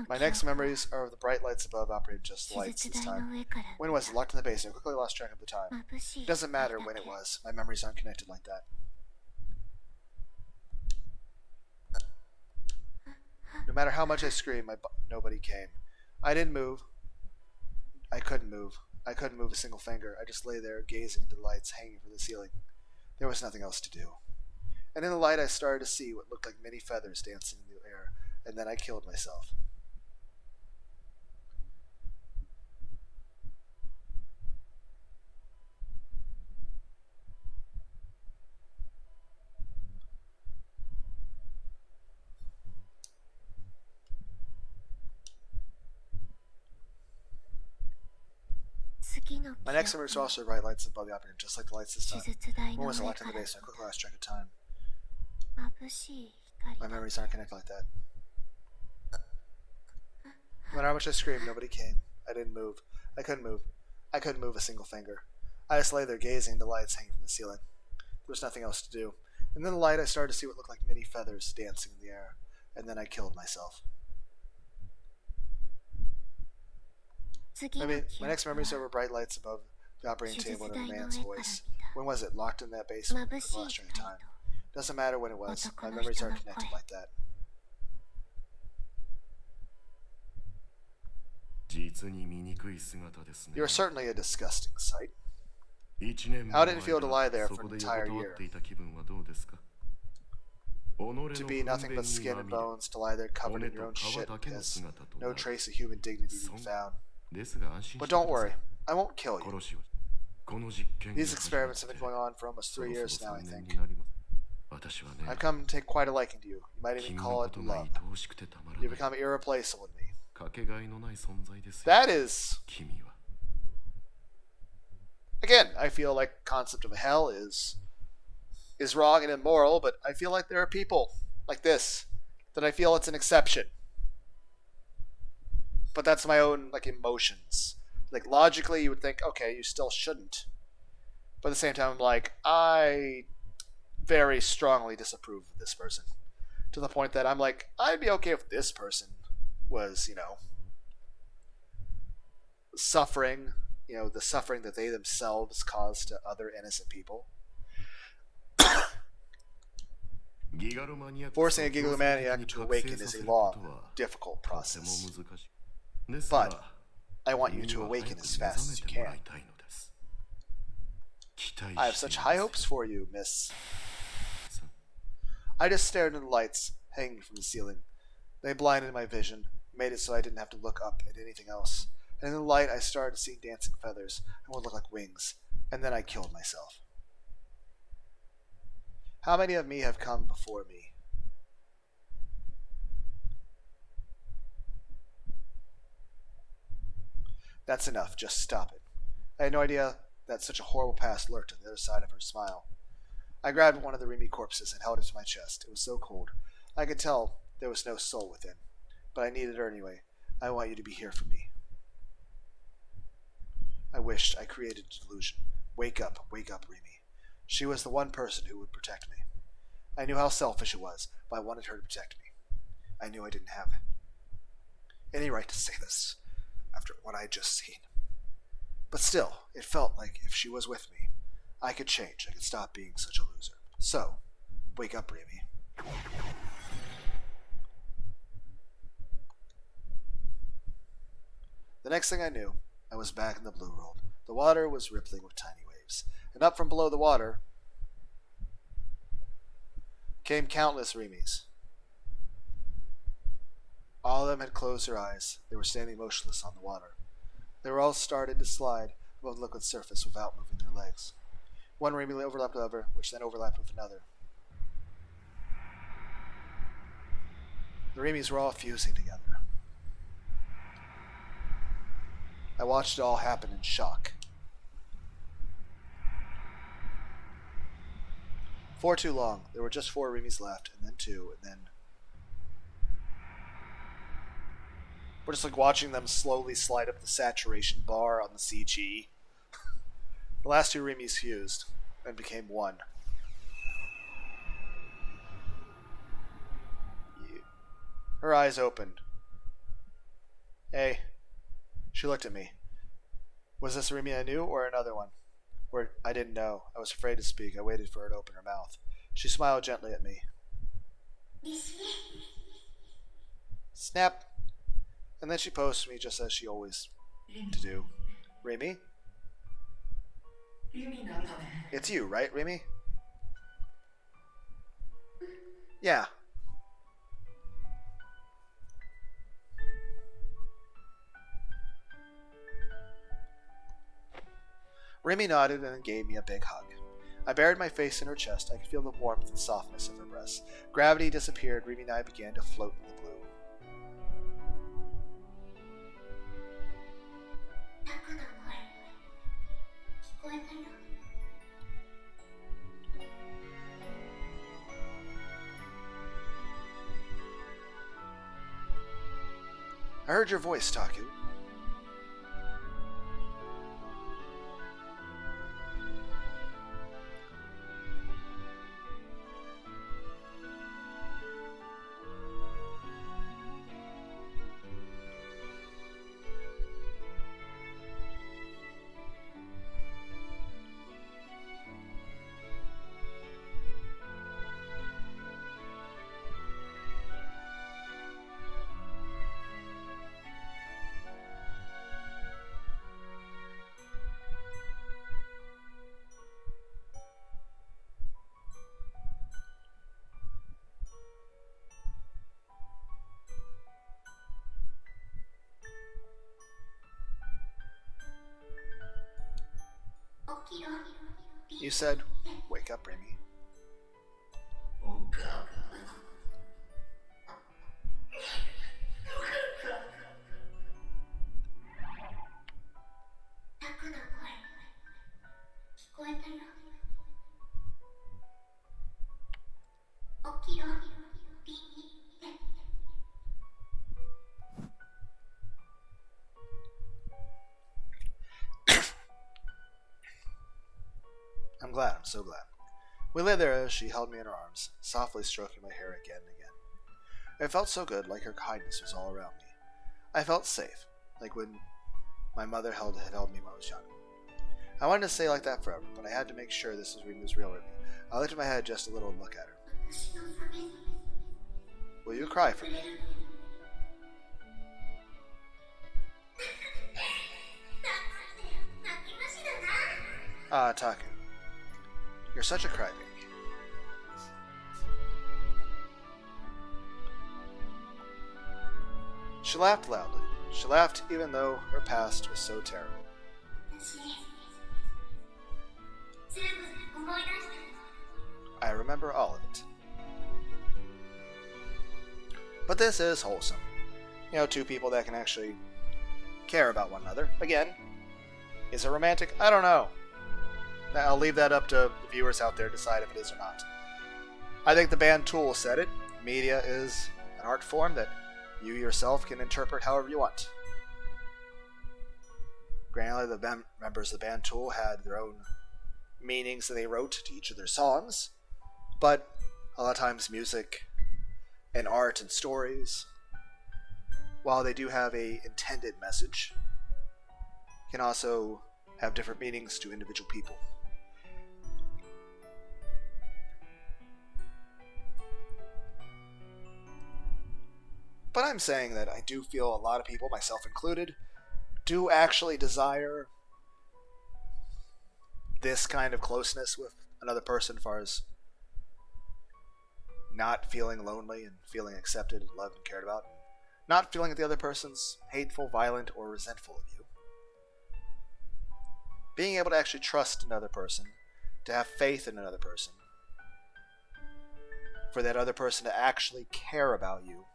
My next memories are of the bright lights above operating just the lights this time. When was it? Locked in the basement. I quickly lost track of the time. It doesn't matter when it was. My memories aren't connected like that. No matter how much I screamed, nobody came. I didn't move. I couldn't move. I couldn't move a single finger. I just lay there, gazing into the lights hanging from the ceiling. There was nothing else to do. And in the light, I started to see what looked like many feathers dancing in the air, and then I killed myself. My next memories are also bright lights above the opera room, just like the lights this time. When was the locked in the basement? I quickly lost track of time. My memories aren't connected like that. No matter how much I screamed, nobody came. I didn't move. I couldn't move. I couldn't move a single finger. I just lay there gazing at the lights hanging from the ceiling. There was nothing else to do. And then the light, I started to see what looked like many feathers dancing in the air. And then I killed myself. My next memories are bright lights above the operating table and a man's voice. When was it? Locked in that basement for the last time. Doesn't matter when it was. My memories are connected like that. You're certainly a disgusting sight. How did it feel to lie there for an entire year? To be nothing but skin and bones, to lie there covered in your own shit because no trace of human dignity to be found. But don't worry, I won't kill you. These experiments have been going on for almost 3 years now, I think. I've come to take quite a liking to you. You might even call it love. You become irreplaceable in me. That is... Again, I feel like the concept of a hell is wrong and immoral, but I feel like there are people like this that I feel it's an exception. But that's my own emotions. Logically, you would think, okay, you still shouldn't. But at the same time, I'm like, I very strongly disapprove of this person. To the point that I'm like, I'd be okay if this person was, suffering, the suffering that they themselves cause to other innocent people. Forcing a gigalomaniac to awaken is a long, difficult process. But I want you to awaken as fast as you can. I have such high hopes for you, miss. I just stared into the lights hanging from the ceiling. They blinded my vision, made it so I didn't have to look up at anything else. And in the light, I started to see dancing feathers and what looked like wings. And then I killed myself. How many of me have come before me? That's enough. Just stop it. I had no idea that such a horrible past lurked on the other side of her smile. I grabbed one of the Rimi corpses and held it to my chest. It was so cold. I could tell there was no soul within. But I needed her anyway. I want you to be here for me. I wished I created a delusion. Wake up, Rimi. She was the one person who would protect me. I knew how selfish it was, but I wanted her to protect me. I knew I didn't have any right to say this after what I had just seen. But still, it felt like if she was with me, I could change. I could stop being such a loser. So, wake up, Rimi. The next thing I knew, I was back in the blue world. The water was rippling with tiny waves, and up from below the water came countless Rimis. All of them had closed their eyes. They were standing motionless on the water. They were all started to slide above the liquid surface without moving their legs. One Rimi overlapped the other, which then overlapped with another. The Rimis were all fusing together. I watched it all happen in shock. For too long, there were just 4 Rimis left, and then 2, and then... We're just watching them slowly slide up the saturation bar on the CG. The last 2 Rimis fused and became 1. Her eyes opened. Hey. She looked at me. Was this Rimi I knew, or another one? Or I didn't know. I was afraid to speak. I waited for her to open her mouth. She smiled gently at me. Snap. And then she posed to me just as she always to do. Rimi? It's you, right, Rimi? Yeah. Rimi nodded and gave me a big hug. I buried my face in her chest. I could feel the warmth and softness of her breasts. Gravity disappeared. Rimi and I began to float in the blue. I heard your voice, Taku. You said, wake up, Rimi. I'm glad. I'm so glad. We lay there as she held me in her arms, softly stroking my hair again and again. It felt so good, like her kindness was all around me. I felt safe, like when my mother had held me when I was young. I wanted to stay like that forever, but I had to make sure this was real Rimi. I lifted my head just a little and looked at her. Will you cry for me? Ah, Taku. You're such a crybaby. She laughed loudly. She laughed even though her past was so terrible. I remember all of it. But this is wholesome. You know, two people that can actually care about one another. Again, is it romantic? I don't know. I'll leave that up to the viewers out there to decide if it is or not. I think the band Tool said it. Media is an art form that you yourself can interpret however you want. Granted, the members of the band Tool had their own meanings that they wrote to each of their songs, but a lot of times music and art and stories, while they do have a intended message, can also have different meanings to individual people. But I'm saying that I do feel a lot of people, myself included, do actually desire this kind of closeness with another person as far as not feeling lonely and feeling accepted and loved and cared about. Not feeling that the other person's hateful, violent, or resentful of you. Being able to actually trust another person, to have faith in another person, for that other person to actually care about you,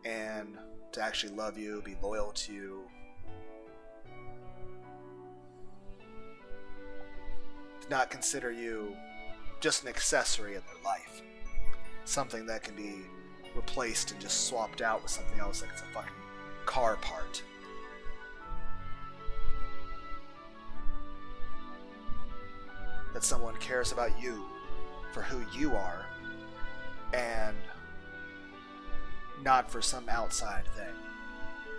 and to actually love you, be loyal to you, to not consider you just an accessory in their life. Something that can be replaced and just swapped out with something else like it's a fucking car part. That someone cares about you for who you are and not for some outside thing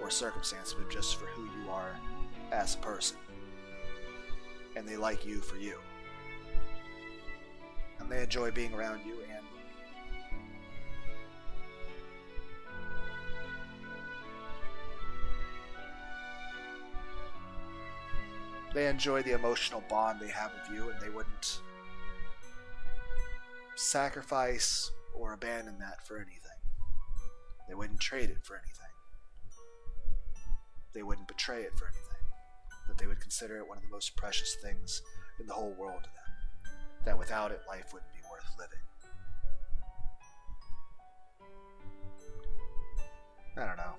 or circumstance, but just for who you are as a person. And they like you for you. And they enjoy being around you, and They enjoy the emotional bond they have with you, and they wouldn't sacrifice or abandon that for anything. They wouldn't trade it for anything. They wouldn't betray it for anything. That they would consider it one of the most precious things in the whole world to them. That without it, life wouldn't be worth living. I don't know.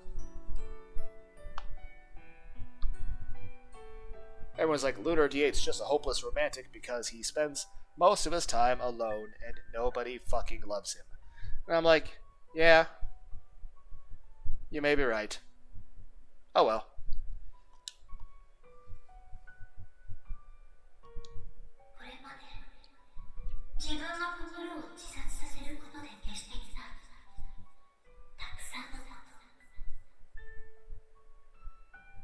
Everyone's like, Lunar D8's just a hopeless romantic because he spends most of his time alone and nobody fucking loves him. And I'm like, yeah, you may be right. Oh well. これまで自分の心を自殺させることで消してきたたくさんのこと。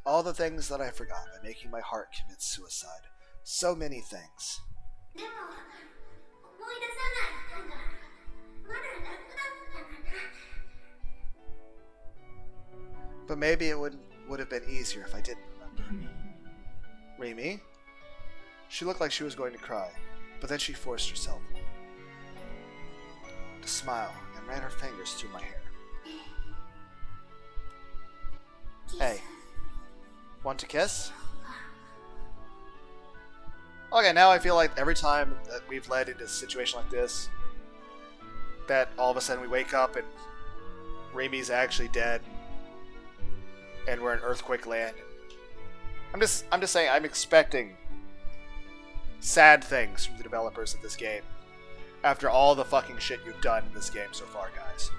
All the things that I forgot by making my heart commit suicide. So many things. でも思い出さないのがまだ楽だったかな。 But maybe it would have been easier if I didn't remember. Rimi? She looked like she was going to cry, but then she forced herself to smile and ran her fingers through my hair. Hey, want to kiss? Okay, now I feel like every time that we've led into a situation like this, that all of a sudden we wake up and Rimi's actually dead, and we're in earthquake land. I'm just saying, I'm expecting sad things from the developers of this game after all the fucking shit you've done in this game so far, guys.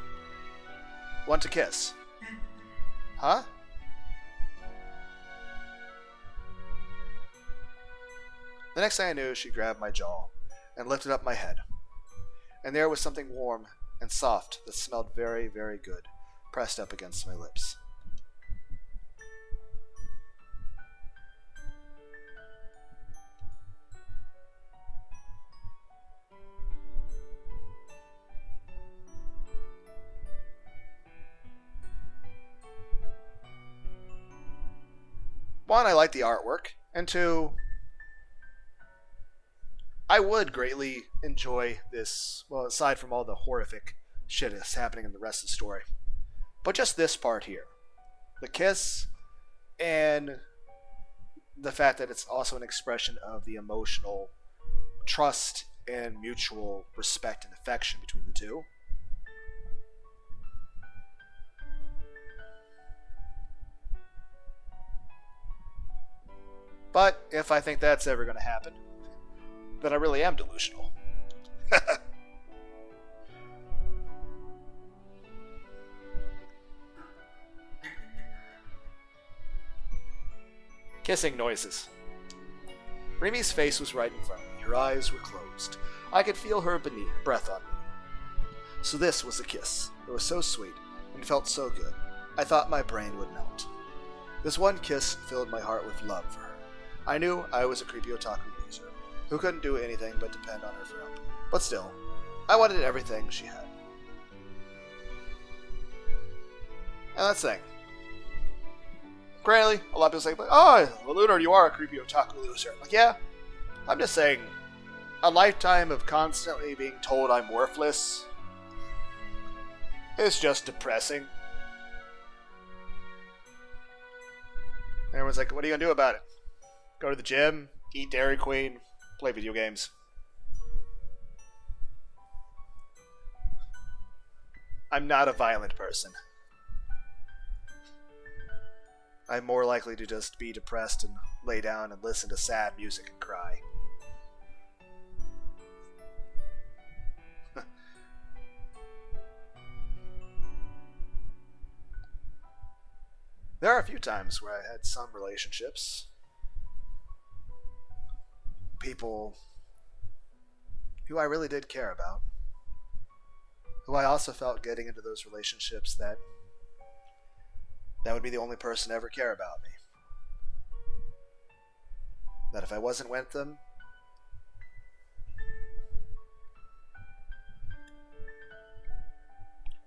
Want to kiss? Huh? The next thing I knew, she grabbed my jaw and lifted up my head. And there was something warm and soft that smelled very, very good, pressed up against my lips. One, I like the artwork, and two, I would greatly enjoy this, well, aside from all the horrific shit that's happening in the rest of the story. But just this part here. The kiss, and the fact that it's also an expression of the emotional trust and mutual respect and affection between the two. But if I think that's ever going to happen, then I really am delusional. Kissing noises. Rimi's face was right in front of me. Her eyes were closed. I could feel her breath on me. So this was a kiss. It was so sweet and felt so good. I thought my brain would melt. This one kiss filled my heart with love for her. I knew I was a creepy otaku loser who couldn't do anything but depend on her for help. But still, I wanted everything she had. And that's the thing. Granted, a lot of people say, oh, Lunar, you are a creepy otaku loser. I'm like, yeah, I'm just saying, a lifetime of constantly being told I'm worthless is just depressing. And everyone's like, what are you going to do about it? Go to the gym, eat Dairy Queen, play video games. I'm not a violent person. I'm more likely to just be depressed and lay down and listen to sad music and cry. There are a few times where I had some relationships. People who I really did care about. Who I also felt getting into those relationships that would be the only person to ever care about me. That if I wasn't with them,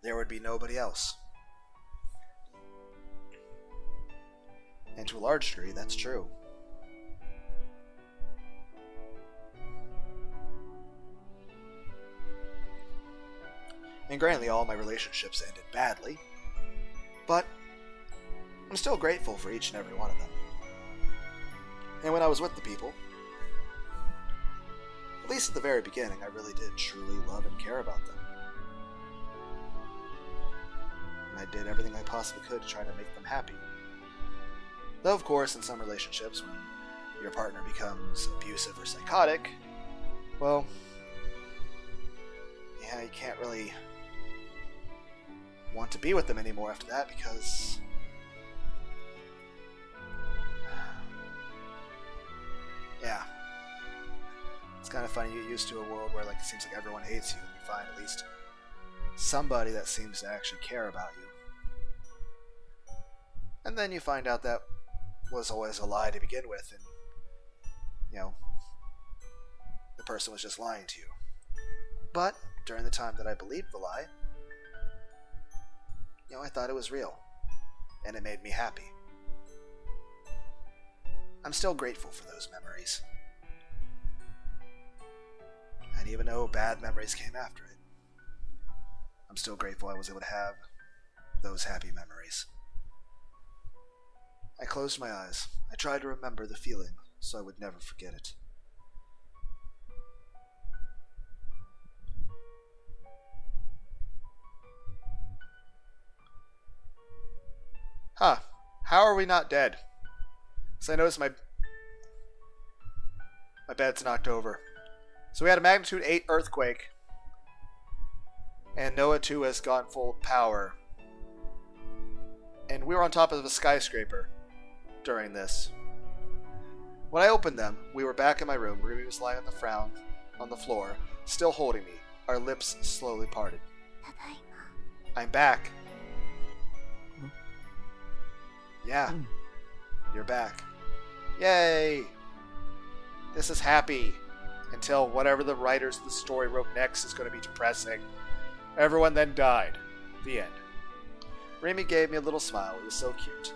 there would be nobody else. And to a large degree, that's true. And granted, all my relationships ended badly, but I'm still grateful for each and every one of them. And when I was with the people, at least at the very beginning, I really did truly love and care about them. And I did everything I possibly could to try to make them happy. Though, of course, in some relationships, when your partner becomes abusive or psychotic, well, yeah, you can't really want to be with them anymore after that because yeah, it's kind of funny. You get used to a world where like it seems like everyone hates you, and you find at least somebody that seems to actually care about you, and then you find out that was always a lie to begin with, and you know, the person was just lying to you. But during the time that I believed the lie, you know, I thought it was real, and it made me happy. I'm still grateful for those memories. And even though bad memories came after it, I'm still grateful I was able to have those happy memories. I closed my eyes. I tried to remember the feeling so I would never forget it. Huh. How are we not dead? So I noticed my bed's knocked over. So we had a magnitude 8 earthquake. And Noah 2 has gone full power. And we were on top of a skyscraper during this. When I opened them, we were back in my room. Rimi was lying on the floor, still holding me, our lips slowly parted. I'm back. Yeah, you're back. Yay! This is happy. Until whatever the writers of the story wrote next is going to be depressing. Everyone then died. The end. Rimi gave me a little smile. It was so cute.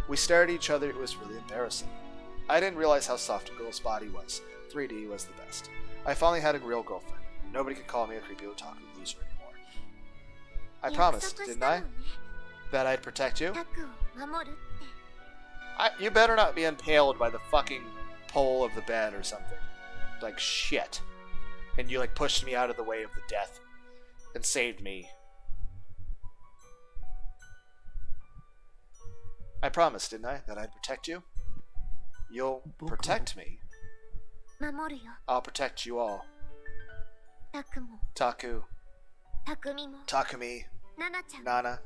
We stared at each other. It was really embarrassing. I didn't realize how soft a girl's body was. 3D was the best. I finally had a real girlfriend. Nobody could call me a creepy otaku loser anymore. I promised, didn't I? That I'd protect you? You better not be impaled by the fucking pole of the bed or something. Like shit. And you like pushed me out of the way of the death and saved me. I promised, didn't I, that I'd protect you? You'll protect me. I'll protect you all. Taku. Takumi. Nana.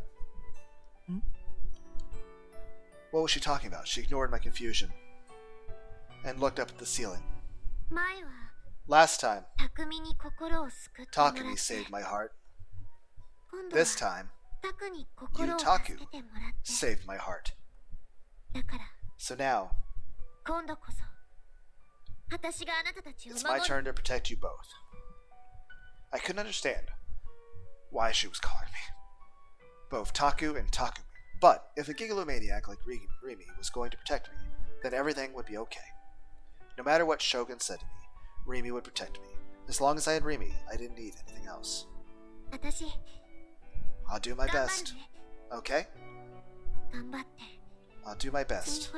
What was she talking about? She ignored my confusion and looked up at the ceiling. Last time, Takumi saved my heart. This time, you, Taku, saved my heart. So now, it's my turn to protect you both. I couldn't understand why she was calling me both Taku and Takumi. But if a gigalomaniac like Rimi was going to protect me, then everything would be okay. No matter what Shogun said to me, Rimi would protect me. As long as I had Rimi, I didn't need anything else. I'll do my best. Okay? I'll do my best to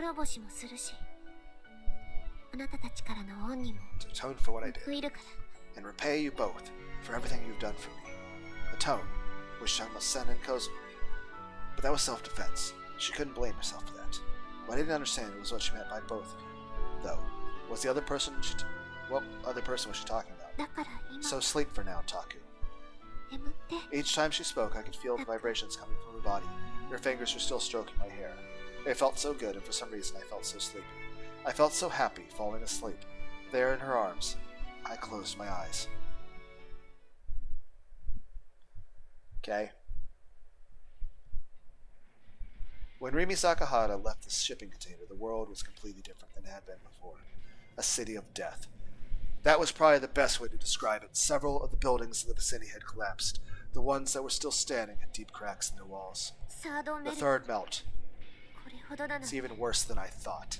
atone for what I did, and repay you both for everything you've done for me. Atone, which I must send in Kozu. But that was self-defense. She couldn't blame herself for that. What I didn't understand was what she meant by both of you, though. Was the other person what other person was she talking about? So sleep for now, Taku. Each time she spoke, I could feel the vibrations coming from her body. Her fingers were still stroking my hair. It felt so good, and for some reason I felt so sleepy. I felt so happy, falling asleep. There in her arms, I closed my eyes. Okay. When Rimi Sakahara left the shipping container, the world was completely different than it had been before. A city of death. That was probably the best way to describe it. Several of the buildings in the vicinity had collapsed. The ones that were still standing had deep cracks in their walls. The third melt. It's even worse than I thought.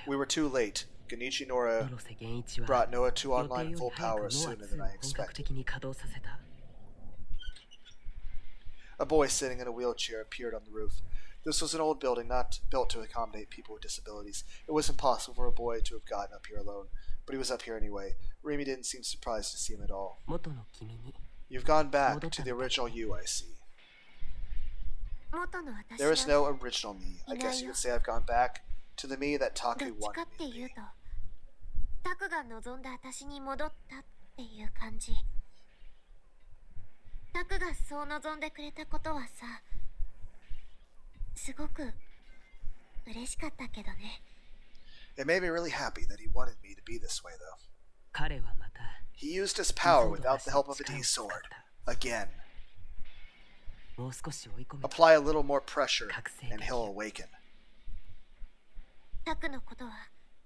We were too late. Genichi Nora 室瀬源一は brought Noah 2予 online 定よ full り早く power ノア sooner 2 than を I 本格 expected. 的に稼働させた。 A boy sitting in a wheelchair appeared on the roof. This was an old building not built to accommodate people with disabilities. It was impossible for a boy to have gotten up here alone, but he was up here anyway. Rimi didn't seem surprised to see him at all. 元の君に You've gone back to the original you, I see. 元の私 There is は no original me. I guess you could say I've gone back to the me that どっ Taku ちか wanted って me to いう be. とタクが望んだ私に戻ったっていう感じ。タクがそう望んでくれたことはさ、すごく嬉しかったけどね。 It made me really happy that he wanted me to be this way, though. 彼はまた He used his 理 power 想度 without the なし help of a 力を D 使っ sword. た。 Again. もう少し追い込め Apply a little more pressure, 覚醒 and 的 he'll awaken. タクのことは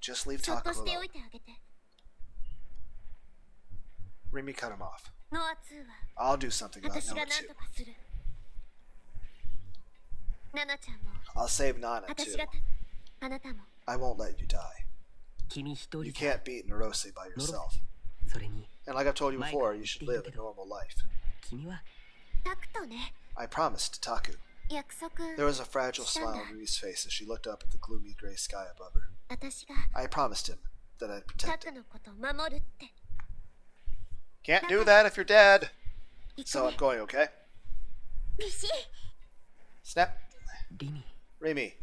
Just leave そっ Taku としてお alone. いてあげて。 Rimi cut him off. ノア2は I'll do something about 私 Noah が何 too. とかする。ナナちゃんも I'll save Nana 私 too. があなたも I won't let you die. 君一人 You じゃ can't beat Narose by ノロ yourself. それに And like I've told you Mike, before, you should live a did- normal life. 君はタクとね、 I promised Taku. 約束 There was a fragile smile on Rimi's face as she looked up at the gloomy gray sky above her. 私が I promised him that I'd タ protect ク him. のこと守るって。 Can't do that if you're dead. 行 So こ I'm う。 going, okay? ビシッ Snap. リミ Rimi.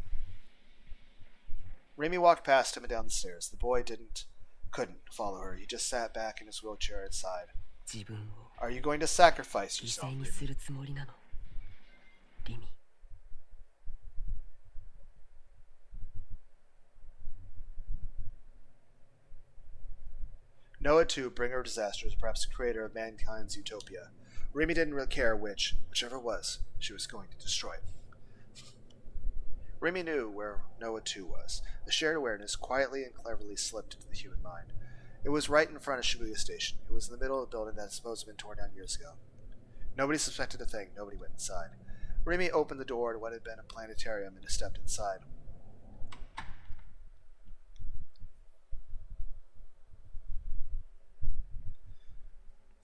Rimi walked past him and down the stairs. The boy couldn't follow her. He just sat back in his wheelchair and sighed. 自分を Are you going to sacrifice 犠 yourself, 牲に Rimi? するつもりなの。リミ Noah, too, bringer of disasters, perhaps creator of mankind's utopia. Rimi didn't really care whichever it was, she was going to destroy. Rimi knew where Noah, too, was. A shared awareness quietly and cleverly slipped into the human mind. It was right in front of Shibuya Station. It was in the middle of the building that had supposed to have been torn down years ago. Nobody suspected a thing. Nobody went inside. Rimi opened the door to what had been a planetarium and stepped inside.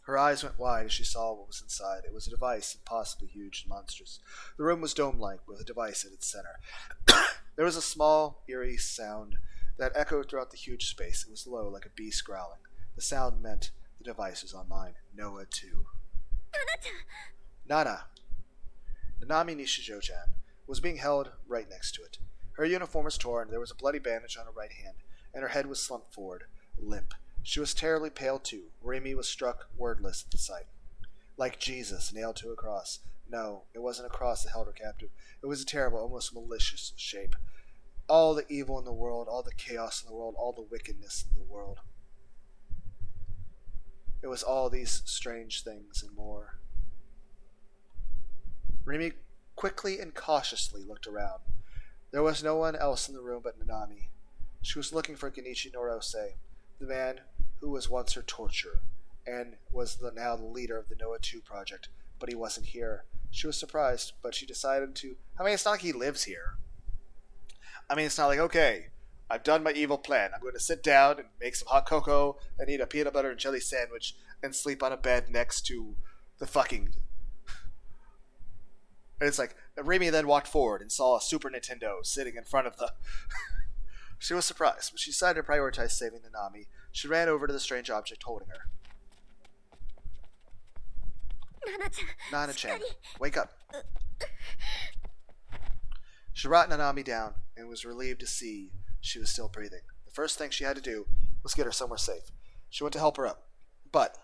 Her eyes went wide as she saw what was inside. It was a device, impossibly huge and monstrous. The room was dome-like, with a device at its center. There was a small, eerie sound that echoed throughout the huge space. It was low, like a beast growling. The sound meant the device was online. Noah, too. Nana. Nanami Nishijo-chan was being held right next to it. Her uniform was torn, there was a bloody bandage on her right hand, and her head was slumped forward, limp. She was terribly pale, too. Rimi was struck wordless at the sight. Like Jesus, nailed to a cross. No, it wasn't a cross that held her captive. It was a terrible, almost malicious shape. All the evil in the world, all the chaos in the world, all the wickedness in the world. It was all these strange things and more. Rimi quickly and cautiously looked around. There was no one else in the room but Nanami. She was looking for Genichi Norose, the man who was once her torturer, and was now the leader of the Noah 2 project, but he wasn't here. She was surprised, but she decided to... I mean, it's not like he lives here. I mean, it's not like, okay, I've done my evil plan. I'm going to sit down and make some hot cocoa and eat a peanut butter and jelly sandwich and sleep on a bed next to the fucking... And it's like, Rimi then walked forward and saw a Super Nintendo sitting in front of the... She was surprised, but she decided to prioritize saving Nanami. She ran over to the strange object holding her. ナナちゃん、 Nana-chan, wake up. She brought Nanami down and was relieved to see she was still breathing. The first thing she had to do was get her somewhere safe. She went to help her up, but...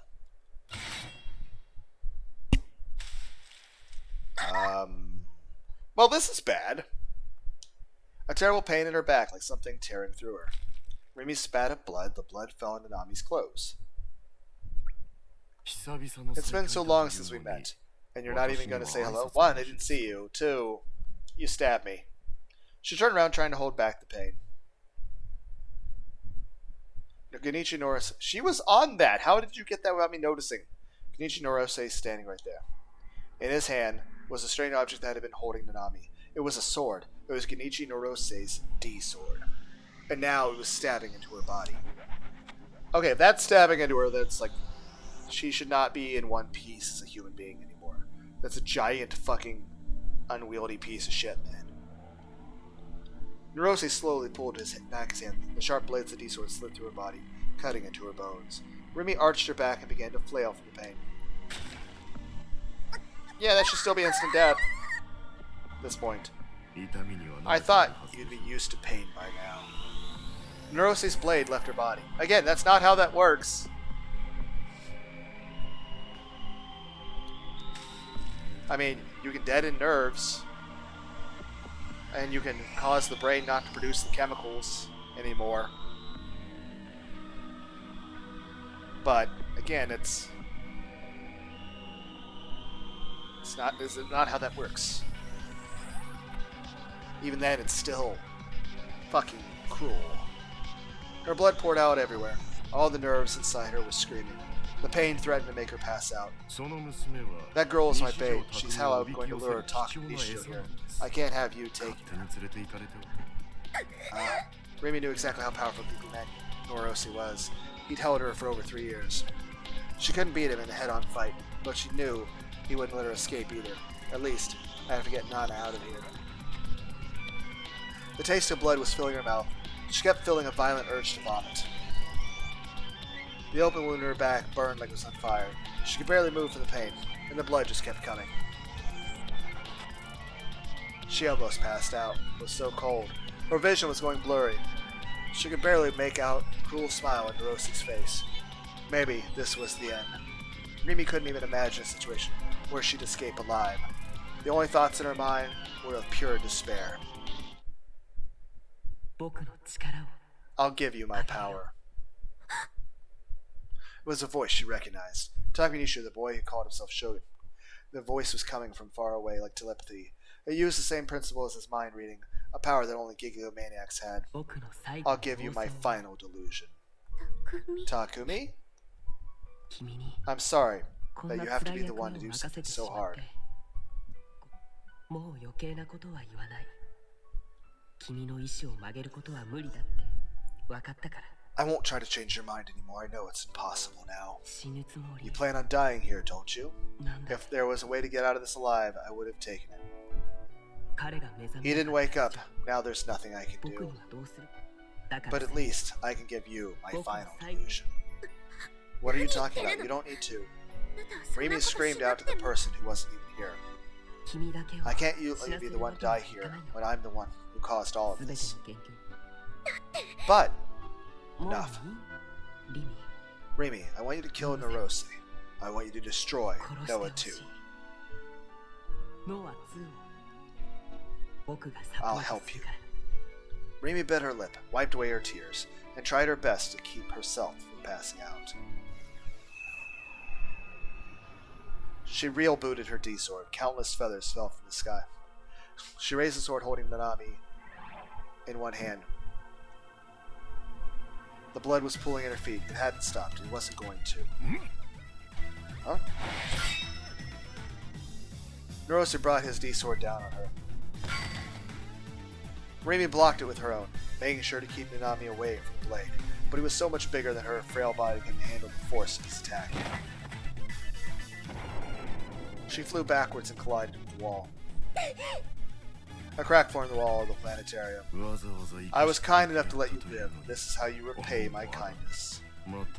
Well, this is bad. A terrible pain in her back, like something tearing through her. Rimi spat up blood. The blood fell on Nanami's clothes. It's been so long since we met, and you're not even going to say hello? One, I didn't see you. Two, you stabbed me. She turned around trying to hold back the pain. Genichi Norose. She was on that. How did you get that without me noticing? Genichi Norose is standing right there. In his hand was a strange object that had been holding Nanami. It was a sword. It was Genichi Norose's D sword. And now it was stabbing into her body. Okay, if that's stabbing into her, that's like... She should not be in one piece as a human being anymore. That's a giant fucking unwieldy piece of shit, man. Narose slowly pulled back his hand. The sharp blades of the D-sword slid through her body, cutting into her bones. Rimi arched her back and began to flail from the pain. Yeah, that should still be instant death. At this point. I thought you'd be used to pain by now. Narose's blade left her body. Again, that's not how that works. I mean, you can deaden nerves. And you can cause the brain not to produce the chemicals anymore. But, again, it's not how that works. Even then, it's still fucking cruel. Her blood poured out everywhere. All the nerves inside her were screaming. The pain threatened to make her pass out. That girl is my bait. She's how I'm going to lure Takanishu here. I can't have you take her. Rimi knew exactly how powerful Narose was. He'd held her for over 3 years. She couldn't beat him in a head-on fight, but she knew he wouldn't let her escape either. At least, I have to get Nana out of here. The taste of blood was filling her mouth. She kept feeling a violent urge to vomit. The open wound in her back burned like it was on fire. She could barely move from the pain, and the blood just kept coming. She almost passed out. It was so cold. Her vision was going blurry. She could barely make out a cruel smile on Narose's face. Maybe this was the end. Rimi couldn't even imagine a situation where she'd escape alive. The only thoughts in her mind were of pure despair. I'll give you my power. It was a voice she recognized. Takanishu, the boy who called himself Shogun. The voice was coming from far away like telepathy. It used the same principles as mind reading, a power that only gigomaniacs had. I'll give you my final delusion. Takumi? I'm sorry that you have to be the one to do something so hard. I won't try to change your mind anymore. I know it's impossible now. You plan on dying here, don't you? If there was a way to get out of this alive, I would have taken it. He didn't wake up. Now there's nothing I can do. But at least I can give you my final delusion. What are you talking about? You don't need to. Rimi screamed out to the person who wasn't even here. I can't let you be the one to die here when I'm the one who caused all of this. But enough. Rimi, I want you to kill Narose. I want you to destroy Noah too. I'll help you. Rimi bit her lip, wiped away her tears, and tried her best to keep herself from passing out. She reel-booted her D-sword. Countless feathers fell from the sky. She raised the sword holding Nanami in one hand. The blood was pooling at her feet. It hadn't stopped. It wasn't going to. Huh? Narose brought his D-sword down on her. Rimi blocked it with her own, making sure to keep Nanami away from the blade, but he was so much bigger than her frail body couldn't handle the force of his attack. She flew backwards and collided with the wall. A crack formed in the wall of the planetarium. I was kind enough to let you live. This is how you repay my kindness.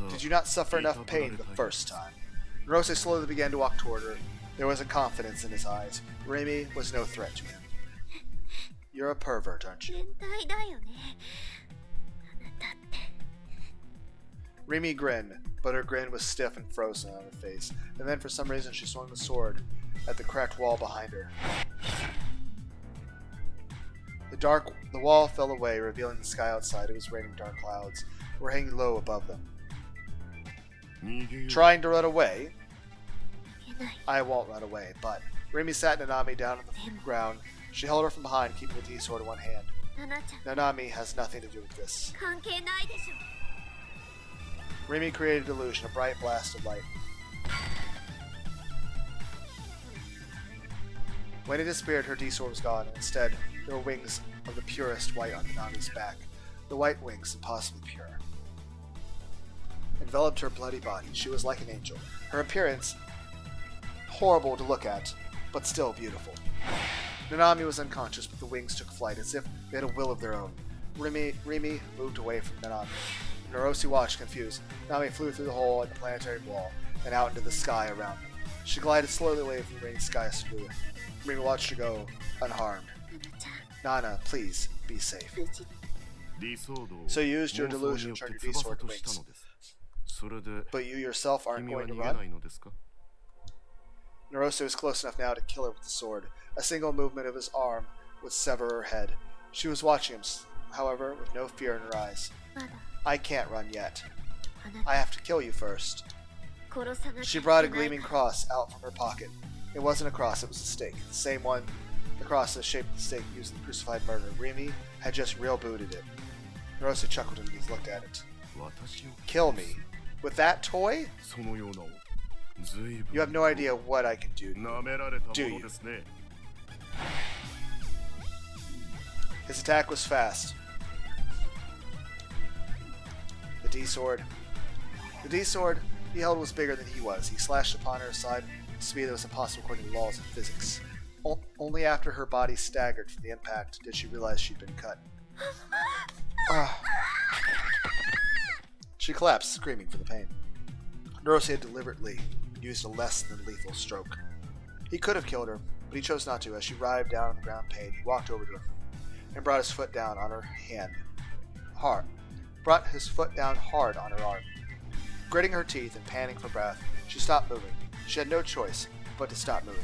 Did you not suffer enough pain the first time? Narose slowly began to walk toward her. There was a confidence in his eyes. Rimi was no threat to him. You're a pervert, aren't you? Rimi grinned, but her grin was stiff and frozen on her face, and then for some reason she swung the sword at the cracked wall behind her. The wall fell away, revealing the sky outside. It was raining dark clouds were hanging low above them. Trying to run away? I won't run away, but Rimi sat Nanami down on the ground. She held her from behind, keeping the D-sword in one hand. Nanami has nothing to do with this. Rimi created a delusion, a bright blast of light. When it disappeared, her D-sword was gone, and instead, there were wings of the purest white on Nanami's back. the white wings impossibly pure, enveloped her bloody body. She was like an angel. Her appearance, horrible to look at, but still beautiful. Nanami was unconscious, but the wings took flight as if they had a will of their own. Rimi moved away from Nanami. Narose watched, confused. Nanami flew through the hole in the planetary wall and out into the sky around them. She glided slowly away from the rainy sky as flew. Rimi watched her go, unharmed. ルナちゃん Nana, please, be safe. 無事 So you used your delusion to turn your D sword to wings. それで But you yourself aren't 君は going to 逃げな run? いのですか Narose was close enough now to kill her with the sword. A single movement of his arm would sever her head. She was watching him, however, with no fear in her eyes. まだ I can't run yet. あな I た have to kill you first. 殺さなき She ゃい brought a けない gleaming から cross out from her pocket. It wasn't a cross, it was a stake. The same one, the cross that shaped the stake used in the crucified murder. Rimi had just real booted it. Narose chuckled and he looked at it. 私を Kill me? With that toy? そのようなずいぶん You have no idea what I can do to you. 舐められたも Do の you? ですね His attack was fast. The D sword. The D sword he held was bigger than he was. He slashed upon her side at a speed that was impossible according to the laws of physics. Only after her body staggered from the impact did she realize she'd been cut. Ah. She collapsed, screaming for the pain. Narose had deliberately used a less than lethal stroke. He could have killed her, but he chose not to. As she writhed down on the ground in pain, he walked over to her and brought his foot down on her hand. Brought his foot down hard on her arm. Gritting her teeth and panting for breath, she stopped moving. She had no choice but to stop moving.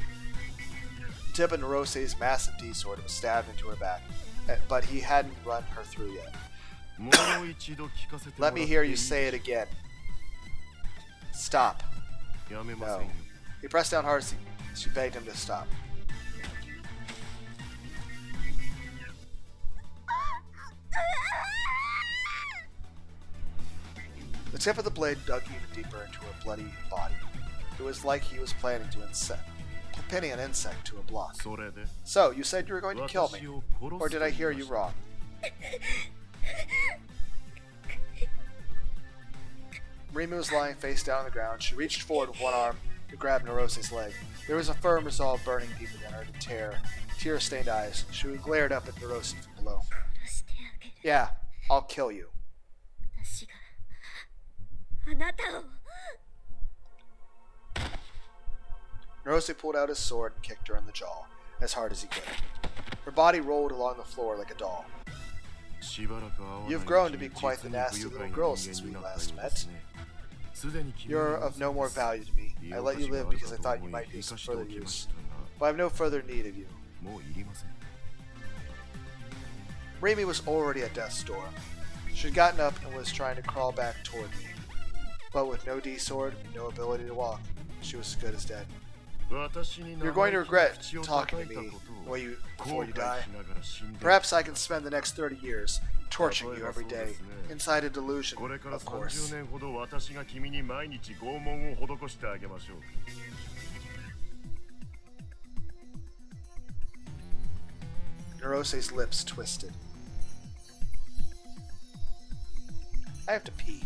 The tip of Narose's massive D-sword was stabbed into her back, but he hadn't run her through yet. もう一度聞かせてもら Let って me いい hear you say it again. Stop. やめません No. よ He pressed down hard as she begged him to stop. The tip of the blade dug even deeper into her bloody body. It was like he was planning pinning an insect to a block. それで So, you said you were going to kill 私 me, を殺 or す did と I 言い hear ま you した wrong? Rimi was lying face down on the ground. She reached forward with one arm to grab Narose's leg. There was a firm resolve burning deep within her to tear-stained eyes. She glared up at Narose from below. 殺してあげる Yeah, I'll kill you. 私があなたを Narose pulled out his sword and kicked her in the jaw as hard as he could. Her body rolled along the floor like a doll. しばらく会わない You've grown to be うちに quite the 実に nasty 不愉 little 快な girl 人 since 間 we になった last ようです met. ねすでに君 You're の of no more 娘 value to me. いい I お let 菓 you 子が live ある because か I と thought 思 you い might 生 do か some してお further きま use. したが But I have no further need of you. もういりません Rimi was already at death's door. She'd gotten up and was trying to crawl back toward me. But with no D-sword and no ability to walk, she was as good as dead. 私に You're going to 生意 regret 気な口を talking 叩 to いた me こと the を way you 後 before you 悔 die. しながら死んで Perhaps I can spend the next 30 years torturing you every day 例えばそうですね。 inside a delusion, これから of course. 30年ほど私が君に毎日拷問を施してあげましょう Narose's lips twisted. I have to pee.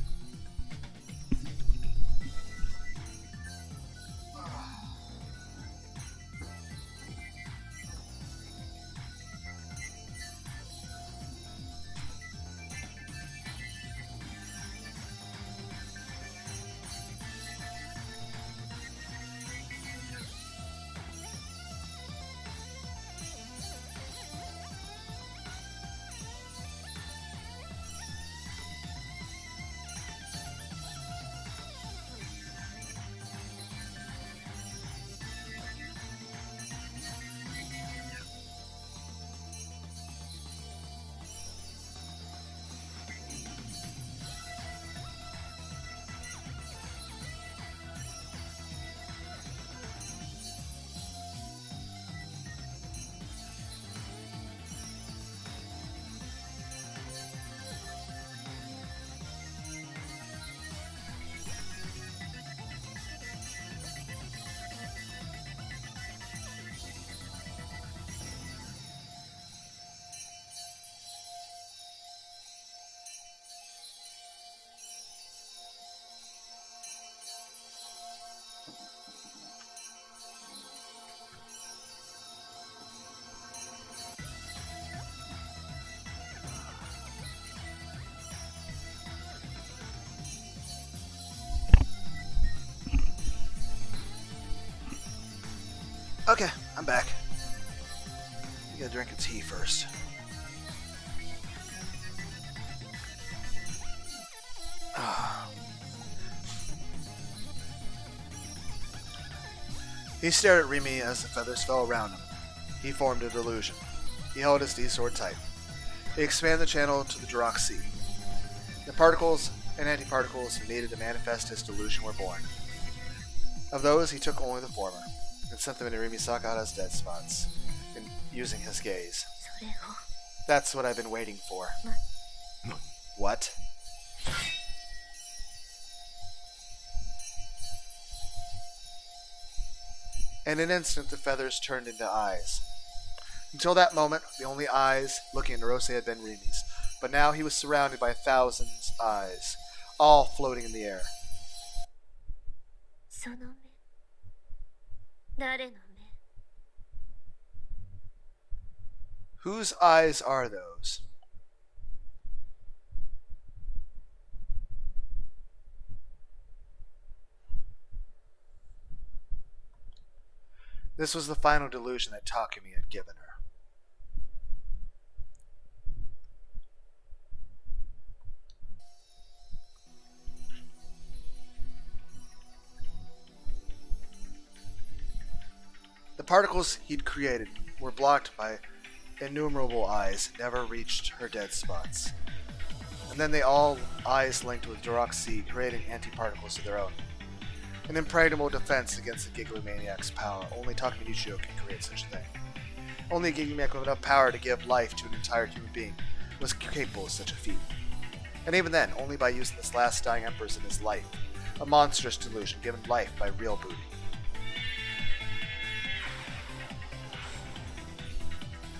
Okay, I'm back. You gotta drink a tea first. He stared at Rimi as the feathers fell around him. He formed a delusion. He held his D-sword tight. He expanded the channel to the Duroc Sea. The particles and antiparticles he needed to manifest his delusion were born. Of those, he took only the former, and sent them into Rimi Sakahara's dead spots, and using his gaze. それを That's what I've been waiting for. What? In an instant, the feathers turned into eyes. Until that moment, the only eyes looking at Narose had been Rimi's, but now he was surrounded by thousands of eyes, all floating in the air. その目誰の目 Whose eyes are those? This was the final delusion that Takumi had given her. The particles he'd created were blocked by innumerable eyes, never reached her dead spots. And then they all eyes linked with Duroc Sea, creating antiparticles of their own. An impregnable defense against the Giggly Maniac's power. Only Takumi Nichio can create such a thing. Only a Giggly Maniac with enough power to give life to an entire human being was capable of such a feat. And even then, only by using this last dying empress in his life, a monstrous delusion given life by real booty.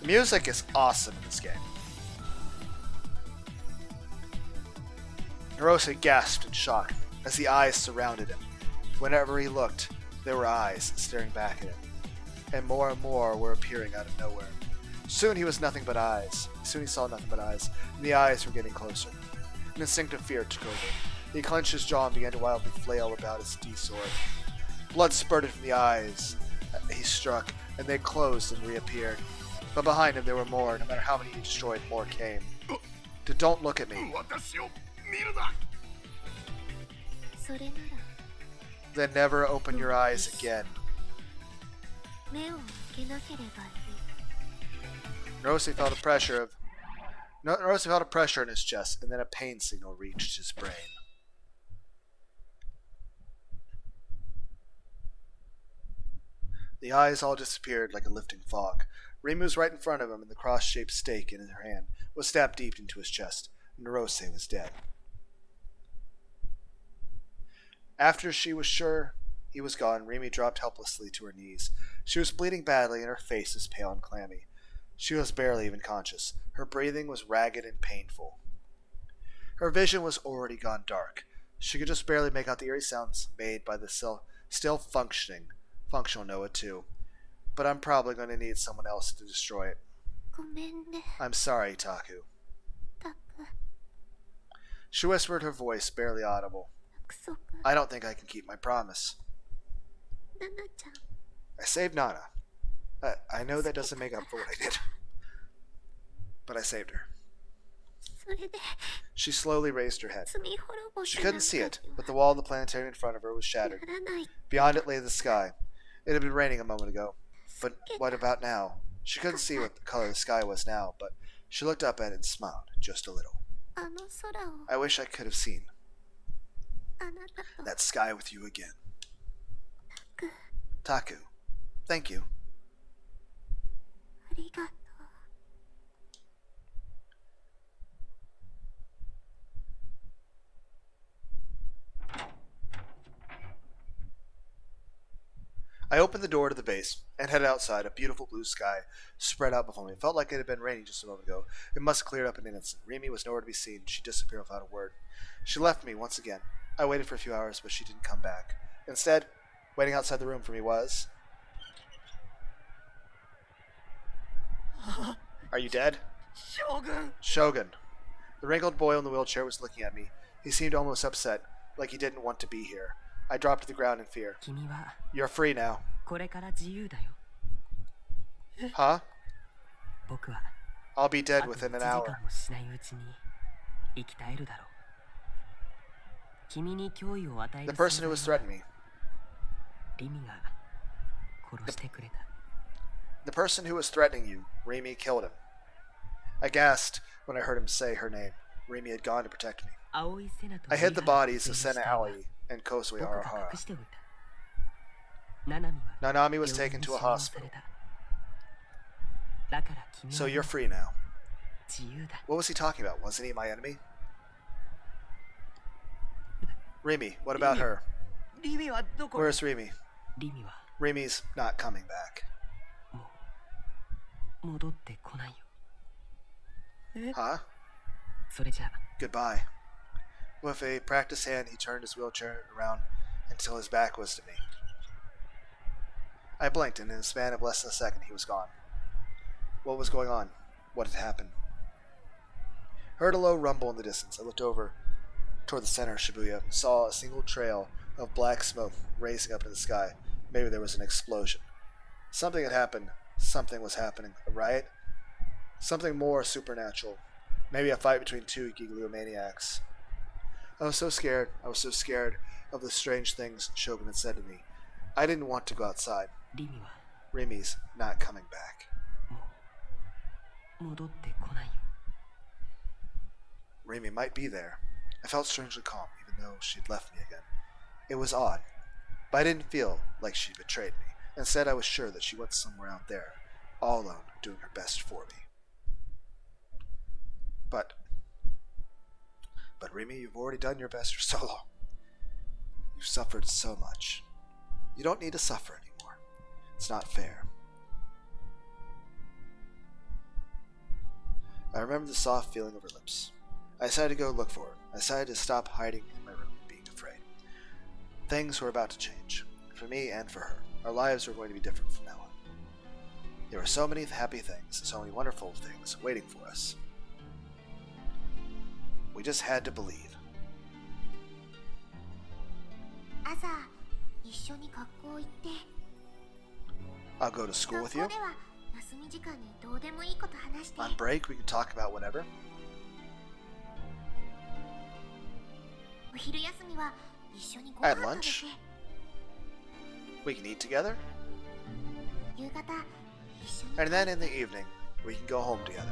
The music is awesome in this game. Narose gasped in shock as the eyes surrounded him. Whenever he looked, there were eyes staring back at him, and more were appearing out of nowhere. Soon he was nothing but eyes. Soon he saw nothing but eyes, and the eyes were getting closer. An instinctive fear took over. He clenched his jaw and began to wildly flail about his D-sword. Blood spurted from the eyes he struck, and they closed and reappeared. But behind him there were more. No matter how many he destroyed, more came. Don't look at me. 私を見るな。それなら Then never open your eyes again. 目を開けなければいい Narose felt a pressure in his chest, and then a pain signal reached his brain. The eyes all disappeared like a lifting fog. Rimi was right in front of him, and the cross-shaped stake in her hand was stabbed deep into his chest. Narose was dead. After she was sure he was gone, Rimi dropped helplessly to her knees. She was bleeding badly, and her face was pale and clammy. She was barely even conscious. Her breathing was ragged and painful. Her vision was already gone dark. She could just barely make out the eerie sounds made by the still functional Noah 2. But I'm probably going to need someone else to destroy it. ごめんね I'm sorry, Taku. タク She whispered, her voice barely audible. 約束 I don't think I can keep my promise. ナナちゃん I saved Nana. I know that doesn't make up for what I did. But I saved her. それで She slowly raised her head. 罪滅ぼ She しなん couldn't see it, かに but the wall of the planetarium in front of her was な shattered. らない Beyond it lay the sky. It had been raining a moment ago. But what about now? She couldn't see what the color of the sky was now, but she looked up at it and smiled, just a little. あの空を I wish I could have seen あなたと that sky with you again. タク Taku, thank you. ありがとう I opened the door to the base and headed outside. A beautiful blue sky spread out before me. It felt like it had been raining just a moment ago. It must have cleared up in an instant. Rimi was nowhere to be seen. She disappeared without a word. She left me once again. I waited for a few hours, but she didn't come back. Instead, waiting outside the room for me was... Are you dead? Shogun! Shogun. The wrinkled boy in the wheelchair was looking at me. He seemed almost upset, like he didn't want to be here. I dropped to the ground in fear. 君は You're free now. これから自由だよ Huh? 僕は I'll be あ dead と within 1 an 時 hour. 間もしないうちに生き絶えるだろう。君に脅威を与え The る person who was 存在は threatening me. リミが殺してくれた。 The person who was threatening you, Rimi, killed him. I gasped when I heard him say her name. Rimi had gone to protect me. 青いセナと I hid the リハの bodies 女 of 性の Sena 死体は Ali and Kosui 僕が Arahara. 隠しておいた。ナナミは Nanami was 病院 taken に to a 収容 hospital. された。だから君 So は you're もう free now. 自由だ。 What was he talking about? Wasn't he my enemy? Rimi, what about her? リミはどこ？ Where's Rimi? リミは Rimi's not coming back. もう戻ってこないよ。え？ Huh? それじゃあ Goodbye. With a practiced hand, he turned his wheelchair around until his back was to me. I blinked, and in a span of less than a second, he was gone. What was going on? What had happened? Heard a low rumble in the distance. I looked over toward the center of Shibuya, saw a single trail of black smoke raising up in the sky. Maybe there was an explosion. Something had happened. Something was happening. A riot? Something more supernatural. Maybe a fight between two gigalomaniacs. I was so scared. I was so scared of the strange things Shogun had said to me. I didn't want to go outside. リミは Rimi's not coming back. もう戻ってこないよ。 Rimi might be there. I felt strangely calm, even though she'd left me again. It was odd, but I didn't feel like she'd betrayed me. Instead, I was sure that she went somewhere out there, all alone, doing her best for me. But Rimi, you've already done your best for so long. You've suffered so much. You don't need to suffer anymore. It's not fair. I remember the soft feeling of her lips. I decided to go look for her. I decided to stop hiding in my room and being afraid. Things were about to change, for me and for her. Our lives were going to be different from now on. There were so many happy things, so many wonderful things waiting for us. We just had to believe. 朝一緒に学校行って I'll go to school 学 with 校 you. では休み時間にどうでもいいこと話して On break, we can talk about whatever. お昼休みは一緒にご飯 At 食べて lunch? We can eat together. 夕方一緒に And then in the evening, we can go home together.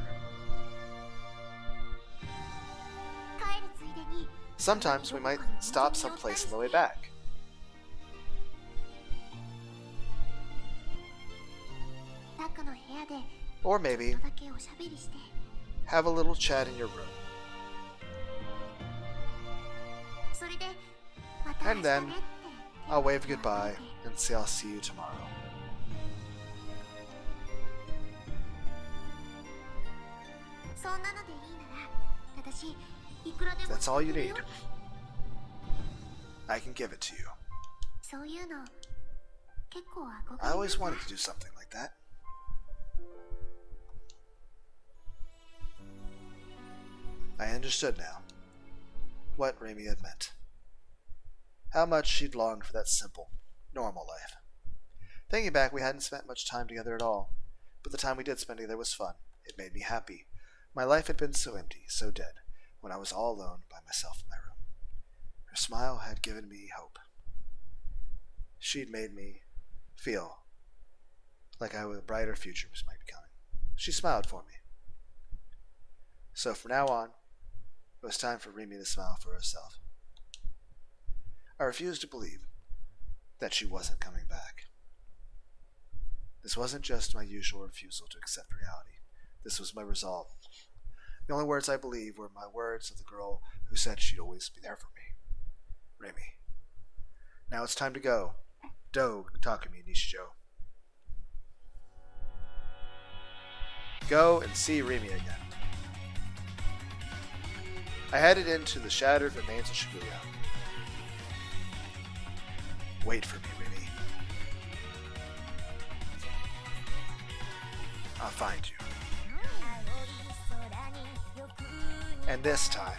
帰るついでに Sometimes we might stop someplace on the way back. タックの部屋で Or ちょ maybe っとだけおしゃべりして have a little chat in your room. それでまた明 And 日 then ねって I'll wave goodbye and say I'll see you tomorrow. そんなのでいいなら私いくらでも That's all you してくれ need. るよ I can give it to you. そういうの結構憧れ I always なんだ wanted to do something like that. I understood now what Rimi had meant. How much she'd longed for that simple, normal life. Thinking back, we hadn't spent much time together at all, but the time we did spend together was fun. It made me happy. My life had been so empty, so dead, when I was all alone by myself in my room. Her smile had given me hope. She'd made me feel like a brighter future might be coming. She smiled for me. So from now on, it was time for Rimi to smile for herself. I refused to believe that she wasn't coming back. This wasn't just my usual refusal to accept reality. This was my resolve. The only words I believed were my words of the girl who said she'd always be there for me. Rimi. Now it's time to go. Do Takumi Nishijo. Go and see Rimi again. I headed into the shattered remains of Shibuya. Wait for me, Rimi. I'll find you. And this time,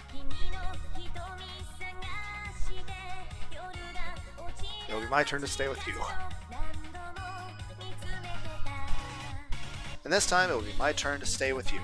it'll be my turn to stay with you. And this time it will be my turn to stay with you.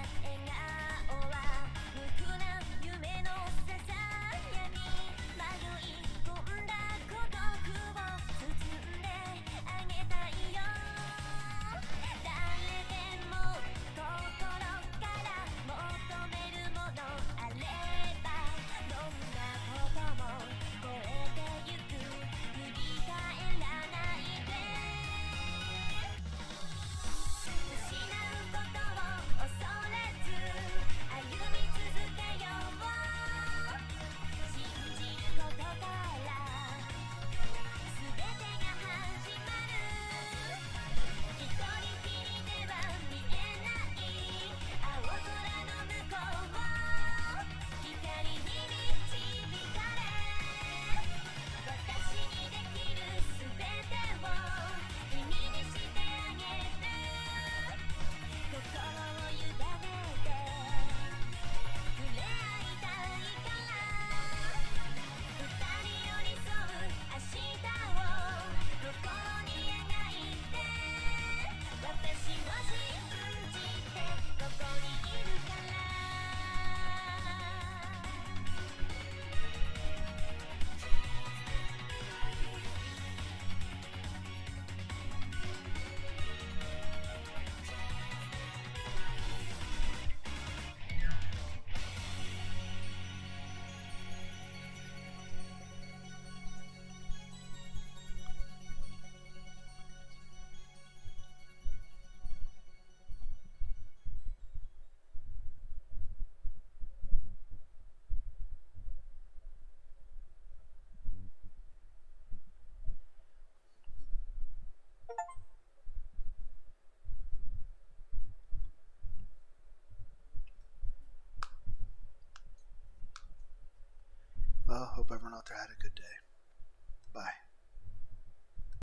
Well, hope everyone out there had a good day. Bye.